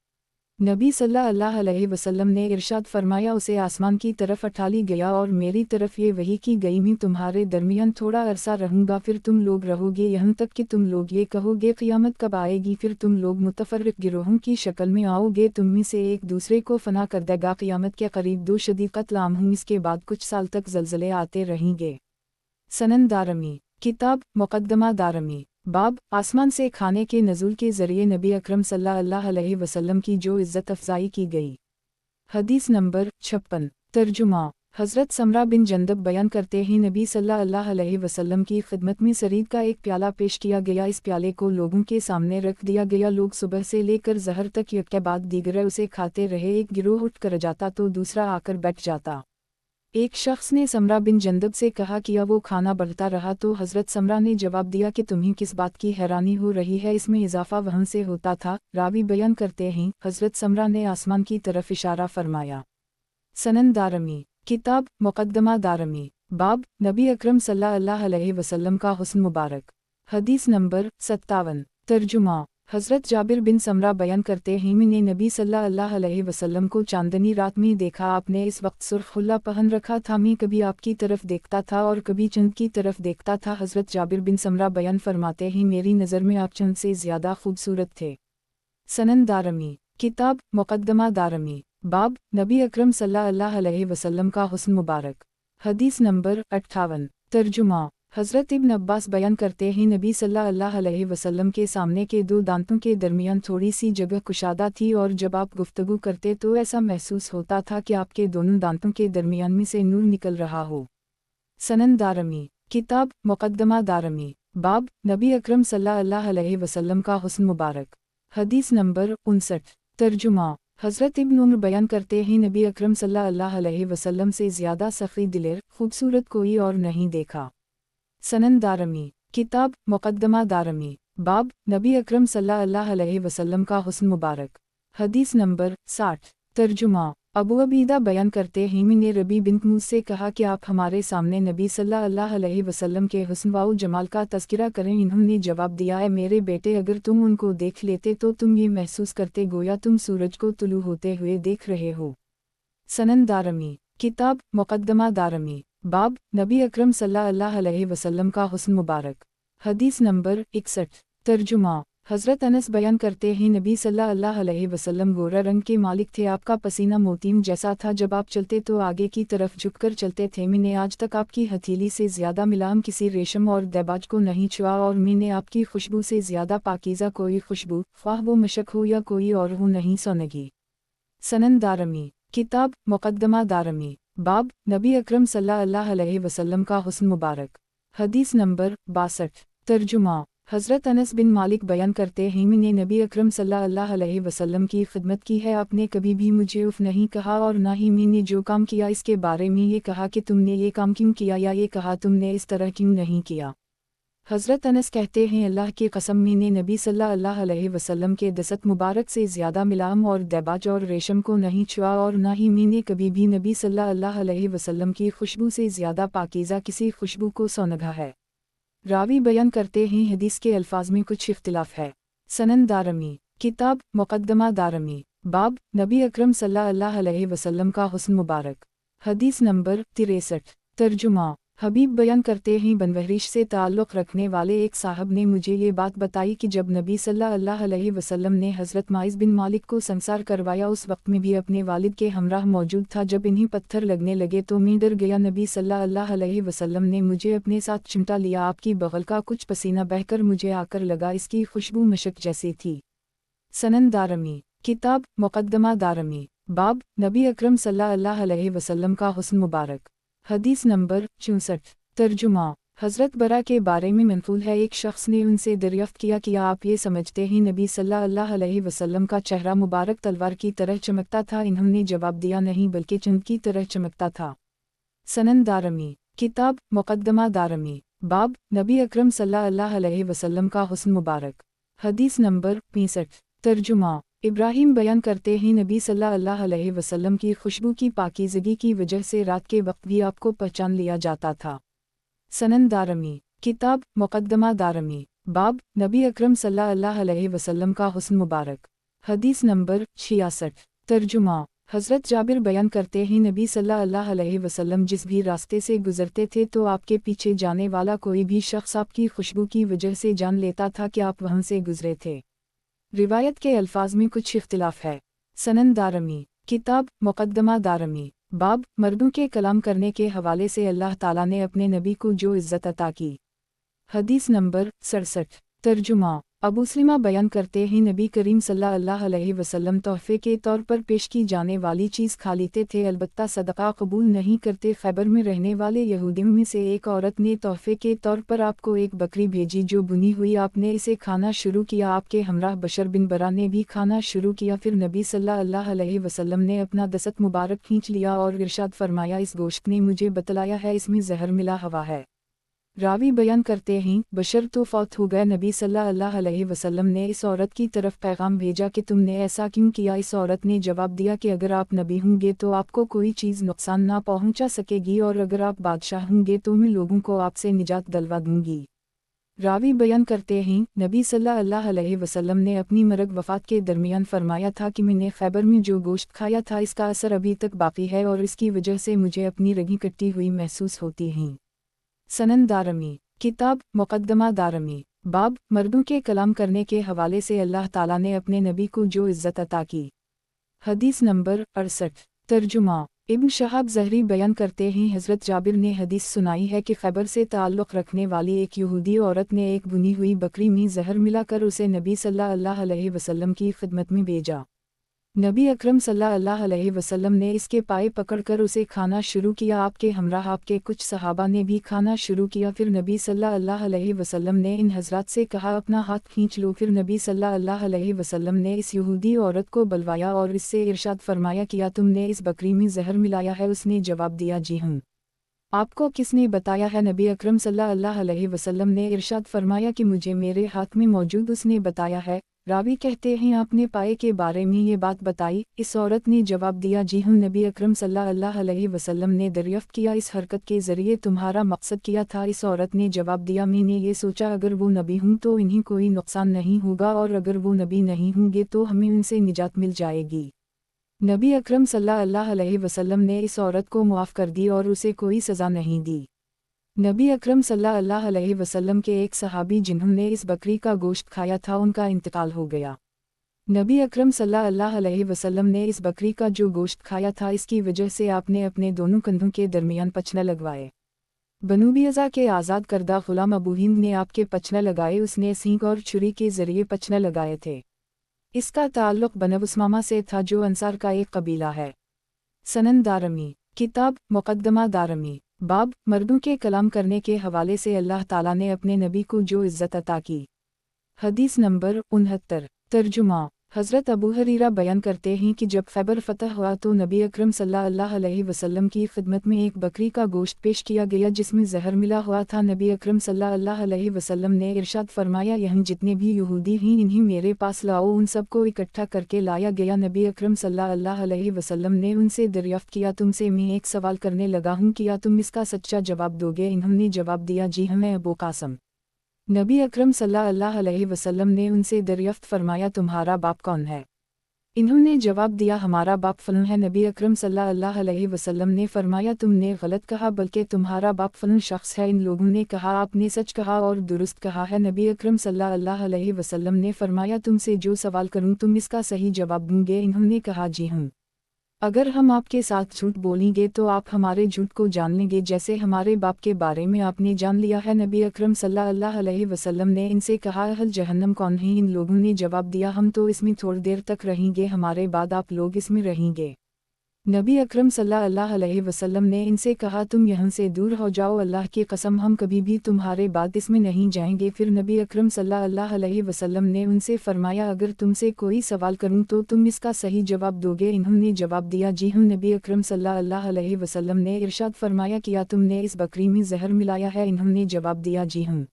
नबी सल्लल्लाहु अलैहि वसल्लम ने इरशाद फरमाया, उसे आसमान की तरफ उठा ली गया और मेरी तरफ ये वही की गई, मैं तुम्हारे दरमियान थोड़ा अरसा रहूँगा, फिर तुम लोग रहोगे, यहाँ तक कि तुम लोग ये कहोगे क़ियामत कब आएगी। फिर तुम लोग मुतफ़र्रिक़ गिरोहों की शक्ल में आओगे, तुम में से एक दूसरे को फना कर देगा। क़ियामत के करीब दो शदीद क़त्ल आम हों, इसके बाद कुछ साल तक ज़लज़ले आते रहेंगे। सनन दारमी किताब मुक़द्दमा दारमी बाब आसमान से खाने के नज़ूल के ज़रिए नबी अकरम सल्लल्लाहु अलैहि वसल्लम की जो इज़्ज़त अफ़ज़ाई की गई। हदीस नंबर 56। तर्जुमा हज़रत समरा बिन जंदब बयान करते हैं, नबी सल्लल्लाहु अलैहि वसल्लम की खिदमत में सरीद का एक प्याला पेश किया गया। इस प्याले को लोगों के सामने रख दिया गया। लोग सुबह से लेकर ज़हर तक एक के बाद दीगर उसे खाते रहे। एक गिरोह उठ कर जाता तो दूसरा आकर बैठ जाता। एक शख्स ने समरा बिन जंदब से कहा, किया वो खाना बढ़ता रहा? तो हज़रत समरा ने जवाब दिया कि तुम्हें किस बात की हैरानी हो रही है, इसमें इजाफा वहाँ से होता था। रावी बयान करते हैं, हज़रत समरा ने आसमान की तरफ इशारा फरमाया। सनन दारमी किताब मुक़द्दमा दारमी बाब नबी अकरम सल्लल्लाहु अलैहि वसल्लम का हुस्न मुबारक। हदीस नंबर 57। तर्जुमा हज़रत जाबिर बिन समरा बयान करते हैं, मैंने नबी सल्लल्लाहु अलैहि वसल्लम को चांदनी रात में देखा। आपने इस वक्त सुर्ख खुल्ला पहन रखा था। मैं कभी आपकी तरफ देखता था और कभी चंद की तरफ देखता था। हज़रत जाबिर बिन समरा बयान फरमाते हैं, मेरी नज़र में आप चंद से ज़्यादा खूबसूरत थे। सनन दारमी किताब मुक़द्दमा दारमी बाब नबी अकरम सल्लल्लाहु अलैहि वसल्लम का हुस्न मुबारक। हदीस नंबर 58। तर्जुमा। हज़रत इब्न अब्बास बयान करते हैं नबी सल्लल्लाहु अलैहि वसल्लम के सामने के दो दांतों के दरमियान थोड़ी सी जगह कुशादा थी और जब आप गुफ्तगू करते तो ऐसा महसूस होता था कि आपके दोनों दांतों के दरमियान में से नूर निकल रहा हो। सनन दारमी। किताब मुक़द्दमा दारमी। बाब नबी अकरम सल्लल्लाहु अलैहि वसल्लम का हुस्न मुबारक। हदीस नंबर 59। तर्जुमा। हज़रत इब्न उमर बयान करते हैं नबी अकरम सल्लल्लाहु अलैहि वसल्लम से ज़्यादा सफ़ी दिलेर खूबसूरत कोई और नहीं देखा। सनन दारमी। किताब मुक़द्दमा दारमी। बाब नबी अकरम सल्लल्लाहु अलैहि वसल्लम का हुस्न मुबारक। हदीस नंबर 60। तर्जुमा। अबू अबीदा बयान करते हैं मैंने रबी बिन मूस से कहा कि आप हमारे सामने नबी सल्लल्लाहु अलैहि वसल्लम के हुस्न व जमाल का तज़किरा करें। इन्होंने जवाब दिया है मेरे बेटे अगर तुम उनको देख लेते तो तुम ये महसूस करते गोया तुम सूरज को तुलू होते हुए देख रहे हो। सनन दारमी। किताब मुक़द्दमा दारमी। बाब नबी अकरम सल्लल्लाहु अलैहि वसल्लम का हुस्न मुबारक। हदीस नंबर 61। तर्जुमा। हज़रत अनस बयान करते हैं नबी सल्लल्लाहु अलैहि वसल्लम गोरा रंग के मालिक थे। आपका पसीना मोतीम जैसा था। जब आप चलते तो आगे की तरफ झुककर चलते थे। मैंने आज तक आपकी हथेली से ज़्यादा मिलाम किसी रेशम और दैबाज को नहीं छुआ और मैंने आपकी खुशबू से ज़्यादा पाकीज़ा कोई खुशबू ख्वाह वो मशक हो या कोई और हो नहीं सूंघी। सनन दारमी। किताब मुक़द्दमा दारमी। बाब नबी अकरम सल्लल्लाहु अलैहि वसल्लम का हुस्न मुबारक। हदीस नंबर 62। तर्जुमा। हज़रत अनस बिन मालिक बयान करते हैं मैंने नबी अकरम सल्लल्लाहु अलैहि वसल्लम की खिदमत की है। आपने कभी भी मुझे उफ़ नहीं कहा और ना ही मैंने जो काम किया इसके बारे में ये कहा कि तुमने ये काम क्यों किया या ये कहा तुमने इस तरह क्यों नहीं किया। हज़रत अनस कहते हैं अल्लाह की कसम मैंने नबी सल्लल्लाहु अलैहि वसल्लम के दस्त मुबारक से ज़्यादा मिलाम और दैबाज और रेशम को नहीं छुआ और ना ही मैंने कभी भी नबी सल्लल्लाहु अलैहि वसल्लम की खुशबू से ज़्यादा पाकीज़ा किसी खुशबू को सूंघा है। रावी बयान करते हैं हदीस के अल्फाज में कुछ इख्तिलाफ है। सनन दारमी। किताब मुक़द्दमा दारमी। बाब नबी अकरम सल्लल्लाहु अलैहि वसल्लम का हुस्न मुबारक। हदीस नंबर 63। तर्जुमा। हबीब बयान करते हैं बनवहरिश से ताल्लुक़ रखने वाले एक साहब ने मुझे ये बात बताई कि जब नबी सल्लल्लाहु अलैहि वसल्लम ने हज़रत माइज़ बिन मालिक को संसार करवाया उस वक्त में भी अपने वालिद के हमराह मौजूद था। जब इन्हीं पत्थर लगने लगे तो मैं डर गया। नबी सल्लल्लाहु अलैहि वसल्लम ने मुझे अपने साथ चिमटा लिया। आपकी बगल का कुछ पसीना बहकर मुझे आकर लगा। इसकी खुशबू मशक जैसी थी। सनन दारमी। किताब मुक़द्दमा दारमी। बाब नबी अकरम सल्लल्लाहु अलैहि वसल्लम का हुस्न मुबारक। हदीस नंबर 64। तर्जुमा। हज़रत बरा के बारे में मनक़ूल है एक शख्स ने उनसे दरियाफ़्त किया कि आप ये समझते हैं नबी सल्लल्लाहु अलैहि वसल्लम का चेहरा मुबारक तलवार की तरह चमकता था। इन्होंने जवाब दिया नहीं बल्कि चंद की तरह चमकता था। सनन दारमी। किताब मुक़द्दमा दारमी। बाब नबी अकरम सल्लल्लाहु अलैहि वसल्लम का हुस्न मुबारक। हदीस नंबर 65। तर्जुमा। इब्राहीम बयान करते हैं नबी सल्लल्लाहु अलैहि वसल्लम की खुशबू की पाकीज़गी की वजह से रात के वक्त भी आपको पहचान लिया जाता था। सनन दारमी। किताब मुक़द्दमा दारमी। बाब नबी अकरम सल्लल्लाहु अलैहि वसल्लम का हुस्न मुबारक। हदीस नंबर 66। तर्जुमा। हज़रत जाबिर बयान करते हैं नबी सल्लल्लाहु अलैहि वसल्लम जिस भी रास्ते से गुजरते थे तो आपके पीछे जाने वाला कोई भी शख्स आपकी खुशबू की वजह से जान लेता था कि आप वहाँ से गुजरे थे। रिवायत के अल्फाज में कुछ इख्तिलाफ है। सनन दारमी। किताब मुक़द्दमा दारमी। बाब मर्दों के कलाम करने के हवाले से अल्लाह ताला ने अपने नबी को जो इज़्ज़त अता की। हदीस नंबर 67। तर्जुमा। अबू सलीमा बयान करते हैं नबी करीम सल्लल्लाहु अलैहि वसल्लम तोहफ़े के तौर पर पेश की जाने वाली चीज़ खा लेते थे अलबत्ता सदक़ा कबूल नहीं करते। खैबर में रहने वाले यहूदियों में से एक औरत ने तोहफ़े के तौर पर आपको एक बकरी भेजी जो बुनी हुई। आपने इसे खाना शुरू किया। आपके हमराह बशर बिन बरा ने भी खाना शुरू किया। फिर नबी सल्लल्लाहु अलैहि वसल्लम ने अपना दस्त मुबारक खींच लिया और इरशाद फरमाया इस गोश्त ने मुझे बतलाया है इसमें जहर मिला हुआ है। रावी बयान करते हैं बशर तो फौत हो गए। नबी सल्लल्लाहु अलैहि वसल्लम ने इस औरत की तरफ पैगाम भेजा कि तुमने ऐसा क्यों किया। इस औरत ने जवाब दिया कि अगर आप नबी होंगे तो आपको कोई चीज़ नुकसान ना पहुंचा सकेगी और अगर आप बादशाह होंगे तो मैं लोगों को आपसे निजात दिलवा दूंगी। रावी बयान करते हैं नबी सल्लल्लाहु अलैहि वसल्लम ने अपनी मरग वफ़ात के दरमियान फरमाया था कि मैंने खैबर में जो गोश्त खाया था इसका असर अभी तक बाकी है और इसकी वजह से मुझे अपनी रगें कटी हुई महसूस होती हैं। सनन दारमी। किताब मुक़द्दमा दारमी। बाब मर्दों के कलाम करने के हवाले से अल्लाह ताला ने अपने नबी को जो इज़्ज़त अता की। हदीस नंबर 68। तर्जुमा। इब्न शहाब ज़हरी बयान करते हैं हज़रत जाबिर ने हदीस सुनाई है कि खैबर से ताल्लुक़ रखने वाली एक यहूदी औरत ने एक भुनी हुई बकरी में जहर मिलाकर उसे नबी सल्लल्लाहु अलैहि वसल्लम की खिदमत में भेजा। नबी अकरम सल्लल्लाहु अलैहि वसल्लम ने इसके पाए पकड़कर उसे खाना शुरू किया। आपके हमराह आपके कुछ सहाबा ने भी खाना शुरू किया। फिर नबी सल्लल्लाहु अलैहि वसल्लम ने इन हज़रात से कहा अपना हाथ खींच लो। फिर नबी सल्लल्लाहु अलैहि वसल्लम ने इस यहूदी औरत को बुलवाया और इससे इरशाद फरमाया किया तुमने इस बकरी में जहर मिलाया है? उसने जवाब दिया जी हूँ। आपको किसने बताया है? नबी अकरम सल्लल्लाहु अलैहि वसल्लम ने इरशाद फरमाया कि मुझे मेरे हाथ में मौजूद उसने बताया है। रावी कहते हैं आपने पाए के बारे में ये बात बताई? इस औरत ने जवाब दिया जी हूँ। नबी अकरम सल्लल्लाहु अलैहि वसल्लम ने दरियाफ्त किया इस हरकत के ज़रिए तुम्हारा मकसद क्या था? इस औरत ने जवाब दिया मैंने ये सोचा अगर वो नबी हूँ तो इन्हें कोई नुकसान नहीं होगा और अगर वो नबी नहीं होंगे तो हमें उनसे निजात मिल जाएगी। नबी अकरम सल्लल्लाहु अलैहि वसल्लम ने इस औरत को मुआफ़ कर दी और उसे कोई सज़ा नहीं दी। नबी अकरम सल्लल्लाहु अलैहि वसल्लम के एक सहाबी जिन्होंने इस बकरी का गोश्त खाया था उनका इंतकाल हो गया। नबी अकरम सल्लल्लाहु अलैहि वसल्लम ने इस बकरी का जो गोश्त खाया था इसकी वजह से आपने अपने दोनों कंधों के दरमियान पचने लगवाए। बनु बियज़ा के आज़ाद करदा ग़ुलाम अबू हिंद ने आपके पचने लगाए। उसने सींग और छुरी के ज़रिए पचने लगाए थे। इसका ताल्लुक़ बनु उसमामा से था जो अंसार का एक कबीला है। सनन दारमी किताब मुक़द्दमा दारमी बाब मर्दों के कलाम करने के हवाले से अल्लाह ताला ने अपने नबी को जो इज़्ज़त अता की। हदीस नंबर 69 तर्जुमा हज़रत अबू हरीरा बयान करते हैं कि जब खैबर फ़तह हुआ तो नबी अकरम सल्लल्लाहु अलैहि वसल्लम की खिदमत में एक बकरी का गोश्त पेश किया गया जिसमें जहर मिला हुआ था। नबी अकरम सल्लल्लाहु अलैहि वसल्लम ने इरशाद फरमाया यहाँ जितने भी यहूदी हैं इन्हें मेरे पास लाओ। उन सबको इकट्ठा करके लाया गया। नबी अकरम सल्लल्लाहु अलैहि वसल्लम ने उनसे दरियाफ्त किया तुमसे मैं एक सवाल करने लगा हूँ, क्या तुम इसका सच्चा जवाब दोगे? इन्होंने जवाब दिया जी हाँ मैं अबू कासम। नबी अकरम सल्लल्लाहु अलैहि वसल्लम ने उनसे दरियाफ्त फरमाया तुम्हारा बाप कौन है? इन्होंने जवाब दिया हमारा बाप फलन है। नबी अकरम सल्लल्लाहु अलैहि वसल्लम ने फरमाया तुमने गलत कहा बल्कि तुम्हारा बाप फलन शख्स है। इन लोगों ने कहा आपने सच कहा और दुरुस्त कहा है। नबी अकरम सल्लल्लाहु अलैहि वसल्लम ने फरमाया तुमसे जो सवाल करूं तुम इसका सही जवाब दूंगे? इन्होंने कहा जी हूँ। अगर हम आपके साथ झूठ बोलेंगे तो आप हमारे झूठ को जान लेंगे जैसे हमारे बाप के बारे में आपने जान लिया है। नबी अकरम सल्लल्लाहु अलैहि वसल्लम ने इनसे कहा अहल जहन्नम कौन है? इन लोगों ने जवाब दिया हम तो इसमें थोड़ी देर तक रहेंगे, हमारे बाद आप लोग इसमें रहेंगे। नबी अकरम सल्लल्लाहु अलैहि वसल्लम ने इनसे कहा तुम यहाँ से दूर हो जाओ, अल्लाह की कसम हम कभी भी तुम्हारे बाद इसमें नहीं जाएंगे। फिर नबी अकरम सल्लल्लाहु अलैहि वसल्लम ने उनसे फरमाया अगर तुमसे कोई सवाल करूं तो तुम इसका सही जवाब दोगे? इन्होंने जवाब दिया जी हूँ। नबी अकरम सल्लल्लाहु अलैहि वसल्लम ने इरशाद फरमाया किया तुमने इस बकरी में जहर मिलाया है? इन्होंने जवाब दिया जी हूँ।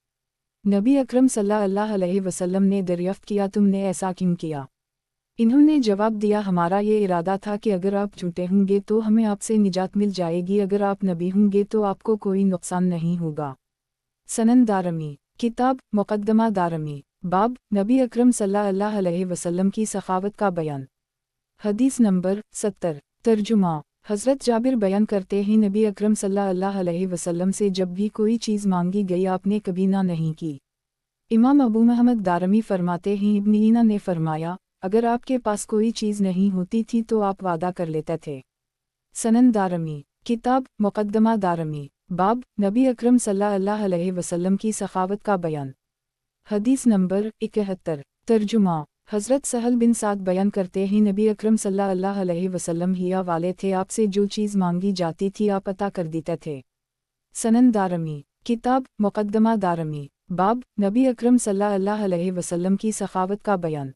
नबी अकरम सल्लल्लाहु अलैहि वसल्लम ने दरियाफ्त किया तुमने ऐसा क्यों किया? इन्होंने जवाब दिया हमारा ये इरादा था कि अगर आप झूठे होंगे तो हमें आपसे निजात मिल जाएगी, अगर आप नबी होंगे तो आपको कोई नुकसान नहीं होगा। सनन दारमी किताब मुक़द्दमा दारमी बाब नबी अकरम सल्लल्लाहु अलैहि वसल्लम की सखावत का बयान। हदीस नंबर 70 तर्जुमा हज़रत जाबिर बयान करते हैं नबी अकरम सल्लल्लाहु अलैहि वसल्लम से जब भी कोई चीज़ मांगी गई आपने कभी ना नहीं की। इमाम अबू महमद दारमी फरमाते हैं इब्न ईना ने फरमाया अगर आपके पास कोई चीज़ नहीं होती थी तो आप वादा कर लेते थे। सनन दारमी किताब मुक़द्दमा दारमी बाब नबी अकरम सल्लल्लाहु अलैहि वसल्लम की सखावत का बयान। हदीस नंबर 71 तर्जुमा हज़रत सहल बिन साद बयान करते हैं नबी अकरम सल्लल्लाहु अलैहि वसल्लम हिया वाले थे, आपसे जो चीज़ मांगी जाती थी आप अता कर देते थे। सनन दारमी किताब मुक़द्दमा दारमी बाब नबी अकरम सल्लल्लाहु अलैहि वसल्लम की सखावत का बयान।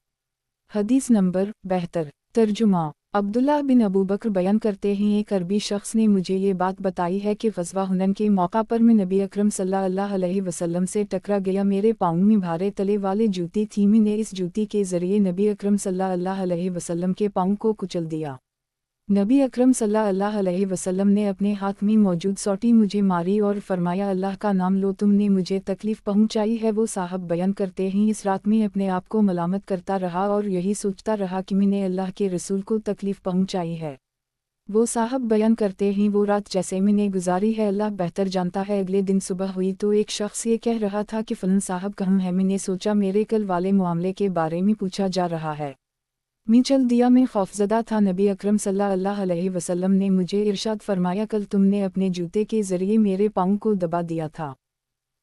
हदीस नंबर 72 तर्जुमा अब्दुल्लाह बिन अबू बकर बयान करते हैं एक अरबी शख्स ने मुझे ये बात बताई है कि ग़ज़वा हुनैन के मौका पर मैं नबी अकरम सल्लल्लाहु अलैहि वसल्लम से टकरा गया। मेरे पाँव में भारे तले वाले जूती थी, मैंने इस जूती के ज़रिए नबी अकरम सल्लल्लाहु अलैहि वसल्लम के पाँव को कुचल दिया। नबी अकरम सल्लल्लाहु अलैहि वसल्लम ने अपने हाथ में मौजूद सोटी मुझे मारी और फरमाया अल्लाह का नाम लो, तुमने मुझे तकलीफ़ पहुंचाई है। वो साहब बयान करते हैं इस रात में अपने आप को मलामत करता रहा और यही सोचता रहा कि मैंने अल्लाह के रसूल को तकलीफ़ पहुंचाई है। वो साहब बयान करते हैं वो रात जैसे मैंने गुजारी है अल्लाह बेहतर जानता है। अगले दिन सुबह हुई तो एक शख्स ये कह रहा था कि फ़लन साहब कहाँ है? मैंने सोचा मेरे कल वाले मामले के बारे में पूछा जा रहा है। मैं चल दिया, मैं खौफजदा था। नबी अकरम सल्लल्लाहु अलैहि वसल्लम ने मुझे इरशाद फरमाया, कल तुमने अपने जूते के ज़रिए मेरे पाँव को दबा दिया था,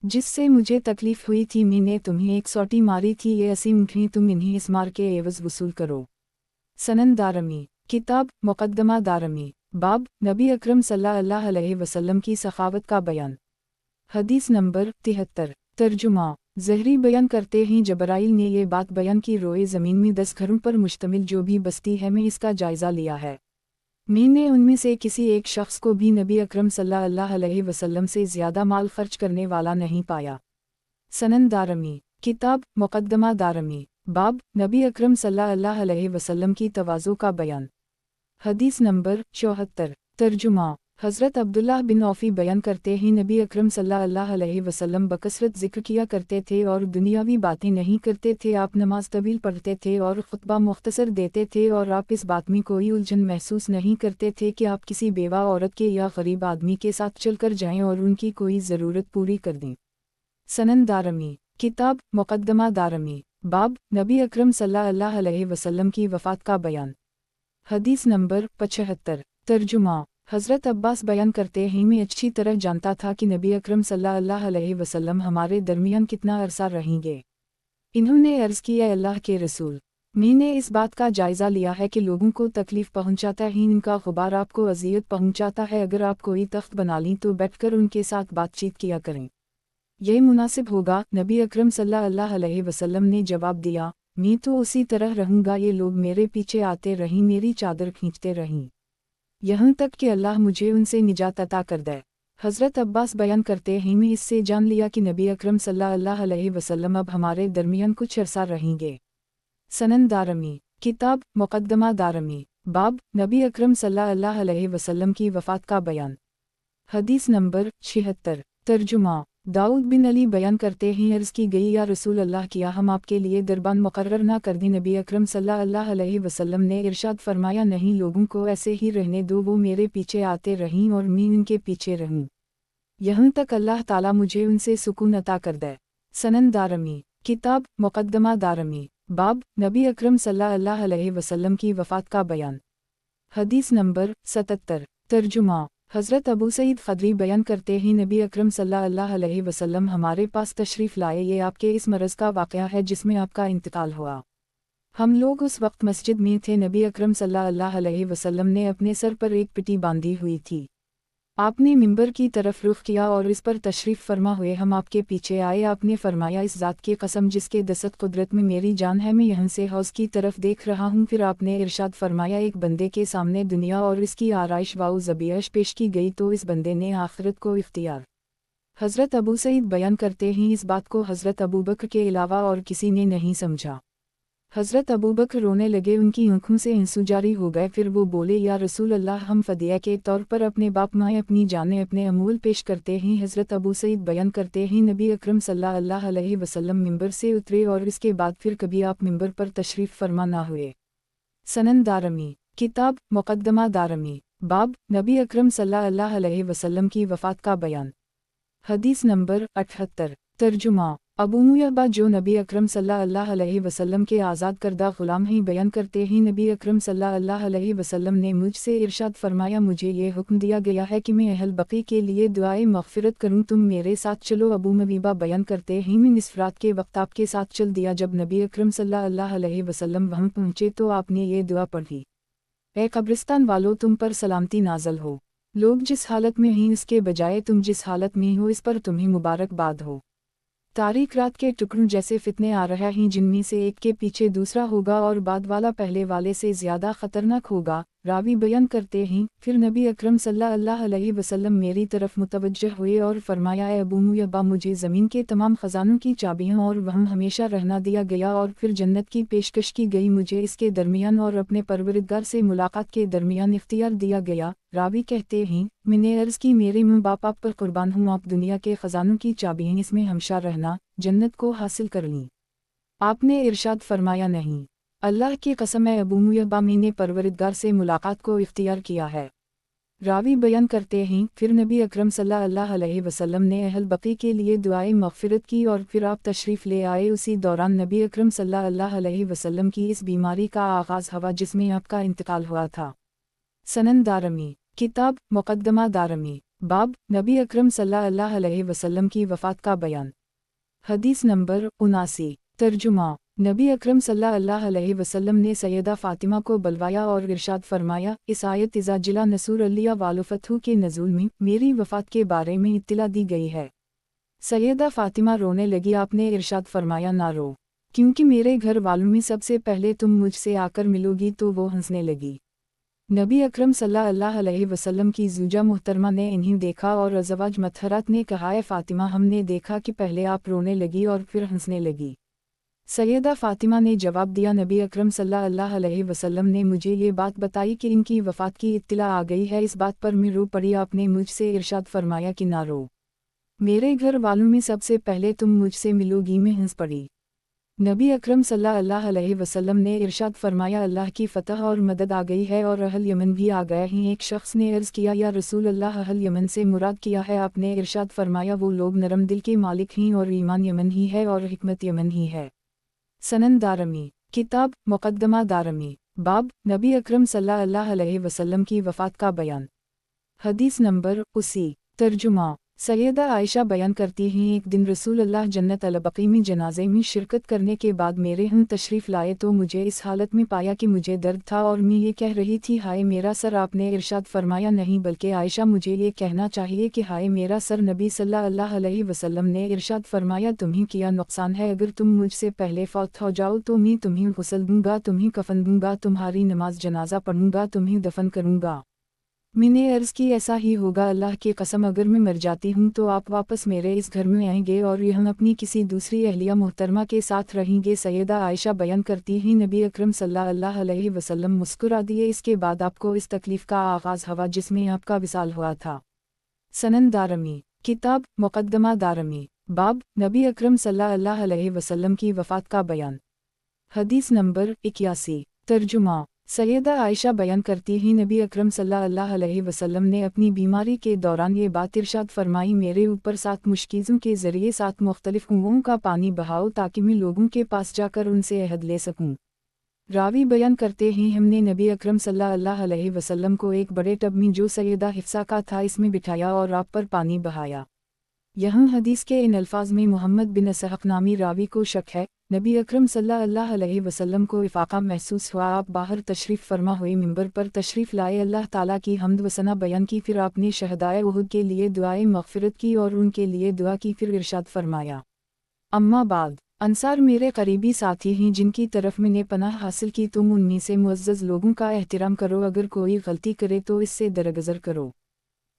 जिससे मुझे तकलीफ़ हुई थी। मैंने तुम्हें एक सौटी मारी थी, ये असीम उठीं, तुम इन्हें इस मार के एवज़ वसूल करो। सनन दारमी, किताब मुक़द्दमा दारमी, बाब नबी अकरम सल्लल्लाहु अलैहि वसल्लम की सखावत का बयान। हदीस नंबर 73। तर्जुमा। ज़हरी बयान करते ही जबराइल ने ये बात बयान की, रोए ज़मीन में 10 घरों पर मुश्तमिल जो भी बस्ती है, मैं इसका जायज़ा लिया है। मैंने उनमें से किसी एक शख्स को भी नबी अकरम सल्लल्लाहु अलैहि वसल्लम से ज़्यादा माल खर्च करने वाला नहीं पाया। सनन दारमी, किताब मुक़द्दमा दारमी, बाब नबी अकरम सल्लल्लाहु अलैहि वसल्लम की तवाज़ु का बयान। हदीस नंबर 74। तर्जुमा। हज़रत अब्दुल्लाह बिन औफ़ी बयान करते हैं, नबी अकरम सल्लल्लाहु अलैहि वसल्लम बकसरत ज़िक्र किया करते थे और दुनियावी बातें नहीं करते थे। आप नमाज तवील पढ़ते थे और ख़ुतबा मुख्तसर देते थे, और आप इस बात में कोई उलझन महसूस नहीं करते थे कि आप किसी बेवा औरत के या गरीब आदमी के साथ चलकर जाएं और उनकी कोई ज़रूरत पूरी कर दें। सनन दारमी, किताब मुक़द्दमा दारमी, बाब नबी अकरम सल्लल्लाहु अलैहि वसल्लम की वफ़ात का बयान। हदीस नंबर 75। तर्जुमा। हज़रत अब्बास बयान करते हैं, मैं अच्छी तरह जानता था कि नबी अकरम सल्लल्लाहु अलैहि वसल्लम हमारे दरमियान कितना अरसा रहेंगे। इन्होंने अर्ज़ किया, अल्लाह के रसूल, मैंने इस बात का जायज़ा लिया है कि लोगों को तकलीफ़ पहुंचाता ही इनका गुबार आपको अज़ियत पहुंचाता है। अगर आप कोई तख्त बना लीं तो बैठकर उनके साथ बातचीत किया करें, यह मुनासिब होगा। नबी अकरम सल्लल्लाहु अलैहि वसल्लम ने जवाब दिया, मैं तो उसी तरह रहूँगा। ये लोग मेरे पीछे आते रहीं, मेरी चादर खींचते रहीं, यहाँ तक कि अल्लाह मुझे उनसे निजात अता कर दे। हज़रत अब्बास बयान करते हैं, मैं इससे जान लिया कि नबी अकरम सल्लल्लाहु अलैहि वसल्लम अब हमारे दरमियान कुछ अरसा रहेंगे। सनन दारमी, किताब मुक़द्दमा दारमी, बाब नबी अकरम सल्लल्लाहु अलैहि वसल्लम की वफ़ात का बयान। हदीस नंबर 76। तर्जुमा। दाऊद बिन अली बयान करते हैं, अर्ज़ की गई, या रसूल अल्लाह, किया हम आपके लिए दरबान मुकर्रर ना कर दें। नबी अकरम सल्लल्लाहु अलैहि वसल्लम ने इरशाद फरमाया, नहीं, लोगों को ऐसे ही रहने दो, वो मेरे पीछे आते रहीं और मैं इनके पीछे रहूं, यहाँ तक अल्लाह ताला मुझे उनसे सुकून अता कर दे। सनन दारमी, किताब मुक़द्दमा दारमी, बाब नबी अकरम सल्लल्लाहु अलैहि वसल्लम की वफ़ात का बयान। हदीस नंबर 77। तर्जुमा। हज़रत अबू सईद ख़दरी बयान करते हैं, नबी अकरम सल्लल्लाहु अलैहि वसल्लम हमारे पास तशरीफ़ लाए। ये आपके इस मरज़ का वाक़या है जिसमें आपका इंतकाल हुआ। हम लोग उस वक्त मस्जिद में थे। नबी अकरम सल्लल्लाहु अलैहि वसल्लम ने अपने सर पर एक पिटी बांधी हुई थी। आपने मिंबर की तरफ रुख किया और इस पर तशरीफ़ फरमा हुए हम आपके पीछे आए। आपने फरमाया, इस ज़ात की कसम जिसके दस्त कुदरत में मेरी जान है, मैं यहाँ से हौज़ की तरफ देख रहा हूँ। फिर आपने इरशाद फरमाया, एक बंदे के सामने दुनिया और इसकी आराइश वाउ ज़बीयश पेश की गई तो इस बंदे ने आखिरत को इख्तियार। हज़रत अबू सईद बयान करते हैं, इस बात को हज़रत अबू बकर के अलावा और किसी ने नहीं समझा। हज़रत अबू बकर रोने लगे, उनकी आँखों से आंसू जारी हो गए। फिर वो बोले, या रसूल अल्लाह, हम फ़दिया के तौर पर अपने बाप माए अपनी जानें अपने अमूल पेश करते हैं। हज़रत अबू सईद बयान करते हैं, नबी अकरम सल्लल्लाहु अलैहि वसल्लम मिंबर से उतरे और इसके बाद फिर कभी आप मिंबर पर तशरीफ़ फरमा ना हुए। सनन दारमी, किताब मुक़द्दमा दारमी, बाब नबी अकरम सल्लल्लाहु अलैहि वसल्लम की वफ़ात का बयान। हदीस नंबर 78। तर्जुमा। अबू मुयहबा जो नबी अकरम सल्लल्लाहु अलैहि वसल्लम के आज़ाद करदा ग़ुलाम ही बयान करते हैं, नबी अकरम सल्लल्लाहु अलैहि वसल्लम ने मुझसे इरशाद फरमाया, मुझे ये हुक्म दिया गया है कि मैं अहल बक़ी के लिए दुआए मग़फ़िरत करूँ, तुम मेरे साथ चलो। अबू मुयहबा बयान करते हैं, मैं इस रात के वक्त आपके साथ चल दिया। जब नबी अकरम सल्लल्लाहु अलैहि वसल्लम वहाँ पहुँचे तो आपने ये दुआ पढ़ी, ए कब्रिस्तान वालों, तुम पर सलामती नाज़ल हो। लोग जिस हालत में हैं इसके बजाय तुम जिस हालत में हो इस पर तुम्हें मुबारकबाद हो। तारीख रात के टुकड़ों जैसे फितने आ रहे हैं, जिनमें से एक के पीछे दूसरा होगा और बाद वाला पहले वाले से ज़्यादा ख़तरनाक होगा। रावी बयान करते हैं, फिर नबी अकरम सल्लल्लाहु अलैहि वसल्लम मेरी तरफ मुतवज्जह हुए और फरमाया, ए अबू मुयहबा, मुझे ज़मीन के तमाम ख़ज़ानों की चाबियाँ और वहाँ हमेशा रहना दिया गया और फिर जन्नत की पेशकश की गई। मुझे इसके दरमियान और अपने परवरिदगार से मुलाकात के दरमियान इख्तियार दिया गया। रावी कहते हैं, मैंने अर्ज़ की, मेरे माँ बाप आप पर कुर्बान हूँ, आप दुनिया के ख़ज़ानों की चाबियाँ इसमें हमेशा रहना, जन्नत को हासिल कर लीं। आपने इरशाद फरमाया, नहीं, अल्लाह की कसम है अबू मुयहबा, मैंने परवरिदगार से मुलाकात को इख्तियार किया है। रावी बयान करते हैं, फिर नबी अकरम सल्लल्लाहु अलैहि वसल्लम ने अहल बकी के लिए दुआए मग़फ़िरत की और फिर आप तशरीफ़ ले आए। उसी दौरान नबी अकरम सल्लल्लाहु अलैहि वसल्लम की इस बीमारी का आगाज़ हुआ जिसमें आपका इंतकाल हुआ था। सनन दारमी, किताब मुक़द्दमा दारमी, बाब नबी अकरम सल्लल्लाहु अलैहि वसल्लम की वफ़ात का बयान। हदीस नंबर 79। तर्जुमा। नबी अकरम सल्लल्लाहु अलैहि वसल्लम ने सैयदा फ़ातिमा को बुलवाया और इरशाद फरमाया, इस आयत इज़ा जिला नसूर अलिया वालो फतहू के नज़ूल में मेरी वफ़ात के बारे में इत्तिला दी गई है। सैयदा फ़ातिमा रोने लगी। आपने इरशाद फरमाया, ना रो, क्योंकि मेरे घर वालों में सबसे पहले तुम मुझसे आकर मिलोगी। तो वो हंसने लगी। नबी अकरम सल्लल्लाहु अलैहि वसल्लम की ज़ूजा मुहतरमा ने इन्हें देखा और अज़वाज मतहरात ने कहा, है फ़ातिमा, हमने देखा कि पहले आप रोने लगी और फिर हंसने लगी। सैयदा फ़ातिमा ने जवाब दिया, नबी अकरम सल्लल्लाहु अलैहि वसल्लम ने मुझे ये बात बताई कि इनकी वफ़ात की इत्तिला आ गई है। इस बात पर मैं रो पड़ी। आपने मुझसे इरशाद फरमाया कि ना रो, मेरे घर वालों में सबसे पहले तुम मुझसे मिलोगी। मैं हंस पड़ी। नबी अकरम सल्लल्लाहु अलैहि वसल्लम ने इरशाद फरमाया, अल्लाह की फ़तह और मदद आ गई है और अहल यमन भी आ गए हैं। एक शख्स ने अर्ज़ किया, या रसूल अल्लाह, अहल यमन से मुराद किया है? आपने इरशाद फरमाया, वो लोग नरम दिल के मालिक हैं और ईमान यमन ही है और हिकमत यमन ही है। सनन दारमी, किताब मुक़द्दमा दारमी, बाब नबी अकरम सल्लल्लाहु अलैहि वसल्लम की वफ़ात का बयान। हदीस नंबर 80। तर्जुमा। सैयदा आयशा बयान करती हैं, एक दिन रसूलुल्लाह जन्नत अल-बक़ी में जनाज़े में शिरकत करने के बाद मेरे यहाँ तशरीफ़ लाए तो मुझे इस हालत में पाया कि मुझे दर्द था और मैं ये कह रही थी, हाय मेरा सर। आपने इरशाद फरमाया, नहीं बल्कि आयशा, मुझे ये कहना चाहिए कि हाय मेरा सर। नबी सल्लल्लाहु अलैहि वसल्लम ने इरशाद फरमाया, तुम्हें किया नुकसान है। अगर तुम मुझसे पहले फौत हो जाओ तो मैं तुम्हें गुस्ल दूँगा, तुम्हें कफन दूँगा, तुम्हारी नमाज जनाजा पढ़ूँगा, तुम्हें दफन करूँगा। मैंने अर्ज़ की, ऐसा ही होगा। अल्लाह की कसम, अगर मैं मर जाती हूँ तो आप वापस मेरे इस घर में आएंगे और यहाँ अपनी किसी दूसरी अहलिया मोहतरमा के साथ रहेंगे। सैयदा आयशा बयान करती हैं, नबी अकरम सल्लल्लाहु अलैहि वसल्लम मुस्कुरा दिए। इसके बाद आपको इस तकलीफ़ का आगाज़ हुआ जिसमें आपका विसाल हुआ था। सनन दारमी, किताब मुक़द्दमा दारमी, बाब नबी अकरम सल्लल्लाहु अलैहि वसल्लम की वफ़ात का बयान। हदीस नंबर 81। तर्जुमा। सैयदा आयशा बयान करती हैं, नबी अकरम सल्लल्लाहु अलैहि वसल्लम ने अपनी बीमारी के दौरान ये बात इरशाद फरमाई, मेरे ऊपर 7 मुश्किज़ों के ज़रिए 7 मुख्तलिफ़ कुओं का पानी बहाओ ताकि मैं लोगों के पास जाकर उनसे अहद ले सकूं। रावी बयान करते हैं, हमने नबी अकरम सल्लल्लाहु अलैहि वसल्लम को एक बड़े टब में जो सैयदा हिफ्सा का था इसमें बिठाया और आप पर पानी बहाया। यहाँ हदीस के इन अल्फाज में मोहम्मद बिन असहक नामी रावी को शक है। नबी अकरम सल्लल्लाहु अलैहि वसल्लम को इफ़ाक़ा महसूस हुआ। आप बाहर तशरीफ़ फरमा हुए मिंबर पर तशरीफ़ लाए, अल्लाह ताला की हम्द व सना बयान की। फिर आपने शहदाए उहुद के लिए दुआए मग़फ़िरत की और उनके लिए दुआ की। फिर इरशाद फरमाया, अम्मा बाद, अंसार मेरे करीबी साथी हैं जिनकी तरफ मैंने पनाह हासिल की। तुम उनमें से मुअज़्ज़ज़ लोगों का एहतिराम करो। अगर कोई गलती करे तो इससे दरगुज़र करो।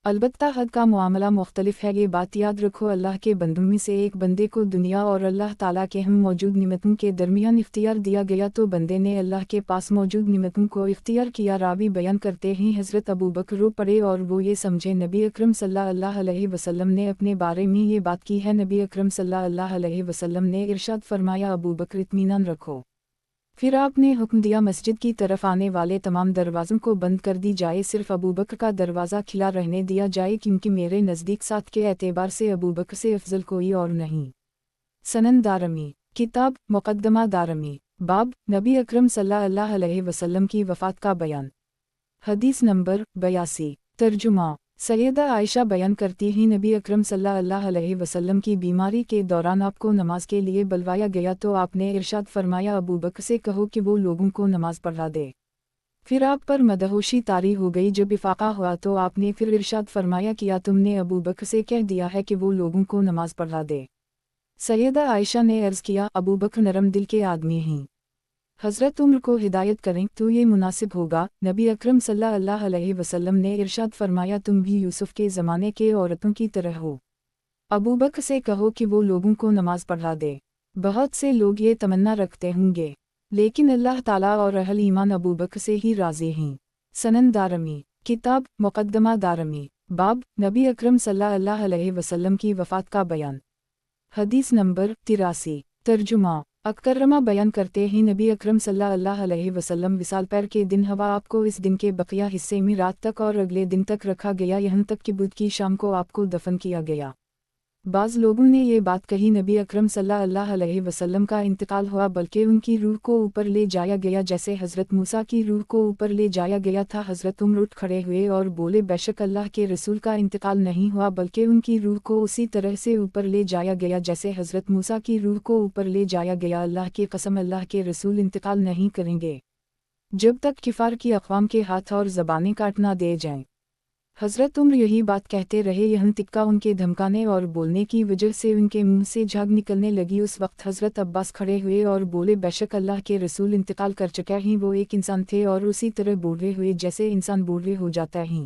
अलबत्ता हद का मामला मुख्तलिफ है। ये बात याद रखो, अल्लाह के बंदों में से एक बंदे को दुनिया और अल्लाह ताला के हम मौजूद निमतों के दरमियान इख्तियार दिया गया तो बंदे ने अल्लाह के पास मौजूद निमतों को इख्तियार किया। रावी बयान करते हैं, हज़रत अबू बकर रो पड़े और वो ये समझे नबी अकरम सल्लल्लाहु अलैहि वसल्लम ने अपने बारे में ये बात की है। नबी अकरम सल्लल्लाहु अलैहि वसल्लम ने इरशाद फरमाया, अबू बकर इत्मीनान रखो। फिर आपने हुक्म दिया, मस्जिद की तरफ आने वाले तमाम दरवाज़ों को बंद कर दी जाए, सिर्फ अबू बकर का दरवाज़ा खिला रहने दिया जाए, क्योंकि मेरे नज़दीक साथ के एतबार से अबू बकर से अफजल कोई और नहीं। सनन दारमी, किताब मुक़द्दमा दारमी, बाब नबी अकरम सल्लल्लाहु अलैहि वसल्लम की वफ़ात का बयान। हदीस नंबर 82। तर्जुमा। सैयदा आयशा बयान करती हैं, नबी अकरम सल्लल्लाहु अलैहि वसल्लम की बीमारी के दौरान आपको नमाज के लिए बुलवाया गया तो आपने इरशाद फरमाया, अबू बकर से कहो कि वो लोगों को नमाज पढ़ा दे। फिर आप पर मदहोशी तारी हो गई। जब इफ़ाक़ा हुआ तो आपने फिर इरशाद फरमाया, किया तुमने अबू बकर से कह दिया है कि वो लोगों को नमाज पढ़ा दे। सैयदा आयशा ने अर्ज़ किया, अबू बकर नरम दिल के आदमी हैं, हज़रत उम्र को हिदायत करें तो ये मुनासिब होगा। नबी अकरम सल्लल्लाहु अलैहि वसल्लम ने इरशाद फरमाया, तुम भी यूसुफ के ज़माने के औरतों की तरह हो। अबू बकर से कहो कि वो लोगों को नमाज पढ़ा दे। बहुत से लोग ये तमन्ना रखते होंगे, लेकिन अल्लाह ताला और अहल ईमान अबू बकर से ही राज़ी हैं। सनन दारमी, किताब मुक़द्दमा दारमी, बाब नबी अकरम सल्लल्लाहु अलैहि वसल्लम की वफ़ात का बयान। हदीस नंबर 83। तर्जुमा। अकरमा बयान करते हैं नबी अकरम सल्लल्लाहु अलैहि वसल्लम विसाल पैर के दिन हवा आपको इस दिन के बकिया हिस्से में रात तक और अगले दिन तक रखा गया, यहाँ तक कि बुध की शाम को आपको दफन किया गया। बाज़ लोगों ने ये बात कही नबी अकरम सल्लल्लाहु अलैहि वसल्लम का इंतकाल हुआ, बल्कि उनकी रूह को ऊपर ले जाया गया जैसे हज़रत मूसा की रूह को ऊपर ले जाया गया था। हज़रत उमर उठ खड़े हुए और बोले, बेशक अल्लाह के रसूल का इंतकाल नहीं हुआ, बल्कि उनकी रूह को उसी तरह से ऊपर ले जाया गया जैसे हज़रत मूसा की रूह को ऊपर ले जाया गया। अल्लाह की कसम, अल्लाह के रसूल इंतकाल नहीं करेंगे जब तक किफ़ार की अक़वाम के हाथ और ज़बानें काट ना दे जाएं। हज़रत उम्र यही बात कहते रहे, यहाँ तिक्का उनके धमकाने और बोलने की वजह से उनके मुंह से झाग निकलने लगी। उस वक्त हज़रत अब्बास खड़े हुए और बोले, बेशक अल्लाह के रसूल इंतकाल कर चुका ही, वो एक इंसान थे और उसी तरह बूढ़े हुए जैसे इंसान बूढ़े हो जाता ही।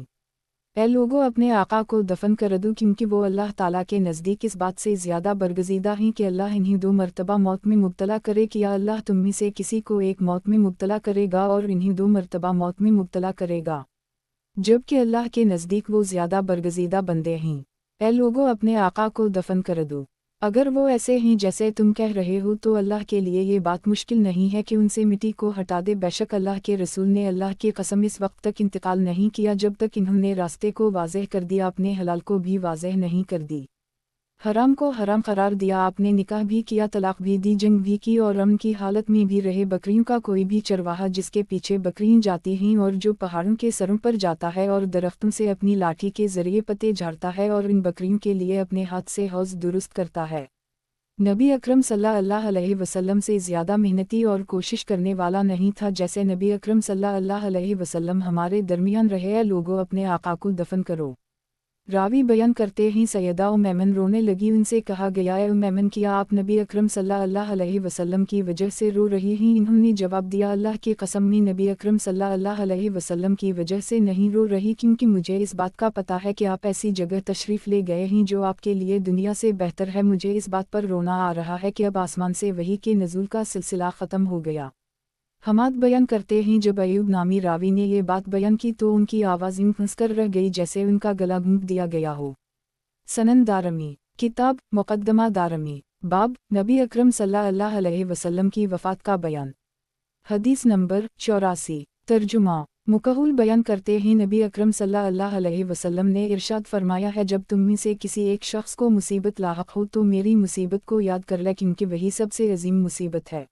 ऐ लोगों, अपने आका को दफन कर दो, क्योंकि वो अल्लाह ताला के नज़दीक इस बात से ज़्यादा बरगज़ीदा हैं कि अल्लाह इन्हें 2 मरतबा मौत में मुब्तला करे। कि या अल्लाह तुम में से किसी को एक मौत में मुब्तला करेगा और इन्हें 2 मरतबा मौत में मुब्तला करेगा, जबकि अल्लाह के नज़दीक वो ज़्यादा बरगज़ीदा बंदे हैं। ऐ लोगों, अपने आका को दफन कर दो। अगर वो ऐसे हैं जैसे तुम कह रहे हो तो अल्लाह के लिए ये बात मुश्किल नहीं है कि उनसे मिट्टी को हटा दे। बेशक अल्लाह के रसूल ने अल्लाह की कसम इस वक्त तक इंतकाल नहीं किया जब तक इन्होंने रास्ते को वाज़ेह कर दिया, अपने हलाल को भी वाज़ेह नहीं कर दी, हराम को हराम करार दिया, आपने निकाह भी किया, तलाक भी दी, जंग भी की और अमन की हालत में भी रहे। बकरियों का कोई भी चरवाहा जिसके पीछे बकरियां जाती हैं और जो पहाड़ों के सरों पर जाता है और दरख्तों से अपनी लाठी के जरिए पत्ते झाड़ता है और इन बकरियों के लिए अपने हाथ से हौज़ दुरुस्त करता है, नबी अकरम सल्लल्लाहु अलैहि वसल्लम से ज़्यादा मेहनती और कोशिश करने वाला नहीं था। जैसे नबी अकरम सल्लल्लाहु अलैहि वसल्लम हमारे दरमियान रहे। लोगों, अपने आका को दफन करो। रावी बयान करते ही सैयदा उम्मैमन रोने लगी। उनसे कहा गया, ए उम्मैमन, क्या आप नबी अकरम सल्लल्लाहु अलैहि वसल्लम की वजह से रो रही हैं? इन्होंने जवाब दिया, अल्लाह की कसम, मैं नबी अकरम सल्लल्लाहु अलैहि वसल्लम की वजह से नहीं रो रही, क्योंकि मुझे इस बात का पता है कि आप ऐसी जगह तशरीफ़ ले गए हैं जो आपके लिए दुनिया से बेहतर है। मुझे इस बात पर रोना आ रहा है कि अब आसमान से वही के नज़ूल का सिलसिला ख़त्म हो गया। हमाद बयान करते हैं, जब अयूब नामी रावी ने ये बात बयान की तो उनकी आवाज़ यूं फंस कर रह गई जैसे उनका गला घूंट दिया गया हो। सनन दारमी, किताब मुक़द्दमा दारमी, बाब नबी अकरम सल्लल्लाहु अलैहि वसल्लम की वफ़ात का बयान। हदीस नंबर 84। तर्जुमा मुकहुल बयान करते हैं, नबी अकरम सल्लल्लाहु अलैहि वसल्लम ने इरशाद फरमाया है, जब तुम में से किसी एक शख्स को मुसीबत लाहक हो तो मेरी मुसीबत को याद कर ले, क्योंकि वही सबसे अजीम मुसीबत है।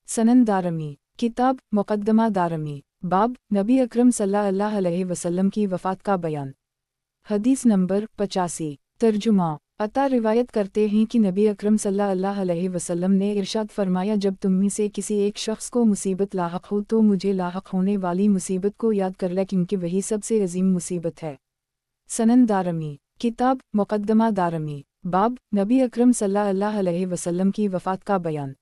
सनन दारमी, किताब मुक़द्दमा दारमी, बाब नबी अकरम सल्लल्लाहु अलैहि वसल्लम की वफ़ात का बयान। हदीस नंबर 85। तर्जुमा अता रिवायत करते हैं कि नबी अकरम सल्लल्लाहु अलैहि वसल्लम ने इरशाद फरमाया, जब तुम में से किसी एक शख्स को मुसीबत लाहक हो तो मुझे लाहक होने वाली मुसीबत को याद कर ले, क्योंकि वही सबसे अजीम मुसीबत है। सनन दारमी, किताब मुक़द्दमा दारमी, बाब नबी अकरम सल्लल्लाहु अलैहि वसल्लम की वफ़ात का बयान।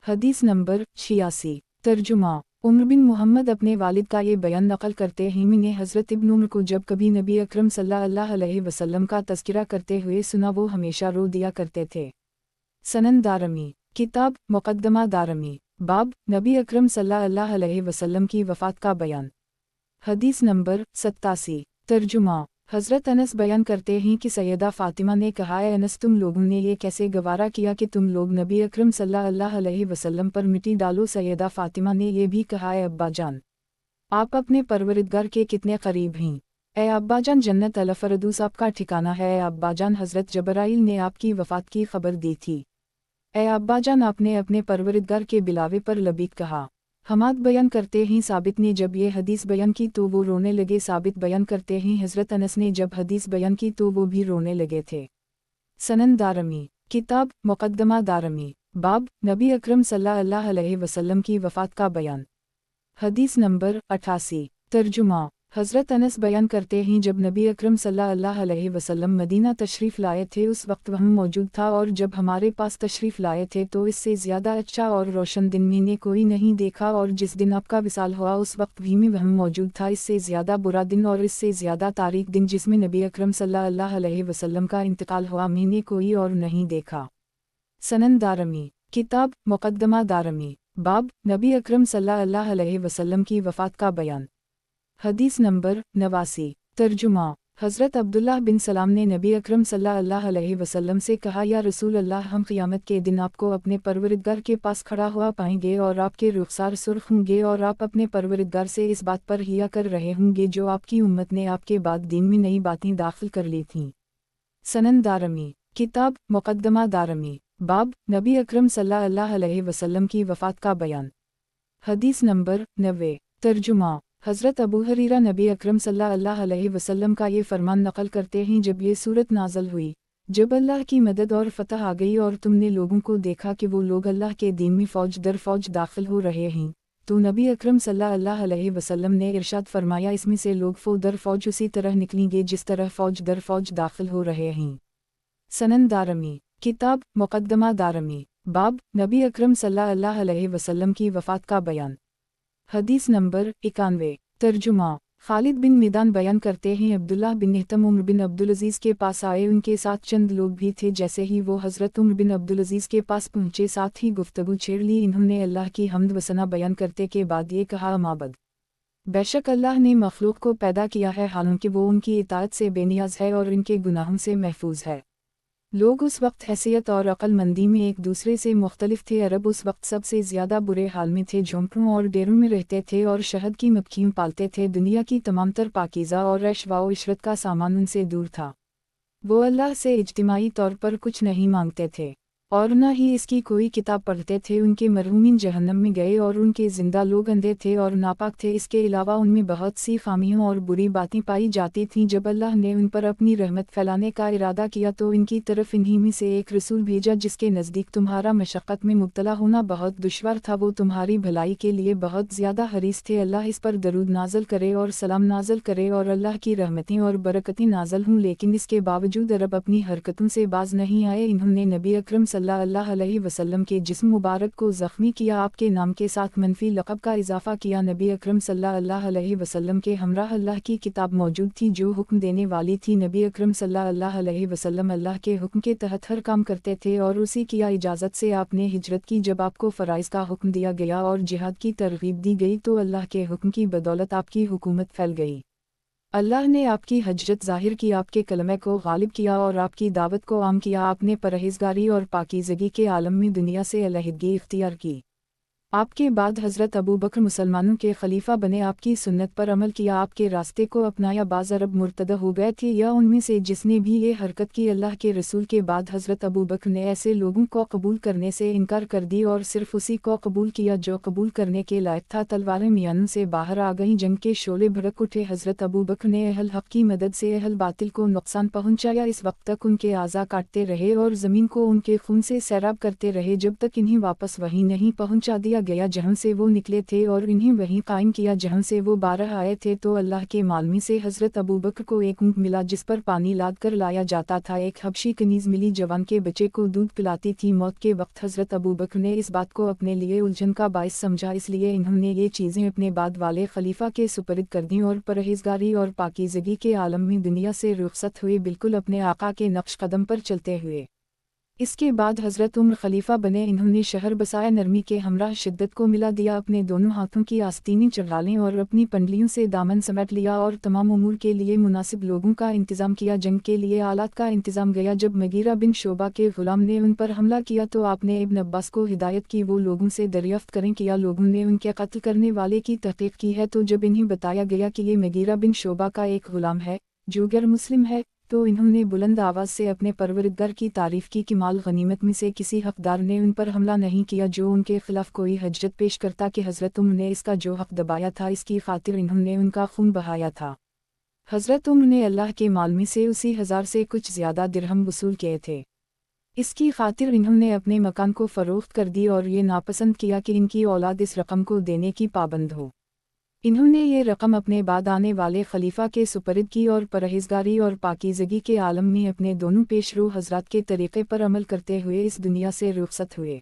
हदीस नंबर 86। तर्जुमा उमर बिन मोहम्मद अपने वालिद का ये बयान नकल करते हैं, मैंने हज़रत इब्न उमर को जब कभी नबी अकरम सल्लल्लाहु अलैहि वसल्लम का तज़किरा करते हुए सुना, वो हमेशा रो दिया करते थे। सनन दारमी, किताब मुक़द्दमा दारमी, बाब नबी अकरम सल्लल्लाहु अलैहि वसल्लम की वफ़ात का बयान। हदीस नंबर 87। तर्जुमा हज़रत अनस बयान करते हैं कि सैयदा फ़ातिमा ने कहा, है अनस, तुम लोगों ने ये कैसे गवारा किया कि तुम लोग नबी अकरम सल्लल्लाहु अलैहि वसल्लम पर मिट्टी डालो? सैयदा फ़ातिमा ने यह भी कहा, है अब्बा जान, आप अपने परवरिदगार के कितने करीब हैं। ए अब्बा जान, जन्नत अल फ़रदौस आपका ठिकाना है। ए अब्बा जान, हज़रत जबराइल ने आपकी वफ़ात की खबर दी थी। ए अब्बा जान, आपने अपने परवरिदगार के बिलावे पर लबीक कहा। हमाद बयान करते हैं, साबित ने जब ये हदीस बयान की तो वो रोने लगे। साबित बयान करते हैं, हज़रत अनस ने जब हदीस बयान की तो वो भी रोने लगे थे। सनन दारमी, किताब मुक़द्दमा दारमी, बाब नबी अकरम सल्लल्लाहु अलैहि वसल्लम की वफ़ात का बयान। हदीस नंबर 88। तर्जुमा हज़रत अनस बयान करते हैं, जब नबी अकरम सल्लल्लाहु अलैहि वसल्लम मदीना तशरीफ़ लाए थे उस वक्त वह मौजूद था, और जब हमारे पास तशरीफ़ लाए थे तो इससे ज़्यादा अच्छा और रोशन दिन मैंने कोई नहीं देखा, और जिस दिन आपका विसाल हुआ उस वक्त भी में वह मौजूद था। इससे ज़्यादा बुरा दिन और इससे ज़्यादा तारीख दिन जिसमें नबी अकरम सल्लल्लाहु अलैहि वसल्लम का इंतकाल हुआ मैंने कोई और नहीं देखा। सनन दारमी, किताब मुक़द्दमा दारमी, बाब नबी अकरम सल्लल्लाहु अलैहि वसल्लम की वफ़ात का बयान। हदीस नंबर 89। तर्जुमा हज़रत अब्दुल्लाह बिन सलाम ने नबी अकरम सल्लल्लाहु अलैहि वसल्लम से कहा, या रसूल अल्लाह, हम क़ियामत के दिन आपको अपने परवरिदगार के पास खड़ा हुआ पाएंगे और आपके रुखसार सुर्ख होंगे और आप अपने परवरिदगार से इस बात पर हिया कर रहे होंगे जो आपकी उम्मत ने आपके बाद दीन में नई बातें दाखिल कर ली थीं। सनन दारमी, किताब मुक़द्दमा दारमी, बाब नबी अकरम सल्लल्लाहु अलैहि वसल्लम की वफ़ात का बयान। हदीस नंबर 90। तर्जुमा। हज़रत अबू हुरैरा नबी अकरम सल्लल्लाहु अलैहि वसल्लम का ये फरमान नक़ल करते हैं, जब ये सूरत नाज़िल हुई, जब अल्लाह की मदद और फ़तह आ गई और तुमने लोगों को देखा कि वो लोग अल्लाह के दीन में फ़ौज दर फ़ौज दाखिल हो रहे हैं, तो नबी अकरम सल्लल्लाहु अलैहि वसल्लम ने इरशाद फरमाया, इसमें से लोग फ़ौज दर फ़ौज उसी तरह निकलेंगे जिस तरह फ़ौज दर फ़ौज दाखिल हो रहे हैं। सनन दारमी, किताब मुक़द्दमा दारमी, बाब नबी अकरम सल्लल्लाहु अलैहि वसल्लम की वफ़ात का बयान। हदीस नंबर 91। तर्जुमा। खालिद बिन मिदान बयान करते हैं, अब्दुल्लाह बिन इहतम उम्र बिन अब्दुल अज़ीज़ के पास आए, उनके साथ चंद लोग भी थे। जैसे ही वो हज़रत उम्र बिन अब्दुल अज़ीज़ के पास पहुँचे, साथ ही गुफ्तगू छेड़ ली। इन्होंने अल्लाह की हम्द व सना बयान करते के बाद ये कहा, माबद, बेशक अल्लाह ने मखलूक को पैदा किया है, हालांकि वो उनकी इताअत से बेनियाज है और इनके गुनाहों से महफूज है। लोग उस वक्त हैसियत और अक्लमंदी में एक दूसरे से मुख्तलिफ थे। अरब उस वक्त सबसे ज़्यादा बुरे हाल में थे, झोंपड़ों और डेरों में रहते थे और शहद की मक्खियों पालते थे। दुनिया की तमाम तर पाकीज़ा और ऐश व इशरत का सामान उनसे दूर था। वो अल्लाह से इज्तिमाई तौर पर कुछ नहीं मांगते थे और न ही इसकी कोई किताब पढ़ते थे। उनके मरहूमीन जहन्नम में गए और उनके ज़िंदा लोग अंधे थे और नापाक थे। इसके अलावा उनमें बहुत सी खामियों और बुरी बातें पाई जाती थीं। जब अल्लाह ने उन पर अपनी रहमत फैलाने का इरादा किया तो इनकी तरफ इन्हीं में से एक रसूल भेजा, जिसके नज़दीक तुम्हारा मशक्क़त में मुब्तला होना बहुत दुश्वार था। वो तुम्हारी भलाई के लिए बहुत ज़्यादा हरीस थे। अल्लाह इस पर दरूद नाज़िल करे और सलाम नाज़िल करे और अल्लाह की रहमतें और बरकतें नाज़िल हों। लेकिन इसके बावजूद अरब अपनी हरकतों से बाज नहीं आए। इन्होंने नबी अकरम सल्लल्लाहु अलैहि वसल्लम के जिस्म मुबारक को ज़ख्मी किया, आपके नाम के साथ मनफी लक़ब का इजाफ़ा किया। नबी अकरम सल्लल्लाहु अलैहि वसल्लम के हमराह अल्लाह की किताब मौजूद थी जो हुक्म देने वाली थी। नबी अकरम सल्लल्लाहु अलैहि वसल्लम अल्लाह के हुक्म के तहत हर काम करते थे और उसी की इजाज़त से आपने हिजरत की। जब आपको फ़राइज़ का हुक्म दिया गया और जिहाद की तरग़ीब दी गई तो अल्लाह के हुक्म की बदौलत आपकी हुकूमत फैल गई। अल्लाह ने आपकी हजरत ज़ाहिर की, आपके कलमे को गालिब किया और आपकी दावत को आम किया। आपने परहेज़गारी और पाकीज़गी के आलम में दुनिया से अलहदगी इख्तियार की। आपके बाद हज़रत अबू बकर मुसलमानों के खलीफा बने, आपकी सुन्नत पर अमल किया, आपके रास्ते को अपनाया। बाज़ अरब मुर्तद हो गए थे या उनमें से जिसने भी ये हरकत की, अल्लाह के रसूल के बाद हज़रत अबू बकर ने ऐसे लोगों को कबूल करने से इनकार कर दी और सिर्फ उसी को कबूल किया जो कबूल करने के लायक था। तलवारें मियानों से बाहर आ गईं, जंग के शोले भड़क उठे। हज़रत अबू बकर ने अहल हक़ की मदद से अहल बातिल को नुकसान पहुँचाया। इस वक्त तक उनके आज़ा काटते रहे और ज़मीन को उनके खून से सैराब करते रहे जब तक इन्हें वापस वहीं नहीं पहुँचा दिया गया जहाँ से वो निकले थे और इन्हें वहीं कायम किया जहाँ से वो बारह आए थे। तो अल्लाह के मालमी से हज़रत अबू बकर को एक ऊँट मिला जिस पर पानी लाद कर लाया जाता था। एक हबशी कनीज़ मिली जवान के बच्चे को दूध पिलाती थी। मौत के वक्त हज़रत अबू बकर ने इस बात को अपने लिए उलझन का बाइस समझा, इसलिए इन्होंने ये चीज़ें अपने बाद वाले खलीफा के सुपरद कर दीं और परहेज़गारी और पाकीज़गी के आलम में दुनिया से रुखसत हुए, बिल्कुल अपने आका के नक्श कदम पर चलते हुए। इसके बाद हज़रत उम्र खलीफा बने। इन्होंने शहर बसाया, नरमी के हमराह शिद्दत को मिला दिया, अपने दोनों हाथों की आस्तीनें चढ़ा लें और अपनी पंडलियों से दामन समेट लिया और तमाम उमूर के लिए मुनासिब लोगों का इंतज़ाम किया। जंग के लिए आलात का इंतज़ाम गया। जब मगीरा बिन शोबा के ग़ुलाम ने उन पर हमला किया तो आपने इब्न अब्बास को हिदायत की वो लोगों से दरियाफ्त करें किया लोगों ने उनके कत्ल करने वाले की तहक़ीक़ की है। तो जब इन्हें बताया गया कि ये मगीरा बिन शोबा का एक ग़ुलाम है जो गैर मुस्लिम है, तो इन्होंने बुलंद आवाज़ से अपने परवरिदगार की तारीफ़ की कि माल गनीमत में से किसी हक़दार ने उन पर हमला नहीं किया जो उनके ख़िलाफ़ कोई हजरत पेश करता कि हज़रत उम्र ने इसका जो हक़ दबाया था इसकी खातिर इन्होंने उनका खून बहाया था। हज़रत उम्र ने अल्लाह के माल में से उसी हज़ार से कुछ ज़्यादा दिरहम वसूल किए थे। इसकी खातिर इन्होंने अपने मकान को फ़रोख्त कर दी और ये नापसंद किया कि इनकी औलाद इस रकम को देने की पाबंद हो। इन्होंने ये रकम अपने बाद आने वाले खलीफा के सुपरद की और परहेज़गारी और पाकीज़गी के आलम में अपने दोनों पेशरो हज़रात के तरीक़े पर अमल करते हुए इस दुनिया से रुखसत हुए।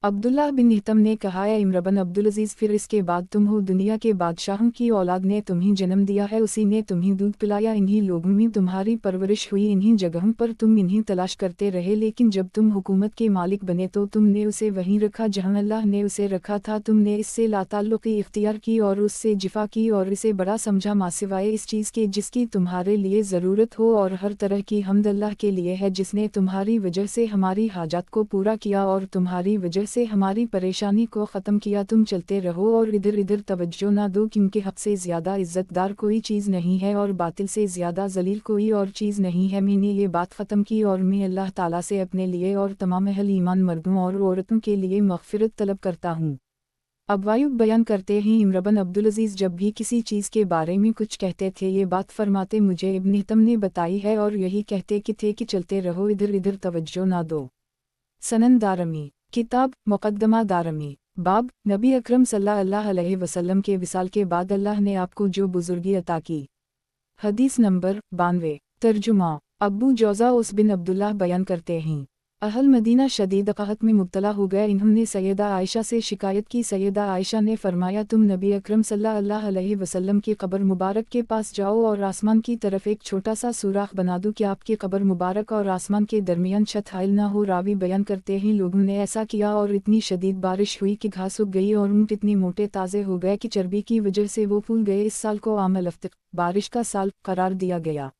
अब्दुल्लाह बिन हितम ने कहा, ए इम्र बिन अब्दुल अजीज़, फिर इसके बाद तुम हो। दुनिया के बादशाहों की औलाद ने तुम्हें जन्म दिया है, उसी ने तुम्हें दूध पिलाया, इन्हीं लोगों में तुम्हारी परवरिश हुई, इन्हीं जगहों पर तुम इन्हीं तलाश करते रहे। लेकिन जब तुम हुकूमत के मालिक बने तो तुमने उसे वहीं रखा जहां अल्लाह ने उसे रखा था। तुमने इससे लाताल्लुक़ी इख्तियार की और उससे जिफा की और इसे बड़ा समझा, मासिवाए इस चीज़ के जिसकी तुम्हारे लिए ज़रूरत हो। और हर तरह की हम्द अल्लाह के लिए है जिसने तुम्हारी वजह से हमारी हाजात को पूरा किया और तुम्हारी वजह से हमारी परेशानी को ख़त्म किया। तुम चलते रहो और इधर इधर तवज्जो ना दो, क्योंकि हक़ से ज़्यादा इज़्ज़तदार कोई चीज़ नहीं है और बातिल से ज़्यादा ज़लील कोई और चीज़ नहीं है। मैंने ये बात ख़त्म की और मैं अल्लाह ताला से अपने लिए और तमाम अहल ईमान मर्दों और औरतों के लिए मग़फ़िरत तलब करता हूँ। अब वायुब बयान करते हैं, इम्र बिन अब्दुल अजीज़ जब भी किसी चीज़ के बारे में कुछ कहते थे ये बात फरमाते, मुझे इब्न हितम ने बताई है, और यही कहते कि थे कि चलते रहो, इधर इधर तवज्जो ना दो। सनन दारमी, किताब मुक़द्दमा दारमी, बाब, नबी अकरम सल्लल्लाहु अलैहि वसल्लम के विसाल के बाद अल्लाह ने आपको जो बुज़ुर्गी अता की। हदीस नंबर 92। तर्जुमा, अब्बू जौज़ा उस बिन अब्दुल्लाह बयान करते हैं, अहल मदीना शदीद क़हत में मुब्तला हो गए। इन्होंने सैयदा आयशा से शिकायत की। सैयदा आयशा ने फरमाया, तुम नबी अकरम सल्लल्लाहु अलैहि वसल्लम की कब्र मुबारक के पास जाओ और आसमान की तरफ एक छोटा सा सुराख बना दो कि आपकी कब्र मुबारक और आसमान के दरमियान छत हाइल ना हो। रावी बयान करते हैं, लोगों ने ऐसा किया और इतनी शदीद बारिश हुई कि घास उग गई और ऊँट इतने मोटे ताज़े हो गए कि चर्बी की वजह से वो फूल गए। इस साल को आम अल-अफ्तिक, बारिश का साल, करार दिया गया।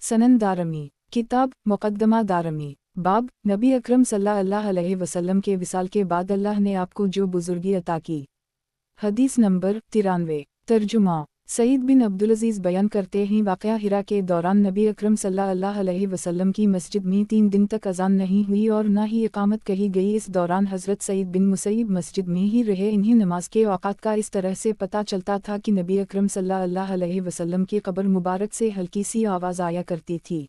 सनन दारमी, किताब मुक़द्दमा दारमी, बाब, नबी अकरम सल्लल्लाहु अलैहि वसल्लम के विसाल के बाद अल्लाह ने आपको जो बुज़ुर्गी अता की। हदीस नंबर 93। तर्जुमा, सईद बिन अब्दुल अजीज़ बयान करते हैं, वाक़या हिरा के दौरान नबी अकरम सल्लल्लाहु अलैहि वसल्लम की मस्जिद में 3 दिन तक अज़ान नहीं हुई और न ही इक़ामत कही गई। इस दौरान हज़रत सईद बिन मुसैयब मस्जिद में ही रहे। इन्हीं नमाज के औक़ात का इस तरह से पता चलता था कि नबी अकरम सल्लल्लाहु अलैहि वसल्लम की कब्र मुबारक से हल्की सी आवाज़ आया करती थी।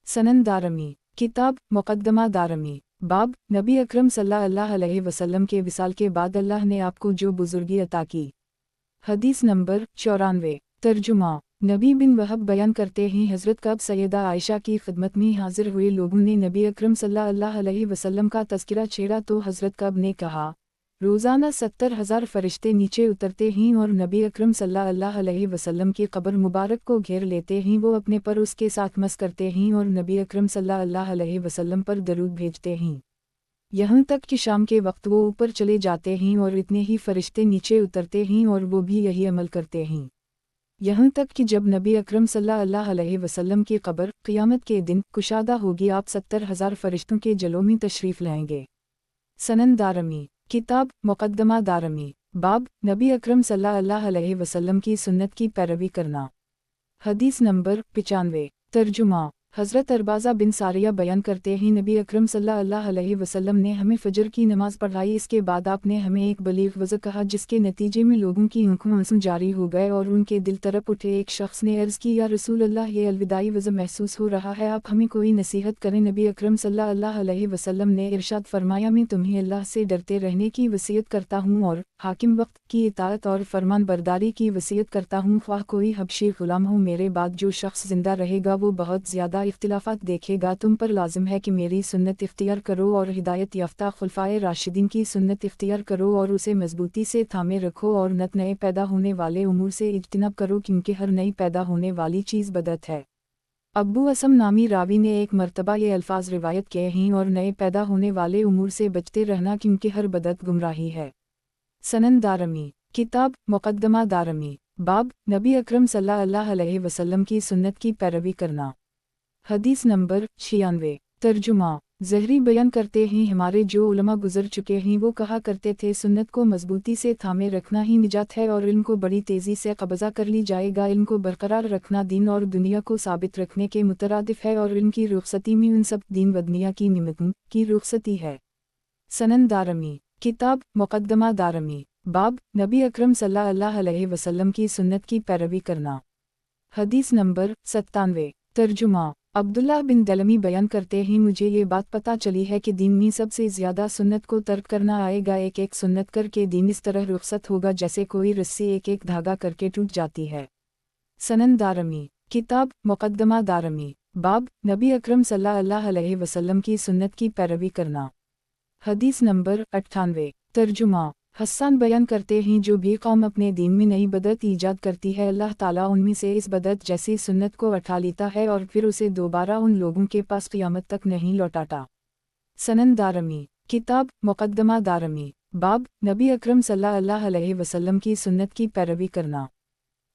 सनन दारमी, किताब मुक़द्दमा दारमी, बाब, नबी अकरम सल्लल्लाहु अलैहि वसल्लम के विसाल के बाद अल्लाह ने आपको जो बुज़ुर्गी अता की। हदीस नंबर 94। तर्जुमा, नबी बिन वहब बयान करते हैं, हज़रत कब सैयदा आयशा की खिदमत में हाजिर हुए लोगों ने नबी अकरम सल्लल्लाहु अलैहि वसल्लम का तज़किरा छेड़ा तो हज़रत कब ने कहा, रोज़ाना 70,000 फ़रिश्ते नीचे उतरते हैं और नबी अकरम सल्लल्लाहु अलैहि वसल्लम की कब्र मुबारक को घेर लेते हैं। वो अपने पर उसके साथ मस करते हैं और नबी अकरम सल्लल्लाहु अलैहि वसल्लम पर दरूद भेजते हैं। यहाँ तक कि शाम के वक्त वो ऊपर चले जाते हैं और इतने ही फरिश्ते नीचे उतरते हैं और वो भी यही अमल करते हैं। यहाँ तक कि जब नबी अकरम सल्लल्लाहु अलैहि वसल्लम की कब्र क़यामत के दिन कुशादा होगी, आप 70,000 फरिश्तों के जलों में तशरीफ़ लाएंगे। सनन दारमी, किताब मुक़द्दमा दारमी, बाब, नबी अकरम सल्लल्लाहु अलैहि वसल्लम की सुन्नत की पैरवी करना। हदीस नंबर 95। तर्जुमा, हज़रत अरबाज़ा बिन सारिया बयान करते हैं, नबी अकरम सल्लल्लाहु अलैहि वसल्लम ने हमें फ़जर की नमाज़ पढ़ाई। इसके बाद आपने हमें एक बलीग़ वज़्ह कहा जिसके नतीजे में लोगों की आँखों आंसू जारी हो गए और उनके दिल तरफ उठे। एक शख्स ने अर्ज़ की, या रसूल अल्लाह, ये अलविदाई वज़्ह महसूस हो रहा है, आप हमें कोई नसीहत करें। नबी अकरम सल्लल्लाहु अलैहि वसल्लम ने इरशाद फरमाया, मैं तुम्हें अल्लाह से डरते रहने की वसीयत करता हूँ और हाकिम वक्त की इताअत और फरमान बरदारी की वसीयत करता हूँ। ख्वाह कोई हबशी ग़ुलाम हो, मेरे बाद जो शख्स ज़िंदा रहेगा वो बहुत ज़्यादा इख्तिलाफ़ात देखेगा। तुम पर लाजिम है कि मेरी सुन्नत इख्तियार करो और हिदायत याफ्ता खुलफ़ाए राशिदीन की सुन्नत इख्तियार करो और उसे मजबूती से थामे रखो और नए पैदा होने वाले उमूर से इज्तिनाब करो, क्योंकि हर नई पैदा होने वाली चीज़ बदअत है। अब्बू असम नामी रावी ने एक मरतबा ये अल्फाज रिवायत किए हैं, और नए पैदा होने वाले उमूर से बचते रहना, क्योंकि हर बदअत गुमराही है। सनन दारमी, किताब मुक़द्दमा दारमी, बाब, नबी अकरम सल्लल्लाहु अलैहि वसल्लम की सुन्नत की पैरवी करना। हदीस नंबर 96। तर्जुमा, ज़हरी बयान करते हैं, हमारे जो उलमा गुज़र चुके हैं वो कहा करते थे, सुन्नत को मजबूती से थामे रखना ही निजात है और इल्म को बड़ी तेज़ी से कब्ज़ा कर ली जाएगा। इल्म को बरकरार रखना दीन और दुनिया को साबित रखने के मुतरादिफ है और इल्म की रुख़सती में उन सब दीन व दुनिया की निमतों की रुख़सती है। सनन दारमी, किताब मुक़द्दमा दारमी, बाब, नबी अकरम सल्लल्लाहु अलैहि वसल्लम की सुन्नत की पैरवी करना। हदीस नंबर 97। तर्जुमा, अब्दुल्लाह बिन दलमी बयान करते हैं, मुझे ये बात पता चली है कि दीन में सबसे ज़्यादा सुन्नत को तर्क करना आएगा। एक एक सुन्नत करके दीन इस तरह रुखसत होगा जैसे कोई रस्सी एक एक धागा करके टूट जाती है। सनन दारमी, किताब मुक़द्दमा दारमी, बाब, नबी अकरम सल्लल्लाहु अलैहि वसल्लम की सुन्नत की पैरवी करना। حدیث نمبر 98 ترجمہ حسان بیان کرتے ہیں جو بھی قوم اپنے دین میں نئی بدعت ایجاد کرتی ہے اللہ تعالیٰ ان میں سے اس بدعت جیسی سنت کو اٹھا لیتا ہے اور پھر اسے دوبارہ ان لوگوں کے پاس قیامت تک نہیں لوٹاتا۔ سنن دارمی کتاب مقدمہ دارمی باب نبی اکرم صلی اللہ علیہ وسلم کی سنت کی پیروی کرنا۔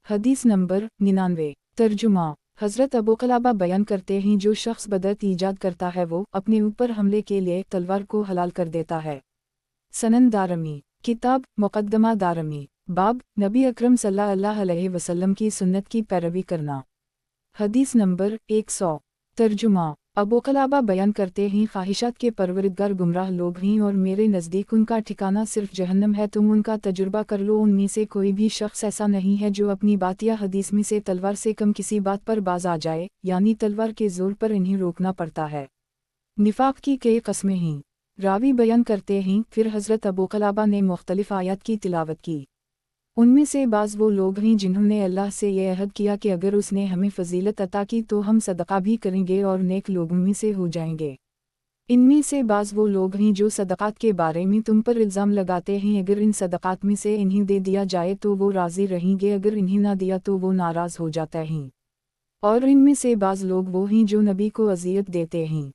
حدیث نمبر 99 ترجمہ حضرت ابو قلابہ بیان کرتے ہیں جو شخص بدعت ایجاد کرتا ہے وہ اپنے اوپر حملے کے لیے تلوار کو حلال کر دیتا ہے۔ سنن دارمی کتاب مقدمہ دارمی باب نبی اکرم صلی اللہ علیہ وسلم کی سنت کی پیروی کرنا۔ حدیث نمبر 100 ترجمہ ابو قلابہ بیان کرتے ہیں خواہشات کے پروردگار گمراہ لوگ ہیں اور میرے نزدیک ان کا ٹھکانہ صرف جہنم ہے، تم ان کا تجربہ کر لو، ان میں سے کوئی بھی شخص ایسا نہیں ہے جو اپنی بات یا حدیث میں سے تلوار سے کم کسی بات پر باز آ جائے، یعنی تلوار کے زور پر انہیں روکنا پڑتا ہے۔ نفاق کی کئی قسمیں ہیں۔ راوی بیان کرتے ہیں پھر حضرت ابو قلابہ نے مختلف آیات کی تلاوت کی۔ ان میں سے بعض وہ لوگ ہیں جنہوں نے اللہ سے یہ عہد کیا کہ اگر اس نے ہمیں فضیلت عطا کی تو ہم صدقہ بھی کریں گے اور نیک لوگوں میں سے ہو جائیں گے۔ ان میں سے بعض وہ لوگ ہیں جو صدقات کے بارے میں تم پر الزام لگاتے ہیں، اگر ان صدقات میں سے انہیں دے دیا جائے تو وہ راضی رہیں گے، اگر انہیں نہ دیا تو وہ ناراض ہو جاتے ہیں۔ اور ان میں سے بعض لوگ وہ ہیں جو نبی کو اذیت دیتے ہیں۔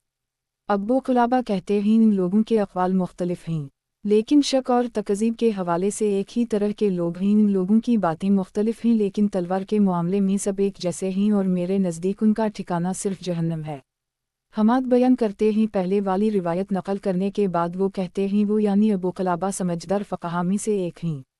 ابو قلابہ کہتے ہیں ان لوگوں کے اقوال مختلف ہیں، لیکن شک اور تکذیب کے حوالے سے ایک ہی طرح کے لوگ ہیں۔ ان لوگوں کی باتیں مختلف ہیں لیکن تلوار کے معاملے میں سب ایک جیسے ہیں اور میرے نزدیک ان کا ٹھکانہ صرف جہنم ہے۔ حماد بیان کرتے ہیں پہلے والی روایت نقل کرنے کے بعد وہ کہتے ہیں وہ یعنی ابو قلابہ سمجھدار فقہا میں سے ایک ہیں۔